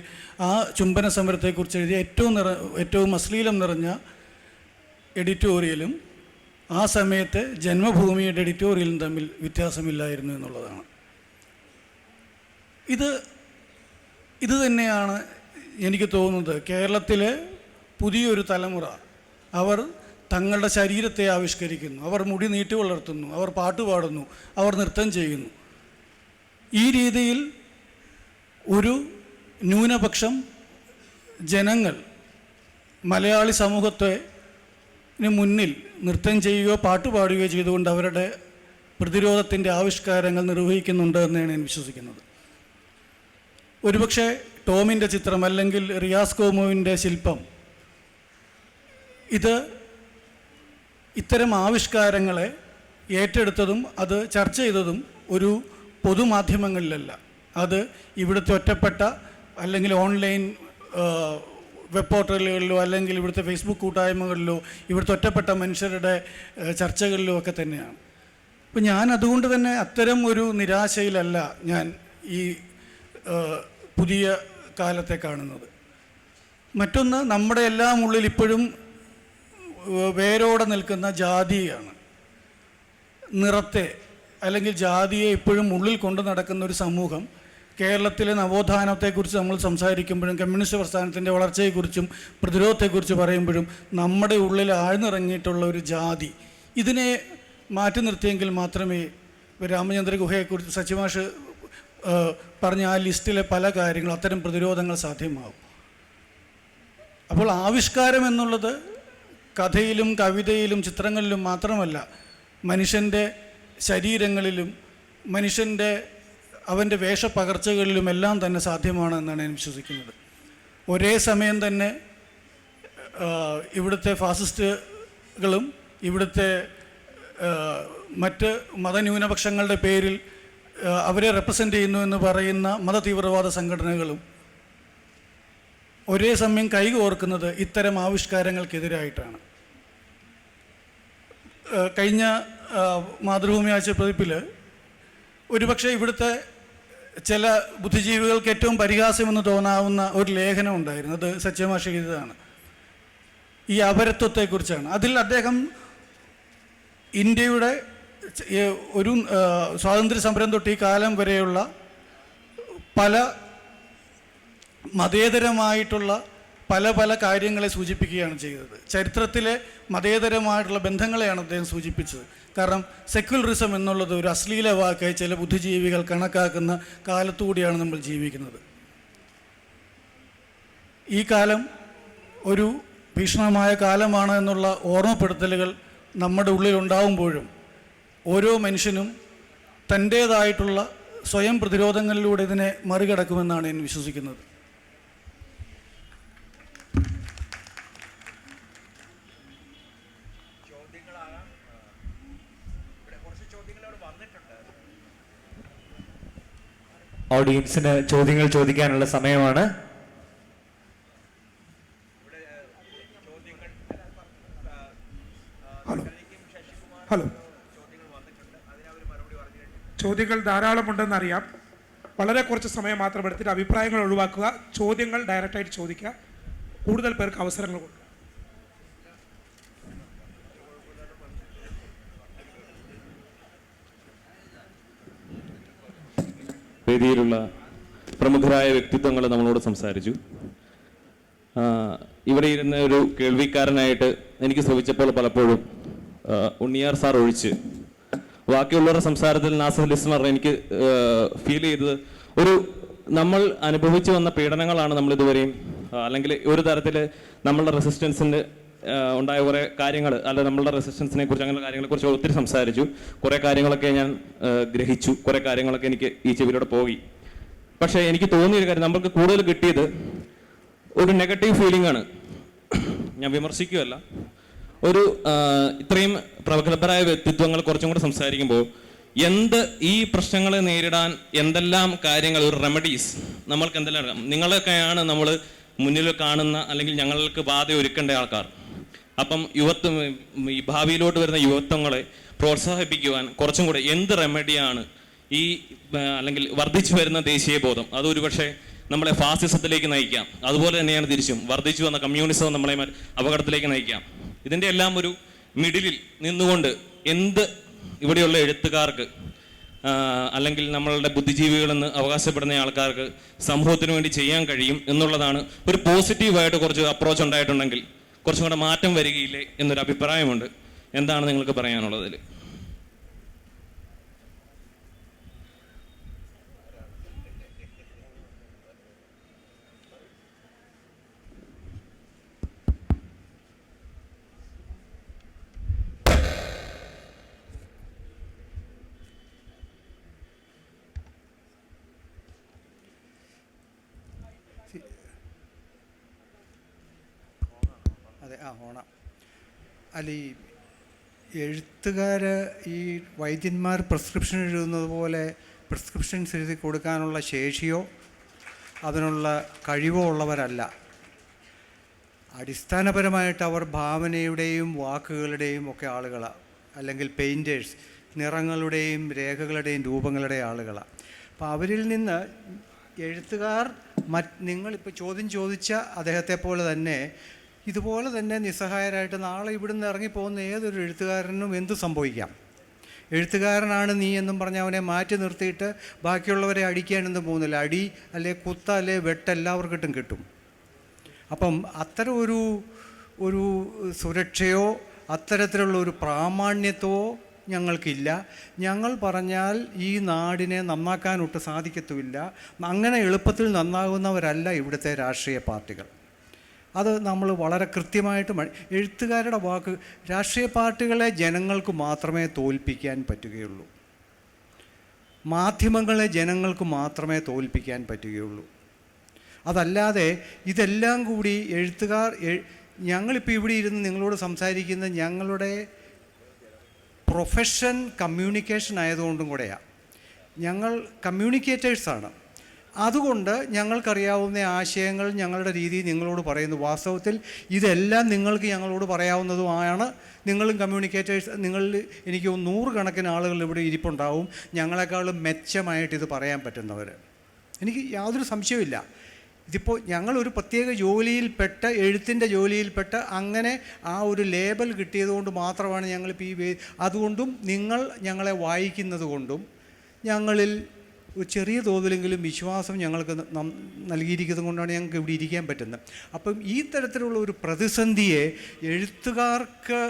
ആ ചുംബന സമരത്തെക്കുറിച്ച് എഴുതിയ ഏറ്റവും അശ്ലീലം നിറഞ്ഞ എഡിറ്റോറിയലും ആ സമയത്തെ ജന്മഭൂമിയുടെ എഡിറ്റോറിയലും തമ്മിൽ വ്യത്യാസമില്ലായിരുന്നു എന്നുള്ളതാണ്. ഇത് തന്നെയാണ് എനിക്ക് തോന്നുന്നത് കേരളത്തിലെ പുതിയൊരു തലമുറ. അവർ തങ്ങളുടെ ശരീരത്തെ ആവിഷ്കരിക്കുന്നു, അവർ മുടി നീട്ടി വളർത്തുന്നു, അവർ പാട്ട് പാടുന്നു, അവർ നൃത്തം ചെയ്യുന്നു. ഈ രീതിയിൽ ഒരു ന്യൂനപക്ഷം ജനങ്ങൾ മലയാളി സമൂഹത്തിന് മുന്നിൽ നൃത്തം ചെയ്യുകയോ പാട്ട് പാടുകയോ ചെയ്തുകൊണ്ട് അവരുടെ പ്രതിരോധത്തിൻ്റെ ആവിഷ്കാരങ്ങൾ നിർവഹിക്കുന്നുണ്ട് എന്നാണ് ഞാൻ വിശ്വസിക്കുന്നത്. ഒരുപക്ഷെ ടോമിൻ്റെ ചിത്രം അല്ലെങ്കിൽ റിയാസ് കോമുവിൻ്റെ ശില്പം, ഇത്തരം ആവിഷ്കാരങ്ങളെ ഏറ്റെടുത്തതും അത് ചർച്ച ചെയ്തതും ഒരു പൊതുമാധ്യമങ്ങളിലല്ല, അത് ഇവിടുത്തെ ഒറ്റപ്പെട്ട അല്ലെങ്കിൽ ഓൺലൈൻ വെബ് പോർട്ടലുകളിലോ അല്ലെങ്കിൽ ഇവിടുത്തെ ഫേസ്ബുക്ക് കൂട്ടായ്മകളിലോ ഇവിടുത്തെ ഒറ്റപ്പെട്ട മനുഷ്യരുടെ ചർച്ചകളിലോ ഒക്കെ തന്നെയാണ്. അപ്പോൾ ഞാൻ അതുകൊണ്ട് തന്നെ അത്തരം ഒരു നിരാശയിലല്ല ഞാൻ ഈ പുതിയ കാലത്തെ കാണുന്നത്. മറ്റൊന്ന്, നമ്മുടെ എല്ലാം ഉള്ളിൽ ഇപ്പോഴും വേരോടെ നിൽക്കുന്ന ജാതിയാണ്. നിറത്തെ അല്ലെങ്കിൽ ജാതിയെ ഇപ്പോഴും ഉള്ളിൽ കൊണ്ടു നടക്കുന്ന ഒരു സമൂഹം. കേരളത്തിലെ നവോത്ഥാനത്തെക്കുറിച്ച് നമ്മൾ സംസാരിക്കുമ്പോഴും കമ്മ്യൂണിസ്റ്റ് പ്രസ്ഥാനത്തിൻ്റെ വളർച്ചയെക്കുറിച്ചും പ്രതിരോധത്തെക്കുറിച്ച് പറയുമ്പോഴും നമ്മുടെ ഉള്ളിൽ ആഴ്ന്നിറങ്ങിയിട്ടുള്ള ഒരു ജാതി, ഇതിനെ മാറ്റി നിർത്തിയെങ്കിൽ മാത്രമേ രാമചന്ദ്ര ഗുഹയെക്കുറിച്ച് സച്ചിമാഷ് പറഞ്ഞ ആ ലിസ്റ്റിലെ പല കാര്യങ്ങളും അത്തരം പ്രതിരോധങ്ങൾ സാധ്യമാവും. അപ്പോൾ ആവിഷ്കാരം എന്നുള്ളത് കഥയിലും കവിതയിലും ചിത്രങ്ങളിലും മാത്രമല്ല, മനുഷ്യൻ്റെ ശരീരങ്ങളിലും അവൻ്റെ വേഷപ്പകർച്ചകളിലും എല്ലാം തന്നെ സാധ്യമാണ് എന്നാണ് ഞാൻ വിശ്വസിക്കുന്നത്. ഒരേ സമയം തന്നെ ഇവിടുത്തെ ഫാസിസ്റ്റുകളും ഇവിടുത്തെ മറ്റ് മതന്യൂനപക്ഷങ്ങളുടെ പേരിൽ അവരെ റെപ്രസെൻ്റ് ചെയ്യുന്നു എന്ന് പറയുന്ന മതതീവ്രവാദ സംഘടനകളും ഒരേ സമയം കൈകോർക്കുന്നത് ഇത്തരം ആവിഷ്കാരങ്ങൾക്കെതിരായിട്ടാണ്. കഴിഞ്ഞ മാതൃഭൂമി ആഴ്ചപ്പതിപ്പിൽ ഒരുപക്ഷെ ഇവിടുത്തെ ചില ബുദ്ധിജീവികൾക്ക് ഏറ്റവും പരിഹാസ്യമെന്ന് തോന്നാവുന്ന ഒരു ലേഖനം ഉണ്ടായിരുന്നു. അത് സത്യമാഷ് എഴുതിയതാണ്. ഈ അപരത്വത്തെക്കുറിച്ചാണ്. അതിൽ അദ്ദേഹം ഇന്ത്യയുടെ ഒരു സ്വാതന്ത്ര്യ സമരം തൊട്ട് ഈ കാലം വരെയുള്ള പല മതേതരമായിട്ടുള്ള പല കാര്യങ്ങളെ സൂചിപ്പിക്കുകയാണ് ചെയ്തത്. ചരിത്രത്തിലെ മതേതരമായിട്ടുള്ള ബന്ധങ്ങളെയാണ് അദ്ദേഹം സൂചിപ്പിച്ചത്. കാരണം സെക്യുലറിസം എന്നുള്ളത് ഒരു അശ്ലീല വാക്കായി ചില ബുദ്ധിജീവികൾ കണക്കാക്കുന്ന കാലത്തുകൂടിയാണ് നമ്മൾ ജീവിക്കുന്നത്. ഈ കാലം ഒരു ഭീഷണമായ കാലമാണ് എന്നുള്ള ഓർമ്മപ്പെടുത്തലുകൾ നമ്മുടെ ഉള്ളിലുണ്ടാവുമ്പോഴും ഓരോ മനുഷ്യനും തൻ്റേതായിട്ടുള്ള സ്വയം പ്രതിരോധങ്ങളിലൂടെ ഇതിനെ മറികടക്കുമെന്നാണ് ഞാൻ വിശ്വസിക്കുന്നത്. ഓഡിയൻസിന് ചോദ്യങ്ങൾ ചോദിക്കാനുള്ള സമയമാണ്. ഹലോ, ചോദ്യങ്ങൾ ധാരാളമുണ്ടെന്നറിയാം. വളരെ കുറച്ച് സമയം മാത്രം എടുത്തിട്ട് അഭിപ്രായങ്ങൾ ഒഴിവാക്കുക. ചോദ്യങ്ങൾ ഡയറക്റ്റായിട്ട് ചോദിക്കുക. കൂടുതൽ പേർക്ക് അവസരങ്ങൾ കൊടുക്കുക. വേദിയിലുള്ള പ്രമുഖരായ വ്യക്തിത്വങ്ങൾ നമ്മളോട് സംസാരിച്ചു. ഇവിടെ ഇരുന്ന ഒരു കേൾവിക്കാരനായിട്ട് എനിക്ക് ശ്രമിച്ചപ്പോൾ പലപ്പോഴും ഉണ്ണിയാർ സാർ ഒഴിച്ച് ബാക്കിയുള്ളവരുടെ സംസാരത്തിൽ നാസർ ലിസ്ണർ എനിക്ക് ഫീൽ ചെയ്തത് നമ്മൾ അനുഭവിച്ചു വന്ന പീഡനങ്ങളാണ് നമ്മളിതുവരെയും, അല്ലെങ്കിൽ ഒരു തരത്തിൽ നമ്മളുടെ റെസിസ്റ്റൻസിൻ്റെ ഉണ്ടായ കുറേ കാര്യങ്ങൾ, അല്ല നമ്മളുടെ റെസിസ്റ്റൻസിനെ കുറിച്ച് അങ്ങനെ കാര്യങ്ങളെക്കുറിച്ച് ഒത്തിരി സംസാരിച്ചു. കുറേ കാര്യങ്ങളൊക്കെ ഞാൻ ഗ്രഹിച്ചു, കുറേ കാര്യങ്ങളൊക്കെ എനിക്ക് ഈ ചെവിയിലൂടെ പോയി. പക്ഷേ എനിക്ക് തോന്നിയൊരു കാര്യം, നമ്മൾക്ക് കൂടുതൽ കിട്ടിയത് ഒരു നെഗറ്റീവ് ഫീലിംഗ് ആണ്. ഞാൻ വിമർശിക്കുകയല്ല. ഇത്രയും പ്രഗത്ഭരായ വ്യക്തിത്വങ്ങൾ കുറച്ചും കൂടെ സംസാരിക്കുമ്പോൾ ഈ പ്രശ്നങ്ങളെ നേരിടാൻ എന്തെല്ലാം കാര്യങ്ങൾ, ഒരു റെമഡീസ് നമ്മൾക്ക് എന്തെല്ലാം, നിങ്ങളൊക്കെയാണ് നമ്മൾ മുന്നിൽ കാണുന്ന അല്ലെങ്കിൽ ഞങ്ങൾക്ക് ബാധ ഒരുക്കേണ്ട ആൾക്കാർ. അപ്പം ഈ ഭാവിയിലോട്ട് വരുന്ന യുവത്വങ്ങളെ പ്രോത്സാഹിപ്പിക്കുവാൻ കുറച്ചും കൂടെ എന്ത് റെമഡിയാണ് അല്ലെങ്കിൽ വർദ്ധിച്ചു വരുന്ന ദേശീയ ബോധം, അതൊരു പക്ഷേ നമ്മളെ ഫാസിസത്തിലേക്ക് നയിക്കാം. അതുപോലെ തന്നെയാണ് തിരിച്ചും വർദ്ധിച്ചു വന്ന കമ്മ്യൂണിസം നമ്മളെ അപകടത്തിലേക്ക് നയിക്കാം. ഇതിൻ്റെ എല്ലാം ഒരു മിഡിലിൽ നിന്നുകൊണ്ട് ഇവിടെയുള്ള എഴുത്തുകാർക്ക് അല്ലെങ്കിൽ നമ്മളുടെ ബുദ്ധിജീവികളെന്ന് അവകാശപ്പെടുന്ന ആൾക്കാർക്ക് സമൂഹത്തിന് വേണ്ടി ചെയ്യാൻ കഴിയും എന്നുള്ളതാണ്. ഒരു പോസിറ്റീവായിട്ട് കുറച്ച് അപ്രോച്ച് ഉണ്ടായിട്ടുണ്ടെങ്കിൽ കുറച്ചും കൂടെ മാറ്റം വരികയില്ലേ എന്നൊരു അഭിപ്രായമുണ്ട്. എന്താണ് നിങ്ങൾക്ക് പറയാനുള്ളതിൽ? അല്ല, ഈ എഴുത്തുകാർ, ഈ വൈദ്യന്മാർ പ്രിസ്ക്രിപ്ഷൻ എഴുതുന്നത് പോലെ പ്രിസ്ക്രിപ്ഷൻസ് എഴുതി കൊടുക്കാനുള്ള ശേഷിയോ അതിനുള്ള കഴിവോ ഉള്ളവരല്ല. അടിസ്ഥാനപരമായിട്ട് അവർ ഭാവനയുടെയും വാക്കുകളുടെയും ഒക്കെ ആളുകളാണ്, അല്ലെങ്കിൽ പെയിൻറ്റേഴ്സ്, നിറങ്ങളുടെയും രേഖകളുടെയും രൂപങ്ങളുടെയും ആളുകളാണ്. അപ്പോൾ അവരിൽ നിന്ന് എഴുത്തുകാർ നിങ്ങളിപ്പോൾ ചോദ്യം ചോദിച്ച അദ്ദേഹത്തെ പോലെ തന്നെ ഇതുപോലെ തന്നെ നിസ്സഹായരായിട്ട് നാളെ ഇവിടുന്ന് ഇറങ്ങിപ്പോകുന്ന ഏതൊരു എഴുത്തുകാരനും എന്തു സംഭവിക്കാം. എഴുത്തുകാരനാണ് നീ എന്നും പറഞ്ഞ് അവനെ മാറ്റി നിർത്തിയിട്ട് ബാക്കിയുള്ളവരെ അടിക്കാനൊന്നും പോകുന്നില്ല. അടി അല്ലെ കുത്ത അല്ലെ വെട്ട് എല്ലാവർക്കിട്ടും കിട്ടും. അപ്പം അത്തരം ഒരു സുരക്ഷയോ അത്തരത്തിലുള്ള ഒരു പ്രാമാണ്യത്വമോ ഞങ്ങൾക്കില്ല. ഞങ്ങൾ പറഞ്ഞാൽ ഈ നാടിനെ നന്നാക്കാനൊട്ട് സാധിക്കത്തുമില്ല. അങ്ങനെ എളുപ്പത്തിൽ നന്നാകുന്നവരല്ല ഇവിടുത്തെ രാഷ്ട്രീയ പാർട്ടികൾ. അത് നമ്മൾ വളരെ കൃത്യമായിട്ട് എഴുത്തുകാരുടെ വാക്ക്, രാഷ്ട്രീയ പാർട്ടികളെ ജനങ്ങൾക്ക് മാത്രമേ തോൽപ്പിക്കാൻ പറ്റുകയുള്ളൂ. മാധ്യമങ്ങളെ ജനങ്ങൾക്ക് മാത്രമേ തോൽപ്പിക്കാൻ പറ്റുകയുള്ളൂ. അതല്ലാതെ ഇതെല്ലാം കൂടി എഴുത്തുകാർ, ഞങ്ങളിപ്പോൾ ഇവിടെ ഇരുന്ന് നിങ്ങളോട് സംസാരിക്കുന്ന ഞങ്ങളുടെ പ്രൊഫഷൻ കമ്മ്യൂണിക്കേഷൻ ആയതുകൊണ്ടും കൂടെയാണ്. ഞങ്ങൾ കമ്മ്യൂണിക്കേറ്റേഴ്സാണ്. അതുകൊണ്ട് ഞങ്ങൾക്കറിയാവുന്ന ആശയങ്ങൾ ഞങ്ങളുടെ രീതി നിങ്ങളോട് പറയുന്നു. വാസ്തവത്തിൽ ഇതെല്ലാം നിങ്ങൾക്ക് ഞങ്ങളോട് പറയാവുന്നതുമാണ്. നിങ്ങളും കമ്മ്യൂണിക്കേറ്റേഴ്സ്, നിങ്ങളിൽ എനിക്ക് 100 കണക്കിന് ആളുകൾ ഇവിടെ ഇരിപ്പുണ്ടാവും ഞങ്ങളെക്കാളും മെച്ചമായിട്ട് ഇത് പറയാൻ പറ്റുന്നവർ. എനിക്ക് യാതൊരു സംശയവുമില്ല. ഇതിപ്പോൾ ഞങ്ങളൊരു പ്രത്യേക ജോലിയിൽപ്പെട്ട, എഴുത്തിൻ്റെ ജോലിയിൽപ്പെട്ട അങ്ങനെ ആ ഒരു ലേബൽ കിട്ടിയതുകൊണ്ട് മാത്രമാണ് ഞങ്ങളിപ്പോൾ അതുകൊണ്ടും നിങ്ങൾ ഞങ്ങളെ വായിക്കുന്നത് കൊണ്ടും ഞങ്ങളിൽ ഒരു ചെറിയ തോതിലെങ്കിലും വിശ്വാസം ഞങ്ങൾക്ക് നൽകിയിരിക്കുന്നത് കൊണ്ടാണ് ഞങ്ങൾക്ക് ഇവിടെ ഇരിക്കാൻ പറ്റുന്നത്. അപ്പം ഈ തരത്തിലുള്ള ഒരു പ്രതിസന്ധിയെ എഴുത്തുകാർക്ക്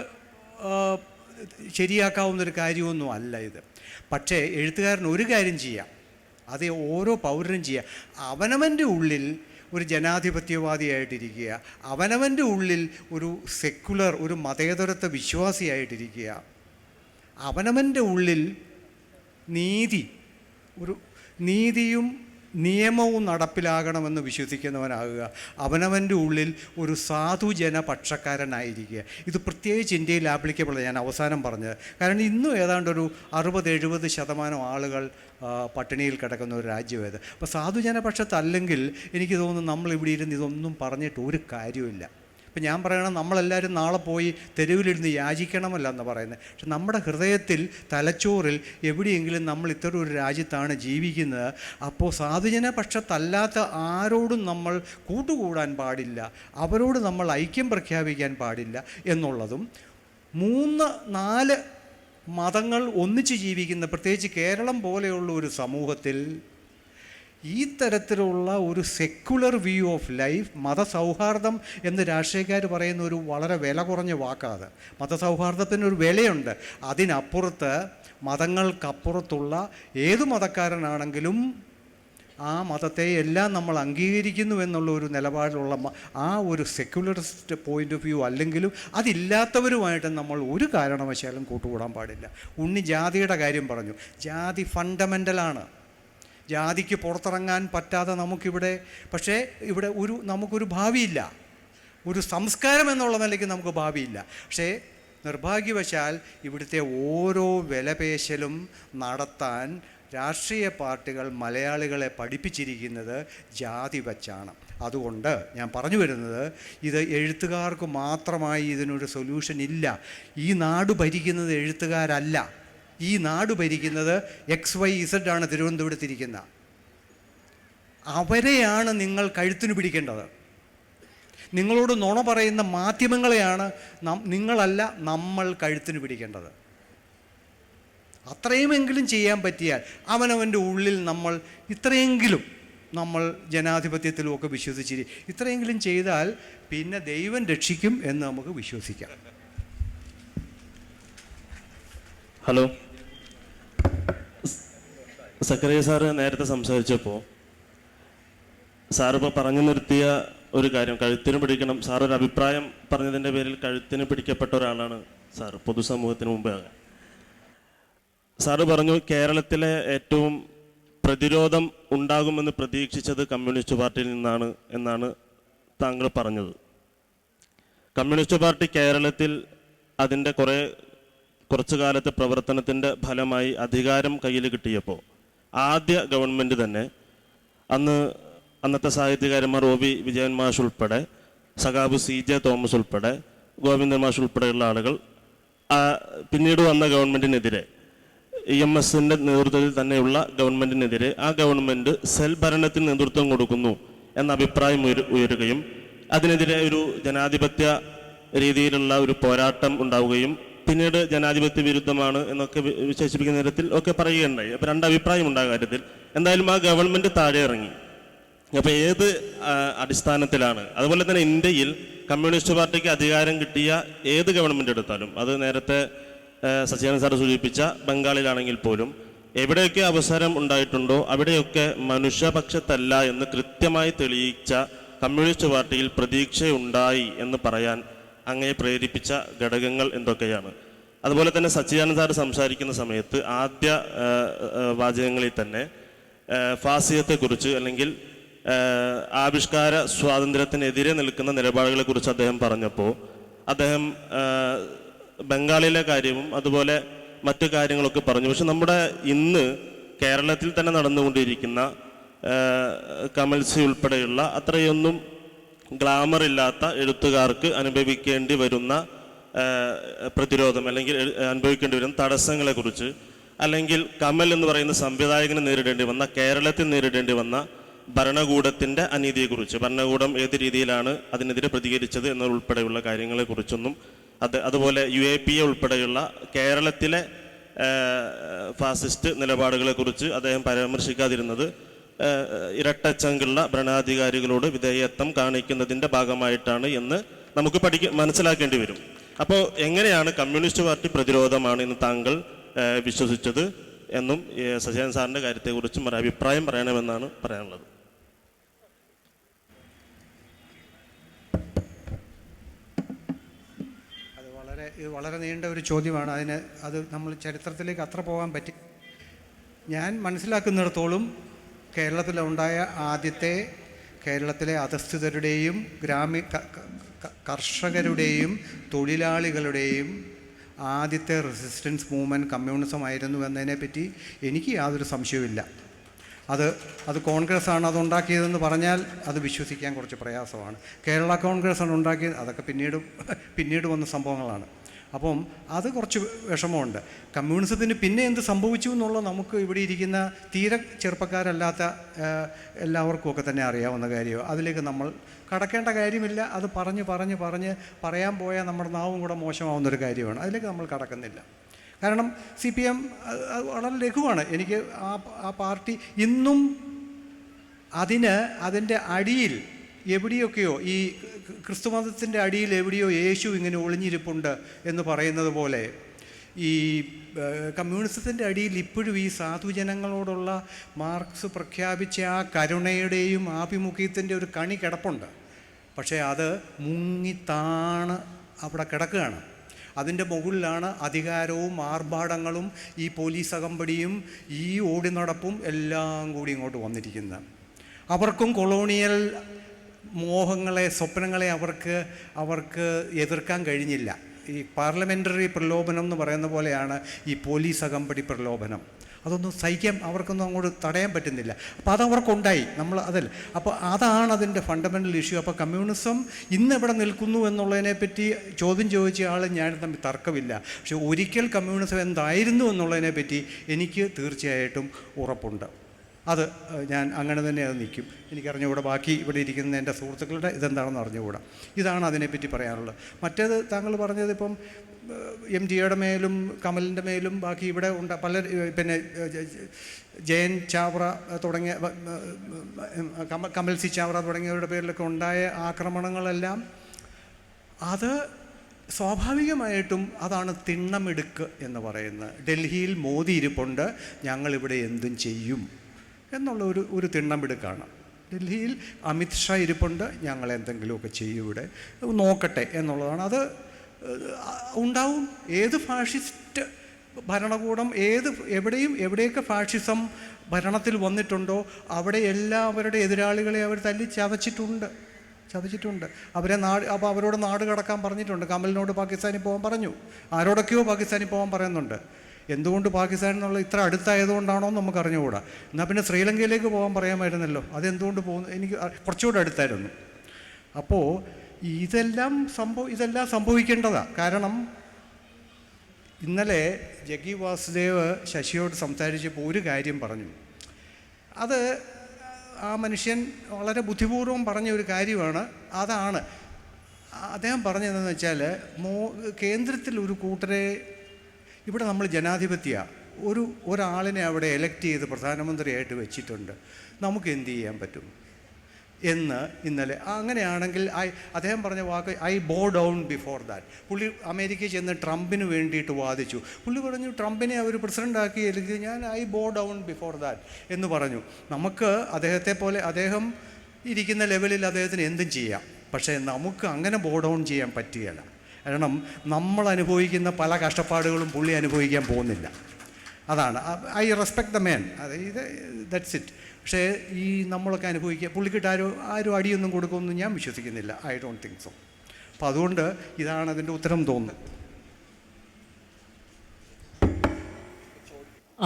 ശരിയാക്കാവുന്നൊരു കാര്യമൊന്നും അല്ല ഇത്. പക്ഷേ എഴുത്തുകാരൻ ഒരു കാര്യം ചെയ്യാം, അത് ഓരോ പൗരനും ചെയ്യുക. അവനവൻ്റെ ഉള്ളിൽ ഒരു ജനാധിപത്യവാദിയായിട്ടിരിക്കുക, അവനവൻ്റെ ഉള്ളിൽ ഒരു സെക്കുലർ, ഒരു മതേതരത്വ വിശ്വാസിയായിട്ടിരിക്കുക, അവനവൻ്റെ ഉള്ളിൽ നീതിയും നിയമവും നടപ്പിലാകണമെന്ന് വിശ്വസിക്കുന്നവനാകുക, അവനവൻ്റെ ഉള്ളിൽ ഒരു സാധുജന പക്ഷക്കാരനായിരിക്കുക. ഇത് പ്രത്യേകിച്ച് ഇന്ത്യയിൽ ആപ്ലിക്കബിൾ. ഞാൻ അവസാനം പറഞ്ഞത് കാരണം ഇന്നും ഏതാണ്ട് ഒരു 60-70% ആളുകൾ പട്ടിണിയിൽ കിടക്കുന്ന ഒരു രാജ്യമേത്. അപ്പോൾ സാധുജനപക്ഷത്തല്ലെങ്കിൽ എനിക്ക് തോന്നുന്നു നമ്മളിവിടെ ഇരുന്ന് ഇതൊന്നും പറഞ്ഞിട്ട് ഒരു കാര്യമില്ല. ഇപ്പം ഞാൻ പറയണം, നമ്മളെല്ലാവരും നാളെ പോയി തെരുവിലിരുന്ന് യാചിക്കണമല്ല എന്ന് പറയുന്നത്. പക്ഷെ നമ്മുടെ ഹൃദയത്തിൽ, തലച്ചോറിൽ എവിടെയെങ്കിലും നമ്മൾ ഇത്തരം ഒരു രാജ്യത്താണ് ജീവിക്കുന്നത്. അപ്പോൾ സാധുജനപക്ഷത്തല്ലാത്ത ആരോടും നമ്മൾ കൂട്ടുകൂടാൻ പാടില്ല, അവരോട് നമ്മൾ ഐക്യം പ്രഖ്യാപിക്കാൻ പാടില്ല എന്നുള്ളതും, 3-4 മതങ്ങൾ ഒന്നിച്ച് ജീവിക്കുന്ന, പ്രത്യേകിച്ച് കേരളം പോലെയുള്ള ഒരു സമൂഹത്തിൽ ഈ തരത്തിലുള്ള ഒരു സെക്കുലർ വ്യൂ ഓഫ് ലൈഫ്, മതസൗഹാർദ്ദം എന്ന് രാഷ്ട്രീയക്കാർ പറയുന്ന ഒരു വളരെ വില കുറഞ്ഞ വാക്കാണ്. മതസൗഹാർദ്ദത്തിനൊരു വിലയുണ്ട്. അതിനപ്പുറത്ത്, മതങ്ങൾക്കപ്പുറത്തുള്ള ഏതു മതക്കാരനാണെങ്കിലും ആ മതത്തെ എല്ലാം നമ്മൾ അംഗീകരിക്കുന്നു എന്നുള്ള ഒരു നിലപാടിലുള്ള ആ ഒരു സെക്കുലറിസ്റ്റ് പോയിൻ്റ് ഓഫ് വ്യൂ അല്ലെങ്കിലും അതില്ലാത്തവരുമായിട്ട് നമ്മൾ ഒരു കാരണവശാലും കൂട്ടുകൂടാൻ പാടില്ല. ഉണ്ണി ജാതിയുടെ കാര്യം പറഞ്ഞു. ജാതി ഫണ്ടമെൻ്റലാണ്. ജാതിക്ക് പുറത്തിറങ്ങാൻ പറ്റാതെ നമുക്കിവിടെ, പക്ഷേ ഇവിടെ നമുക്കൊരു ഭാവിയില്ല, ഒരു സംസ്കാരം എന്നുള്ള നിലയ്ക്ക് നമുക്ക് ഭാവിയില്ല. പക്ഷേ നിർഭാഗ്യവശാൽ ഇവിടുത്തെ ഓരോ വിലപേശലും നടത്താൻ രാഷ്ട്രീയ പാർട്ടികൾ മലയാളികളെ പഠിപ്പിച്ചിരിക്കുന്നത് ജാതി വച്ചാണ്. അതുകൊണ്ട് ഞാൻ പറഞ്ഞു വരുന്നത്, ഇത് എഴുത്തുകാർക്ക് മാത്രമായി ഇതിനൊരു സൊല്യൂഷൻ ഇല്ല. ഈ നാട് ഭരിക്കുന്നത് എഴുത്തുകാരല്ല, ഈ നാട് ഭരിക്കുന്നത് XYZ ആണ് തിരുവനന്തപുരത്തിരിക്കുന്ന. അവരെയാണ് നിങ്ങൾ കഴുത്തിന് പിടിക്കേണ്ടത്. നിങ്ങളോട് നുണ പറയുന്ന മാധ്യമങ്ങളെയാണ് നിങ്ങളല്ല നമ്മൾ കഴുത്തിന് പിടിക്കേണ്ടത്. അത്രയുമെങ്കിലും ചെയ്യാൻ പറ്റിയാൽ, അവനവൻ്റെ ഉള്ളിൽ നമ്മൾ ഇത്രയെങ്കിലും നമ്മൾ ജനാധിപത്യത്തിലുമൊക്കെ വിശ്വസിച്ചിരി, ഇത്രയെങ്കിലും ചെയ്താൽ പിന്നെ ദൈവം രക്ഷിക്കും എന്ന് നമുക്ക് വിശ്വസിക്കാം. ഹലോ, സക്കറിയ സാറ് നേരത്തെ സംസാരിച്ചപ്പോൾ സാറിപ്പോൾ പറഞ്ഞു നിർത്തിയ ഒരു കാര്യം, കഴുത്തിന് പിടിക്കണം. സാറൊരു അഭിപ്രായം പറഞ്ഞതിൻ്റെ പേരിൽ കഴുത്തിന് പിടിക്കപ്പെട്ട ഒരാളാണ് സാർ പൊതുസമൂഹത്തിന് മുമ്പേ. സാറ് പറഞ്ഞു കേരളത്തിലെ ഏറ്റവും പ്രതിരോധം ഉണ്ടാകുമെന്ന് പ്രതീക്ഷിച്ചത് കമ്മ്യൂണിസ്റ്റ് പാർട്ടിയിൽ നിന്നാണ് എന്നാണ് താങ്കൾ പറഞ്ഞത്. കമ്മ്യൂണിസ്റ്റ് പാർട്ടി കേരളത്തിൽ അതിൻ്റെ കുറച്ചു കാലത്തെ പ്രവർത്തനത്തിൻ്റെ ഫലമായി അധികാരം കയ്യിൽ കിട്ടിയപ്പോൾ ആദ്യ ഗവൺമെൻറ് തന്നെ അന്നത്തെ സാഹിത്യകാരന്മാർ OV വിജയൻ മാഷ് ഉൾപ്പെടെ, സഖാബ് CJ തോമസ് ഉൾപ്പെടെ, ഗോവിന്ദൻ മാഷ് ഉൾപ്പെടെയുള്ള ആളുകൾ പിന്നീട് വന്ന ഗവൺമെൻറ്റിനെതിരെ, EMSൻ്റെ നേതൃത്വത്തിൽ തന്നെയുള്ള ഗവൺമെൻറ്റിനെതിരെ ആ ഗവൺമെൻറ് സെൽ ഭരണത്തിന് നേതൃത്വം കൊടുക്കുന്നു എന്ന അഭിപ്രായം ഉയരുകയും അതിനെതിരെ ഒരു ജനാധിപത്യ രീതിയിലുള്ള ഒരു പോരാട്ടം ഉണ്ടാവുകയും പിന്നീട് ജനാധിപത്യ വിരുദ്ധമാണ് എന്നൊക്കെ വിശേഷിപ്പിക്കുന്ന തരത്തിൽ ഒക്കെ പറയുകയുണ്ടായി. അപ്പോൾ 2 അഭിപ്രായം ഉണ്ടാകും കാര്യത്തിൽ. എന്തായാലും ആ ഗവൺമെൻറ് താഴെ ഇറങ്ങി. അപ്പോൾ ഏത് അടിസ്ഥാനത്തിലാണ്? അതുപോലെ തന്നെ ഇന്ത്യയിൽ കമ്മ്യൂണിസ്റ്റ് പാർട്ടിക്ക് അധികാരം കിട്ടിയ ഏത് ഗവൺമെൻറ് എടുത്താലും, അത് നേരത്തെ സച്ചിദാനന്ദ സാർ സൂചിപ്പിച്ച ബംഗാളിലാണെങ്കിൽ പോലും എവിടെയൊക്കെ അവസരം ഉണ്ടായിട്ടുണ്ടോ അവിടെയൊക്കെ മനുഷ്യപക്ഷത്തല്ല എന്ന് കൃത്യമായി തെളിയിച്ച കമ്മ്യൂണിസ്റ്റ് പാർട്ടിയിൽ പ്രതീക്ഷയുണ്ടായി എന്ന് പറയാൻ അങ്ങയെ പ്രേരിപ്പിച്ച ഘടകങ്ങൾ എന്തൊക്കെയാണ്? അതുപോലെ തന്നെ സച്ചിദാനന്ദ സാർ സംസാരിക്കുന്ന സമയത്ത് ആദ്യ വാചകങ്ങളിൽ തന്നെ ഫാസിസത്തെക്കുറിച്ച് അല്ലെങ്കിൽ ആവിഷ്കാര സ്വാതന്ത്ര്യത്തിനെതിരെ നിൽക്കുന്ന നിലപാടുകളെക്കുറിച്ച് അദ്ദേഹം പറഞ്ഞപ്പോൾ അദ്ദേഹം ബംഗാളിലെ കാര്യവും അതുപോലെ മറ്റു കാര്യങ്ങളൊക്കെ പറഞ്ഞു. പക്ഷെ നമ്മുടെ ഇന്ന് കേരളത്തിൽ തന്നെ നടന്നുകൊണ്ടിരിക്കുന്ന കമൽസി ഉൾപ്പെടെയുള്ള അത്രയൊന്നും ഗ്ലാമർ ഇല്ലാത്ത എഴുത്തുകാർക്ക് അനുഭവിക്കേണ്ടി വരുന്ന പ്രതിരോധം അല്ലെങ്കിൽ അനുഭവിക്കേണ്ടി വരുന്ന തടസ്സങ്ങളെക്കുറിച്ച്, അല്ലെങ്കിൽ കമൽ എന്ന് പറയുന്ന സംവിധായകന് നേരിടേണ്ടി വന്ന, കേരളത്തിൽ നേരിടേണ്ടി വന്ന ഭരണകൂടത്തിൻ്റെ അനീതിയെക്കുറിച്ച്, ഭരണകൂടം ഏത് രീതിയിലാണ് അതിനെതിരെ പ്രതികരിച്ചത് എന്നതുൾപ്പെടെയുള്ള കാര്യങ്ങളെക്കുറിച്ചൊന്നും അതുപോലെ UAPA ഉൾപ്പെടെയുള്ള കേരളത്തിലെ ഫാസിസ്റ്റ് നിലപാടുകളെക്കുറിച്ച് അദ്ദേഹം പരാമർശിക്കാതിരുന്നത് ഇരട്ടച്ചങ്കുള്ള ഭരണാധികാരികളോട് വിധേയത്വം കാണിക്കുന്നതിൻ്റെ ഭാഗമായിട്ടാണ് എന്ന് നമുക്ക് മനസ്സിലാക്കേണ്ടി വരും. അപ്പോൾ എങ്ങനെയാണ് കമ്മ്യൂണിസ്റ്റ് പാർട്ടി പ്രതിരോധമാണ് എന്ന് താങ്കൾ വിശ്വസിച്ചത് എന്നും സച്ചിദാനന്ദ സാറിൻ്റെ കാര്യത്തെക്കുറിച്ചും ഒരു അഭിപ്രായം പറയണമെന്നാണ് പറയാനുള്ളത്. ഇത് വളരെ നീണ്ട ഒരു ചോദ്യമാണ്. അത് നമ്മൾ ചരിത്രത്തിലേക്ക് അത്ര പോകാൻ പറ്റി. ഞാൻ മനസ്സിലാക്കുന്നിടത്തോളം കേരളത്തിലുണ്ടായ ആദ്യത്തെ കേരളത്തിലെ അധസ്ഥിതരുടെയും കർഷകരുടെയും തൊഴിലാളികളുടെയും ആദ്യത്തെ റെസിസ്റ്റൻസ് മൂവ്മെൻറ്റ് കമ്മ്യൂണിസം ആയിരുന്നു എന്നതിനെപ്പറ്റി എനിക്ക് യാതൊരു സംശയവുമില്ല. അത് കോൺഗ്രസ്സാണ് അതുണ്ടാക്കിയതെന്ന് പറഞ്ഞാൽ അത് വിശ്വസിക്കാൻ കുറച്ച് പ്രയാസമാണ്. കേരള കോൺഗ്രസ്സാണ് ഉണ്ടാക്കിയത്, അതൊക്കെ പിന്നീട് വന്ന സംഭവങ്ങളാണ്. അപ്പം അത് കുറച്ച് വിഷമമുണ്ട്. കമ്മ്യൂണിസത്തിന് പിന്നെ എന്ത് സംഭവിച്ചു എന്നുള്ളത് നമുക്ക് ഇവിടെ ഇരിക്കുന്ന തീരെ ചെറുപ്പക്കാരല്ലാത്ത എല്ലാവർക്കുമൊക്കെ തന്നെ അറിയാവുന്ന കാര്യമോ, അതിലേക്ക് നമ്മൾ കടക്കേണ്ട കാര്യമില്ല. അത് പറയാൻ പോയാൽ നമ്മുടെ നാവും കൂടെ മോശമാവുന്നൊരു കാര്യമാണ്. അതിലേക്ക് നമ്മൾ കടക്കുന്നില്ല. കാരണം CPM വളരെ ലഘുവാണ്. എനിക്ക് ആ പാർട്ടി ഇന്നും അതിൻ്റെ അടിയിൽ എവിടെയൊക്കെയോ, ഈ ക്രിസ്തുമതത്തിൻ്റെ അടിയിൽ എവിടെയോ യേശു ഇങ്ങനെ ഒളിഞ്ഞിരിപ്പുണ്ട് എന്ന് പറയുന്നത് പോലെ ഈ കമ്മ്യൂണിസത്തിൻ്റെ അടിയിൽ ഇപ്പോഴും ഈ സാധുജനങ്ങളോടുള്ള മാർക്സ് പ്രഖ്യാപിച്ച ആ കരുണയുടെയും ആഭിമുഖ്യത്തിൻ്റെ ഒരു കണി കിടപ്പുണ്ട്. പക്ഷേ അത് മുങ്ങിത്താണ് അവിടെ കിടക്കുകയാണ്. അതിൻ്റെ മുകളിലാണ് അധികാരവും ആർഭാടങ്ങളും ഈ പോലീസ് അകമ്പടിയും ഈ ഓടിനടപ്പും എല്ലാം കൂടി ഇങ്ങോട്ട് വന്നിരിക്കുന്നത്. അവർക്കും കൊളോണിയൽ മോഹങ്ങളെ, സ്വപ്നങ്ങളെ അവർക്ക് എതിർക്കാൻ കഴിഞ്ഞില്ല. ഈ പാർലമെൻ്ററി പ്രലോഭനം എന്ന് പറയുന്ന പോലെയാണ് ഈ പോലീസ് അകമ്പടി പ്രലോഭനം. അതൊന്നും സഹിക്കാൻ അവർക്കൊന്നും അങ്ങോട്ട് തടയാൻ പറ്റുന്നില്ല. അപ്പോൾ അതവർക്കുണ്ടായി. അപ്പോൾ അതാണ് അതിൻ്റെ ഫണ്ടമെൻ്റൽ ഇഷ്യൂ. അപ്പോൾ കമ്മ്യൂണിസം ഇന്ന് എവിടെ നിൽക്കുന്നു എന്നുള്ളതിനെപ്പറ്റി ചോദ്യം ചോദിച്ച ആൾ ഞാൻ തമ്മിൽ തർക്കമില്ല. പക്ഷെ ഒരിക്കൽ കമ്മ്യൂണിസം എന്തായിരുന്നു എന്നുള്ളതിനെപ്പറ്റി എനിക്ക് തീർച്ചയായിട്ടും ഉറപ്പുണ്ട്. ഞാൻ അങ്ങനെ തന്നെ അത് നിൽക്കും. എനിക്കറിഞ്ഞുകൂടാ ബാക്കി ഇവിടെ ഇരിക്കുന്ന എൻ്റെ സുഹൃത്തുക്കളുടെ ഇതെന്താണെന്ന് അറിഞ്ഞുകൂടാ. ഇതാണ് അതിനെപ്പറ്റി പറയാനുള്ളത്. മറ്റേത് താങ്കൾ പറഞ്ഞത് ഇപ്പം MGയുടെ മേലും കമലിൻ്റെ മേലും ബാക്കി ഇവിടെ പിന്നെ ജയൻ ചാവറ തുടങ്ങിയ കമൽ സി ചാവറ തുടങ്ങിയവരുടെ പേരിലൊക്കെ ഉണ്ടായ ആക്രമണങ്ങളെല്ലാം അത് സ്വാഭാവികമായിട്ടും അതാണ് തിണ്ണമെടുക്ക് എന്ന് പറയുന്നത്. ഡൽഹിയിൽ മോദി ഇരിപ്പുണ്ട്, ഞങ്ങളിവിടെ എന്തും ചെയ്യും എന്നുള്ള ഒരു തിണ്ണമെടുക്കാണ്. ഡൽഹിയിൽ അമിത്ഷാ ഇരിപ്പുണ്ട്, ഞങ്ങൾ എന്തെങ്കിലുമൊക്കെ ചെയ്യും, ഇവിടെ നോക്കട്ടെ എന്നുള്ളതാണ്. അത് ഉണ്ടാവും. ഏത് ഫാഷിസ്റ്റ് ഭരണകൂടം എവിടെയൊക്കെ ഫാഷിസം ഭരണത്തിൽ വന്നിട്ടുണ്ടോ അവിടെ എല്ലാവരുടെ എതിരാളികളെ അവർ തല്ലി ചതച്ചിട്ടുണ്ട്. അപ്പോൾ അവരോട് നാട് കടക്കാൻ പറഞ്ഞിട്ടുണ്ട്. കമലിനോട് പാകിസ്ഥാനിൽ പോകാൻ പറഞ്ഞു, ആരോടൊക്കെയോ പാകിസ്ഥാനിൽ പോകാൻ പറയുന്നുണ്ട്. എന്തുകൊണ്ട് പാകിസ്ഥാൻ എന്നുള്ള ഇത്ര അടുത്തായതുകൊണ്ടാണോ എന്ന് നമുക്ക് അറിഞ്ഞുകൂടാ. എന്നാൽ പിന്നെ ശ്രീലങ്കയിലേക്ക് പോകാൻ പറയാമായിരുന്നല്ലോ. അതെന്തുകൊണ്ട് പോകുന്നു? എനിക്ക് കുറച്ചുകൂടെ അടുത്തായിരുന്നു. അപ്പോൾ ഇതെല്ലാം സംഭവിക്കേണ്ടതാണ്. കാരണം ഇന്നലെ ജഗ്ഗി വാസുദേവ് ശശിയോട് സംസാരിച്ചപ്പോൾ ഒരു കാര്യം പറഞ്ഞു. അത് ആ മനുഷ്യൻ വളരെ ബുദ്ധിപൂർവ്വം പറഞ്ഞ ഒരു കാര്യമാണ്. അതാണ് അദ്ദേഹം പറഞ്ഞതെന്ന് വെച്ചാൽ, കേന്ദ്രത്തിൽ ഒരു കൂട്ടരെ, ഇവിടെ നമ്മൾ ജനാധിപത്യമാണ്, ഒരാളിനെ അവിടെ എലക്ട് ചെയ്ത് പ്രധാനമന്ത്രിയായിട്ട് വെച്ചിട്ടുണ്ട്. നമുക്ക് എന്ത് ചെയ്യാൻ പറ്റും? എന്ന് ഇന്നലെ. അങ്ങനെയാണെങ്കിൽ അദ്ദേഹം പറഞ്ഞ വാക്ക് I bow down before that. പുള്ളി അമേരിക്കയിൽ ചെന്ന് ട്രംപിന് വേണ്ടിയിട്ട് വാദിച്ചു. പുള്ളി പറഞ്ഞു ട്രംപിനെ അവർ പ്രസിഡൻ്റാക്കി അല്ലെങ്കിൽ ഞാൻ I bow down before that എന്ന് പറഞ്ഞു. നമുക്ക് അദ്ദേഹത്തെ പോലെ അദ്ദേഹം ഇരിക്കുന്ന ലെവലിൽ അദ്ദേഹത്തിന് എന്തും ചെയ്യാം. പക്ഷേ നമുക്ക് അങ്ങനെ ബോ ഡൗൺ ചെയ്യാൻ പറ്റുകയില്ല. കാരണം നമ്മൾ അനുഭവിക്കുന്ന പല കഷ്ടപ്പാടുകളും പുള്ളി അനുഭവിക്കാൻ പോകുന്നില്ല. അതാണ് ഐ റെസ്പെക്ട് ദ മാൻ. ഇത് ദാറ്റ്സ് ഇറ്റ്. പക്ഷേ ഈ നമ്മളൊക്കെ അനുഭവിക്കുക, പുള്ളിക്കിട്ട് ആരും അടിയൊന്നും കൊടുക്കുമെന്ന് ഞാൻ വിശ്വസിക്കുന്നില്ല. I don't think so. അപ്പം അതുകൊണ്ട് ഇതാണ് അതിൻ്റെ ഉത്തരം തോന്നുന്നത്.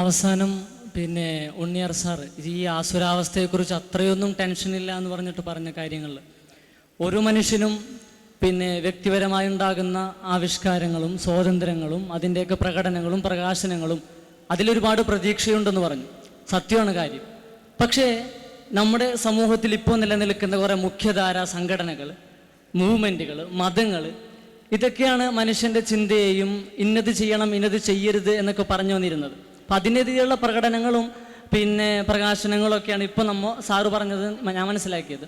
അവസാനം പിന്നെ ഉണ്ണിയാർ സാർ ഈ ആസുരാവസ്ഥയെക്കുറിച്ച് അത്രയൊന്നും ടെൻഷനില്ല എന്ന് പറഞ്ഞിട്ട് പറഞ്ഞ കാര്യങ്ങളിൽ ഒരു മനുഷ്യനും പിന്നെ വ്യക്തിപരമായി ഉണ്ടാകുന്ന ആവിഷ്കാരങ്ങളും സ്വാതന്ത്ര്യങ്ങളും അതിൻ്റെയൊക്കെ പ്രകടനങ്ങളും പ്രകാശനങ്ങളും അതിലൊരുപാട് പ്രതീക്ഷയുണ്ടെന്ന് പറഞ്ഞു. സത്യമാണ് കാര്യം. പക്ഷേ നമ്മുടെ സമൂഹത്തിൽ ഇപ്പോൾ നിലനിൽക്കുന്ന കുറേ മുഖ്യധാര സംഘടനകൾ, മൂവ്മെൻറ്റുകൾ, മതങ്ങൾ, ഇതൊക്കെയാണ് മനുഷ്യൻ്റെ ചിന്തയെയും ഇന്നത് ചെയ്യണം ഇന്നത് ചെയ്യരുത് എന്നൊക്കെ പറഞ്ഞു വന്നിരുന്നത്. അപ്പം അതിനെതിരെയുള്ള പ്രകടനങ്ങളും പിന്നെ പ്രകാശനങ്ങളൊക്കെയാണ് ഇപ്പോൾ സാറ് പറഞ്ഞത് ഞാൻ മനസ്സിലാക്കിയത്.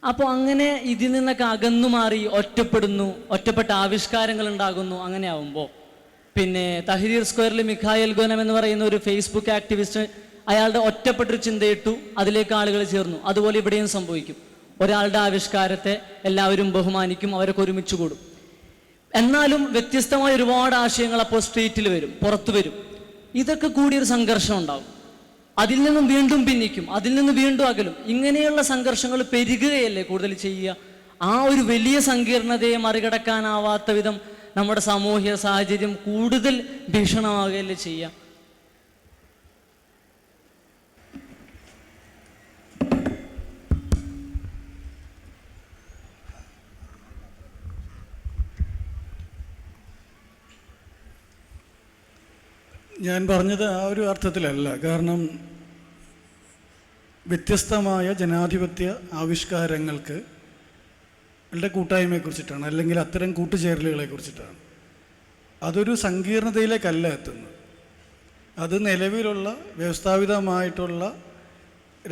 അപ്പോൾ അങ്ങനെ ഇതിൽ നിന്നൊക്കെ അകന്നു മാറി ഒറ്റപ്പെട്ട ആവിഷ്കാരങ്ങൾ ഉണ്ടാകുന്നു. അങ്ങനെ ആവുമ്പോൾ പിന്നെ തഹരീർ സ്ക്വയറിൽ മിഖായൽ ഗോനം എന്ന് പറയുന്ന ഒരു ഫേസ്ബുക്ക് ആക്ടിവിസ്റ്റ് അയാളുടെ ഒറ്റപ്പെട്ടൊരു ചിന്തയിട്ടു, അതിലേക്ക് ആളുകൾ ചേർന്നു. അതുപോലെ ഇവിടെയും സംഭവിക്കും. ഒരാളുടെ ആവിഷ്കാരത്തെ എല്ലാവരും ബഹുമാനിക്കും, അവരൊക്കെ ഒരുമിച്ച് കൂടും. എന്നാലും വ്യത്യസ്തമായ ഒരുപാട് ആശയങ്ങൾ അപ്പോൾ സ്ട്രീറ്റിൽ വരും, പുറത്തു വരും. ഇതൊക്കെ കൂടിയൊരു സംഘർഷം ഉണ്ടാവും. അതിൽ നിന്നും വീണ്ടും ഭിന്നിക്കും, അതിൽ നിന്ന് വീണ്ടും അകലും. ഇങ്ങനെയുള്ള സംഘർഷങ്ങൾ പെരുകുകയല്ലേ കൂടുതൽ ചെയ്യുക. ആ ഒരു വലിയ സങ്കീർണതയെ മറികടക്കാനാവാത്ത വിധം നമ്മുടെ സാമൂഹ്യ സാഹചര്യം കൂടുതൽ ഭീഷണമാകുകയല്ലേ ചെയ്യുക. ഞാൻ പറഞ്ഞത് ആ ഒരു അർത്ഥത്തിലല്ല. കാരണം വ്യത്യസ്തമായ ജനാധിപത്യ ആവിഷ്കാരങ്ങൾക്ക് കൂട്ടായ്മയെക്കുറിച്ചിട്ടാണ്, അല്ലെങ്കിൽ അത്തരം കൂട്ടുചേരലുകളെ കുറിച്ചിട്ടാണ്. അതൊരു സങ്കീർണതയിലേക്കല്ല എത്തുന്നത്. അത് നിലവിലുള്ള വ്യവസ്ഥാപിതമായിട്ടുള്ള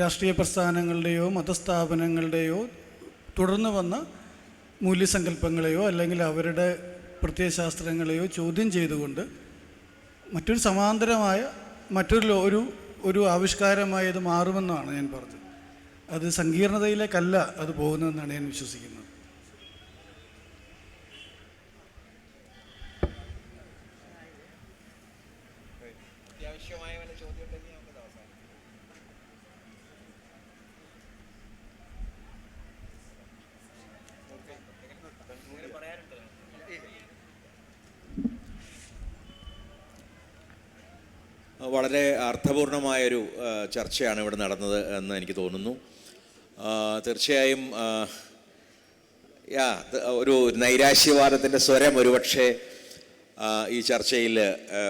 രാഷ്ട്രീയ പ്രസ്ഥാനങ്ങളുടെയോ മതസ്ഥാപനങ്ങളുടെയോ തുടർന്ന് വന്ന മൂല്യസങ്കല്പങ്ങളെയോ അല്ലെങ്കിൽ അവരുടെ പ്രത്യയശാസ്ത്രങ്ങളെയോ ചോദ്യം ചെയ്തുകൊണ്ട് മറ്റൊരു സമാന്തരമായ ഒരു ആവിഷ്കാരമായി അത് മാറുമെന്നാണ് ഞാൻ പറഞ്ഞത്. അത് സങ്കീർണതയിലേക്കല്ല അത് പോകുന്നതെന്നാണ് ഞാൻ വിശ്വസിക്കുന്നത്. വളരെ അർത്ഥപൂർണമായൊരു ചർച്ചയാണ് ഇവിടെ നടന്നത് എന്ന് എനിക്ക് തോന്നുന്നു. തീർച്ചയായും ഒരു നൈരാശ്യവാദത്തിൻ്റെ സ്വരം ഒരുപക്ഷെ ഈ ചർച്ചയിൽ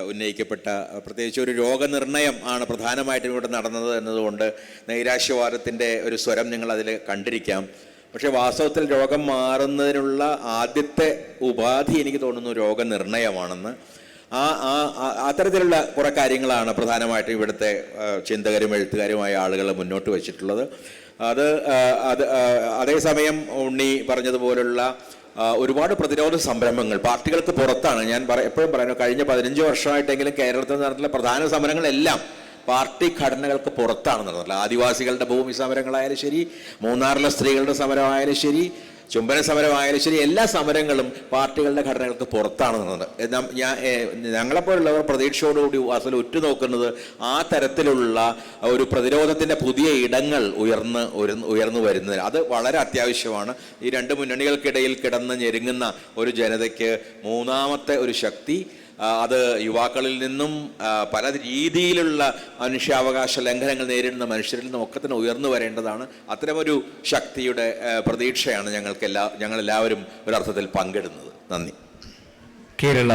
ഉന്നയിക്കപ്പെട്ട, പ്രത്യേകിച്ച് ഒരു രോഗനിർണയം ആണ് പ്രധാനമായിട്ടും ഇവിടെ നടന്നത് എന്നതുകൊണ്ട് നൈരാശ്യവാദത്തിൻ്റെ ഒരു സ്വരം നിങ്ങൾ അതിൽ കണ്ടിരിക്കാം. പക്ഷേ വാസ്തവത്തിൽ രോഗം മാറുന്നതിനുള്ള ആദ്യത്തെ ഉപാധി എനിക്ക് തോന്നുന്നു രോഗനിർണയമാണെന്ന്. അത്തരത്തിലുള്ള കുറേ കാര്യങ്ങളാണ് പ്രധാനമായിട്ടും ഇവിടുത്തെ ചിന്തകരും എഴുത്തുകാരുമായ ആളുകൾ മുന്നോട്ട് വച്ചിട്ടുള്ളത്. അതേസമയം ഉണ്ണി പറഞ്ഞതുപോലുള്ള ഒരുപാട് പ്രതിരോധ സംരംഭങ്ങൾ പാർട്ടികൾക്ക് പുറത്താണ്. ഞാൻ എപ്പോഴും പറയുന്നു, കഴിഞ്ഞ 15 വർഷമായിട്ടെങ്കിലും കേരളത്തിൽ നടന്നിട്ടുള്ള പ്രധാന സമരങ്ങളെല്ലാം പാർട്ടി ഘടനകൾക്ക് പുറത്താണ് നടന്നിട്ടുള്ളത്. ആദിവാസികളുടെ ഭൂമി സമരങ്ങളായാലും ശരി, മൂന്നാറിലെ സ്ത്രീകളുടെ സമരമായാലും ശരി, ചുംബന സമരമായാലും ശരി, എല്ലാ സമരങ്ങളും പാർട്ടികളുടെ ഘടനകൾക്ക് പുറത്താണ് നടന്നത്. ഞങ്ങളെപ്പോലുള്ളവർ പ്രതീക്ഷയോടുകൂടി അസൽ ഉറ്റുനോക്കുന്നത് ആ തരത്തിലുള്ള ഒരു പ്രതിരോധത്തിൻ്റെ പുതിയ ഇടങ്ങൾ ഉയർന്നു വരുന്നത്. അത് വളരെ അത്യാവശ്യമാണ്. ഈ രണ്ട് മുന്നണികൾക്കിടയിൽ കിടന്ന് ഞെരുങ്ങുന്ന ഒരു ജനതയ്ക്ക് മൂന്നാമത്തെ ഒരു ശക്തി, അത് യുവാക്കളിൽ നിന്നും പല രീതിയിലുള്ള മനുഷ്യാവകാശ ലംഘനങ്ങൾ നേരിടുന്ന മനുഷ്യരിൽ നിന്നും ഒക്കെ തന്നെ ഉയർന്നു വരേണ്ടതാണ്. അത്തരമൊരു ശക്തിയുടെ പ്രതീക്ഷയാണ് ഞങ്ങളെല്ലാവരും ഒരർത്ഥത്തിൽ പങ്കിടുന്നത്. നന്ദി. കേരള